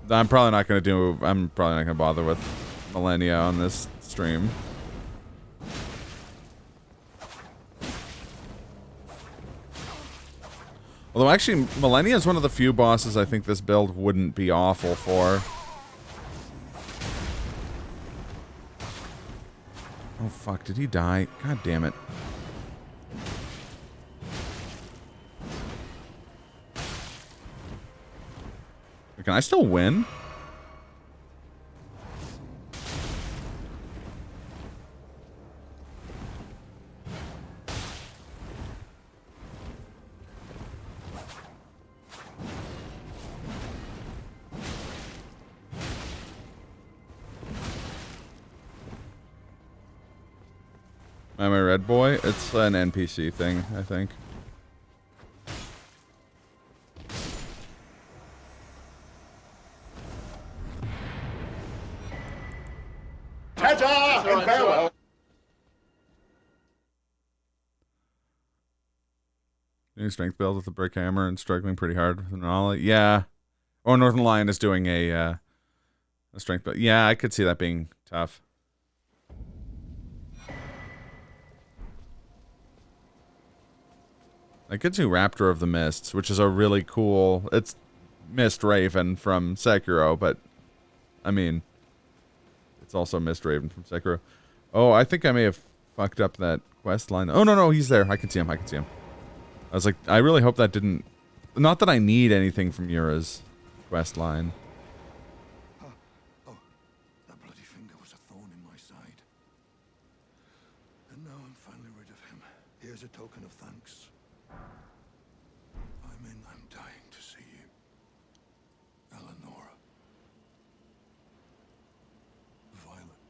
Speaker 3: I'm probably not gonna bother with Millennia on this stream. Although actually, Millennia is one of the few bosses I think this build wouldn't be awful for. Oh fuck, did he die? God damn it. Can I still win? Am I Red Boy? It's an NPC thing, I think.
Speaker 2: Ta-ta and farewell.
Speaker 3: Doing strength build with the brick hammer and struggling pretty hard with an ollie. Yeah. Or Northern Lion is doing a strength build. Yeah, I could see that being tough. I could do Raptor of the Mists, which is a really cool... It's Mist Raven from Sekiro, but... I mean... It's also Mist Raven from Sekiro. Oh, I think I may have fucked up that quest line. Oh, no, he's there. I can see him, I was like, I really hope that didn't... Not that I need anything from Yura's quest line.
Speaker 1: Oh, that bloody finger was a thorn in my side. And now I'm finally rid of him. Here's a token of thanks. I'm dying to see you. Eleonora. Violet.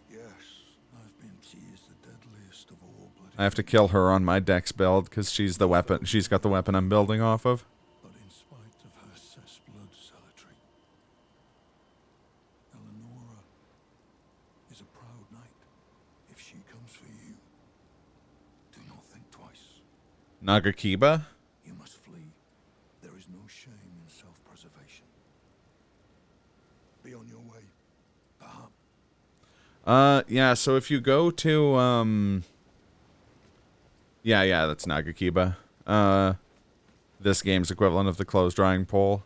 Speaker 1: Yes, I've been teased the deadliest of all bloody...
Speaker 3: I have to kill her on my dex build, because she's the weapon. She's got the weapon I'm building off of.
Speaker 1: But in spite of her cessblood zealotry, Eleonora is a proud knight. If she comes for you, do not think twice.
Speaker 3: Nagakiba?
Speaker 1: You must flee. There is no shame in self-preservation. Be on your way, perhaps.
Speaker 3: Yeah, so if you go to, Yeah, that's Nagakiba. This game's equivalent of the clothes-drying pole.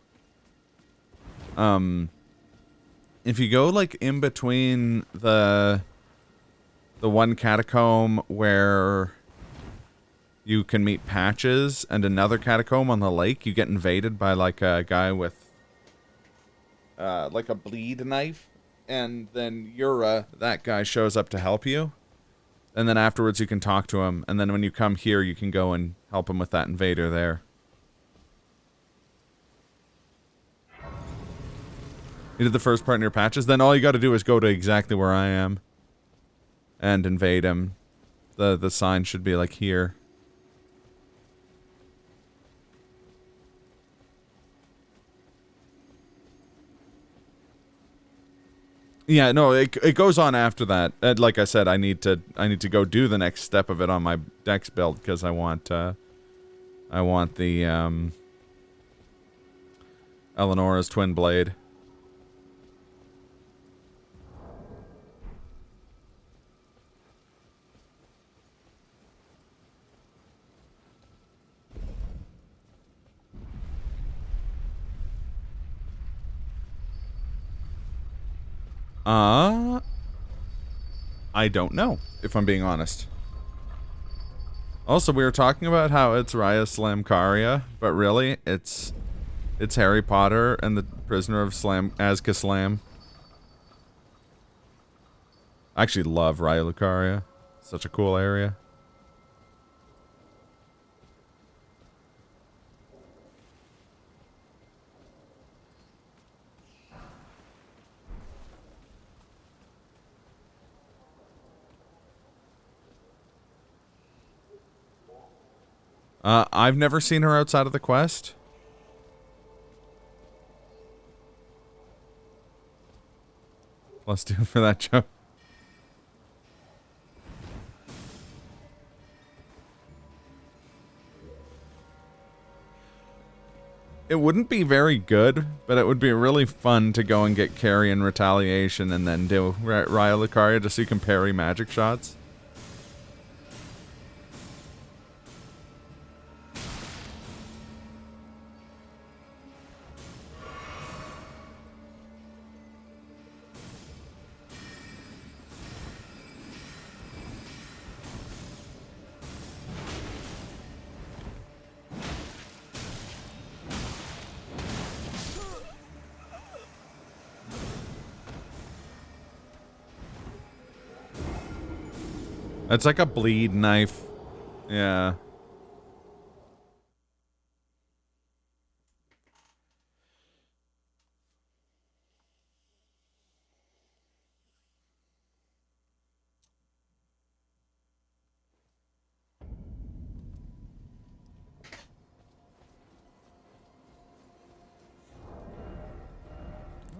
Speaker 3: If you go, like, in between the one catacomb where you can meet Patches and another catacomb on the lake, you get invaded by, like, a guy with, like, a bleed knife. and then Yura, that guy, shows up to help you. And then afterwards you can talk to him, and then when you come here, you can go and help him with that invader there. You did the first part in your patches? Then all you gotta do is go to exactly where I am. And invade him. The sign should be like here. Yeah, no, it goes on after that. And like I said, I need to go do the next step of it on my dex build because I want the Eleonora's twin blade. I don't know, if I'm being honest. Also, we were talking about how it's Raya Slamkaria, but really, it's Harry Potter and the Prisoner of Azkaban. I actually love Raya Lucaria. Such a cool area. I've never seen her outside of the quest. Let's do it for that joke. It wouldn't be very good, but it would be really fun to go and get Carrion Retaliation and then do Raya Lucaria just so you can parry magic shots. It's like a bleed knife. Yeah.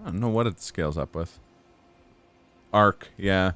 Speaker 3: I don't know what it scales up with. Arc, yeah.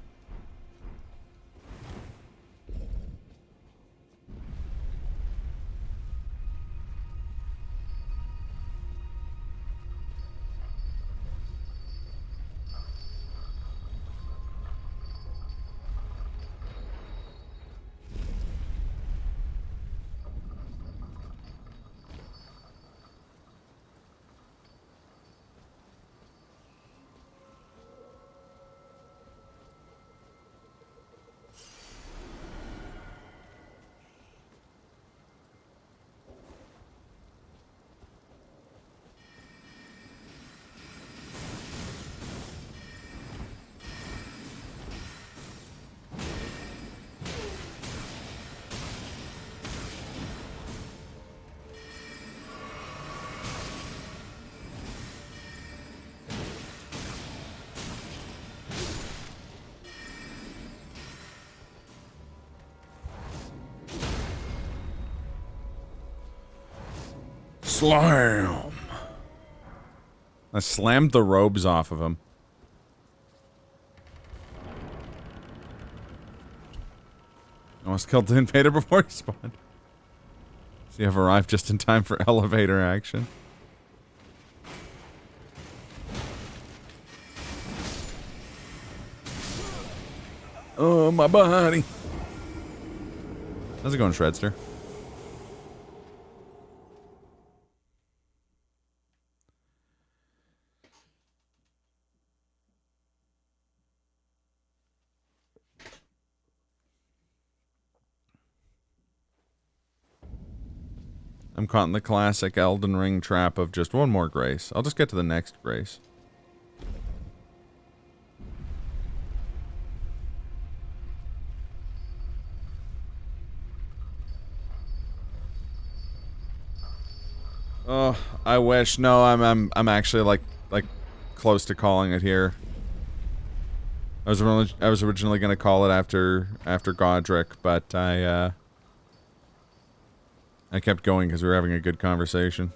Speaker 3: Slam! I slammed the robes off of him. Almost killed the invader before he spawned. So you have arrived just in time for elevator action. Oh, my body. How's it going, Shredster? I'm caught in the classic Elden Ring trap of just one more grace. I'll just get to the next grace. Oh, I wish. No, I'm actually like close to calling it here. I was originally gonna call it after Godric, but I kept going because we were having a good conversation.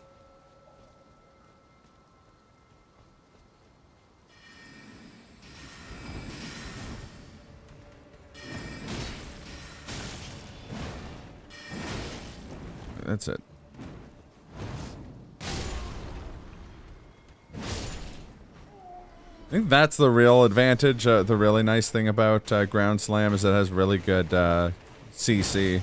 Speaker 3: That's it. I think that's the real advantage, the really nice thing about Ground Slam is it has really good CC.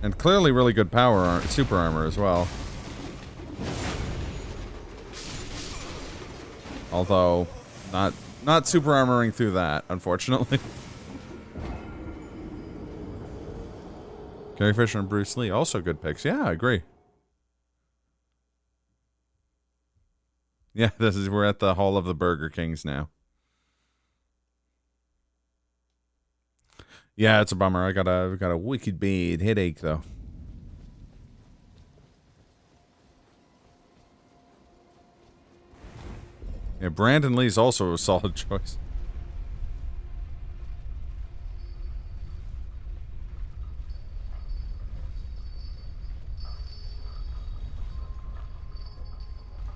Speaker 3: And clearly really good super armor as well. Although, not super armoring through that, unfortunately. Carrie Fisher and Bruce Lee, also good picks. Yeah, I agree. Yeah, we're at the Hall of the Burger Kings now. Yeah, it's a bummer. I got a wicked bad headache though. Yeah, Brandon Lee's also a solid choice.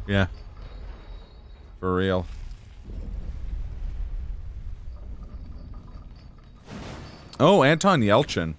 Speaker 3: Yeah. For real. Oh, Anton Yelchin.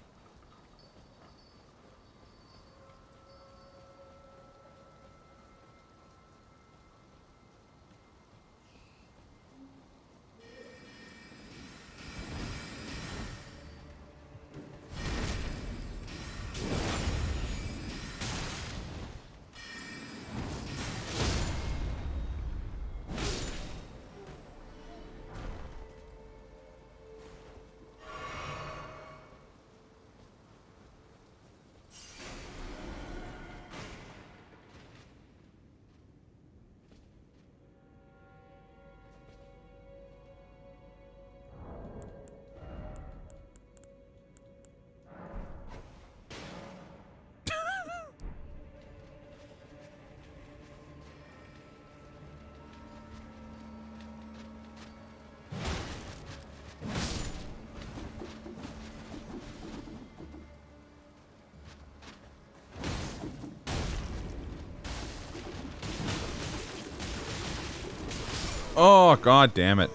Speaker 3: Oh, god damn it.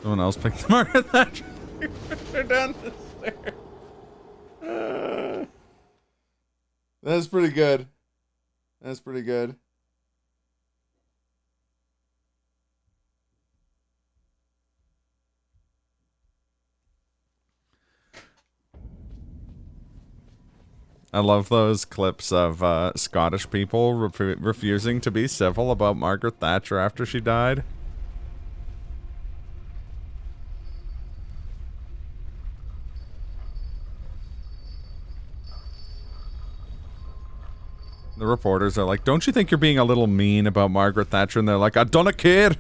Speaker 3: Someone else picked the Margaret Thatcher. They're down the stairs. That's pretty good. That's pretty good. I love those clips of Scottish people refusing to be civil about Margaret Thatcher after she died. The reporters are like, don't you think you're being a little mean about Margaret Thatcher? And they're like, I done a kid.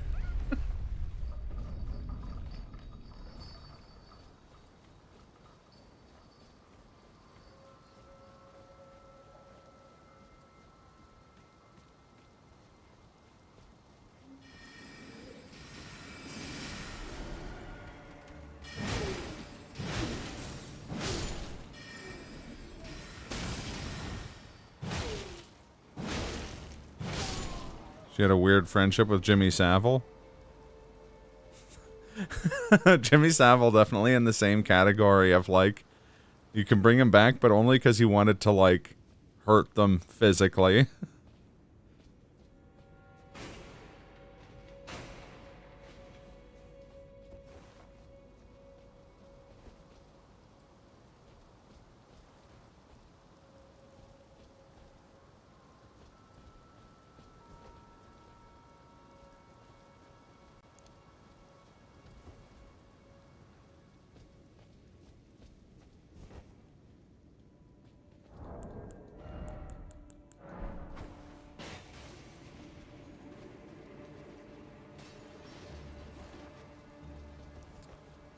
Speaker 3: She had a weird friendship with Jimmy Savile. Jimmy Savile definitely in the same category of like, you can bring him back, but only because he wanted to like hurt them physically.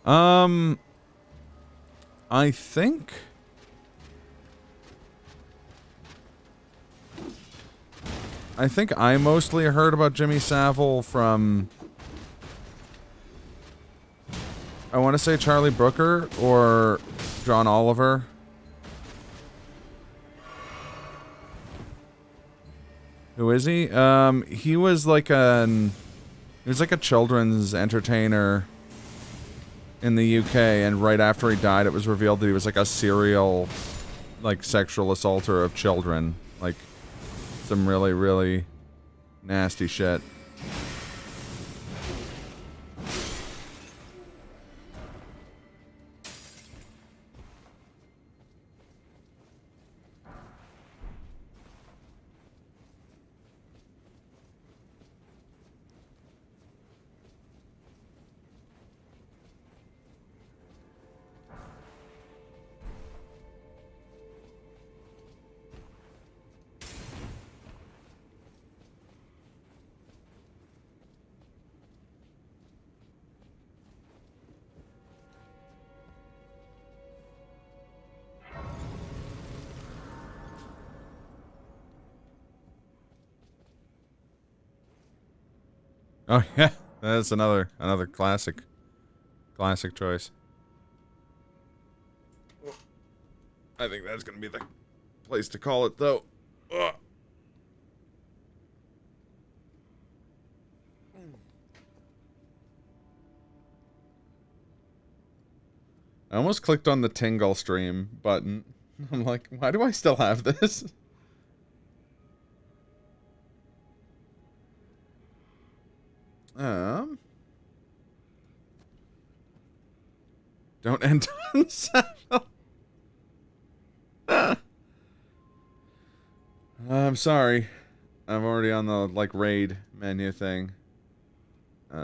Speaker 3: I think I mostly heard about Jimmy Savile from, I want to say Charlie Brooker or John Oliver. Who is he? He was like he was like a children's entertainer in the UK, and right after he died, it was revealed that he was like a serial, like, sexual assaulter of children. Like, some really, really nasty shit. Oh yeah, that's another classic choice. I think that's gonna be the place to call it, though. Ugh. I almost clicked on the Tingle stream button. I'm like, why do I still have this? Don't end on Savile. I'm sorry. I'm already on the, like, raid menu thing. We're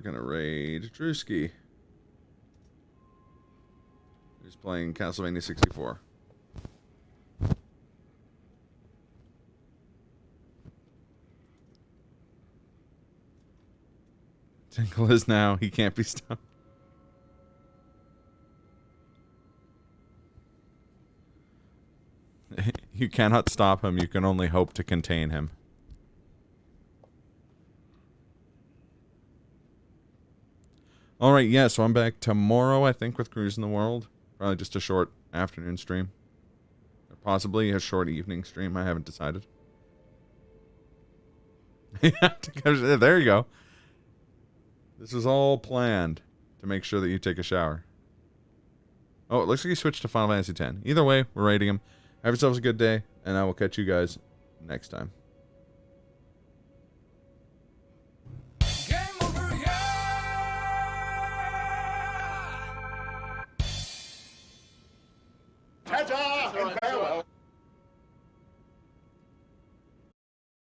Speaker 3: gonna raid Drewski, who's playing Castlevania 64. Tinkle is now. He can't be stopped. You cannot stop him. You can only hope to contain him. Alright, yeah, so I'm back tomorrow, I think, with Cruising the World. Probably just a short afternoon stream. Or possibly a short evening stream. I haven't decided. There you go. This was all planned to make sure that you take a shower. Oh, it looks like he switched to Final Fantasy X. Either way, we're rating him. Have yourselves a good day, and I will catch you guys next time.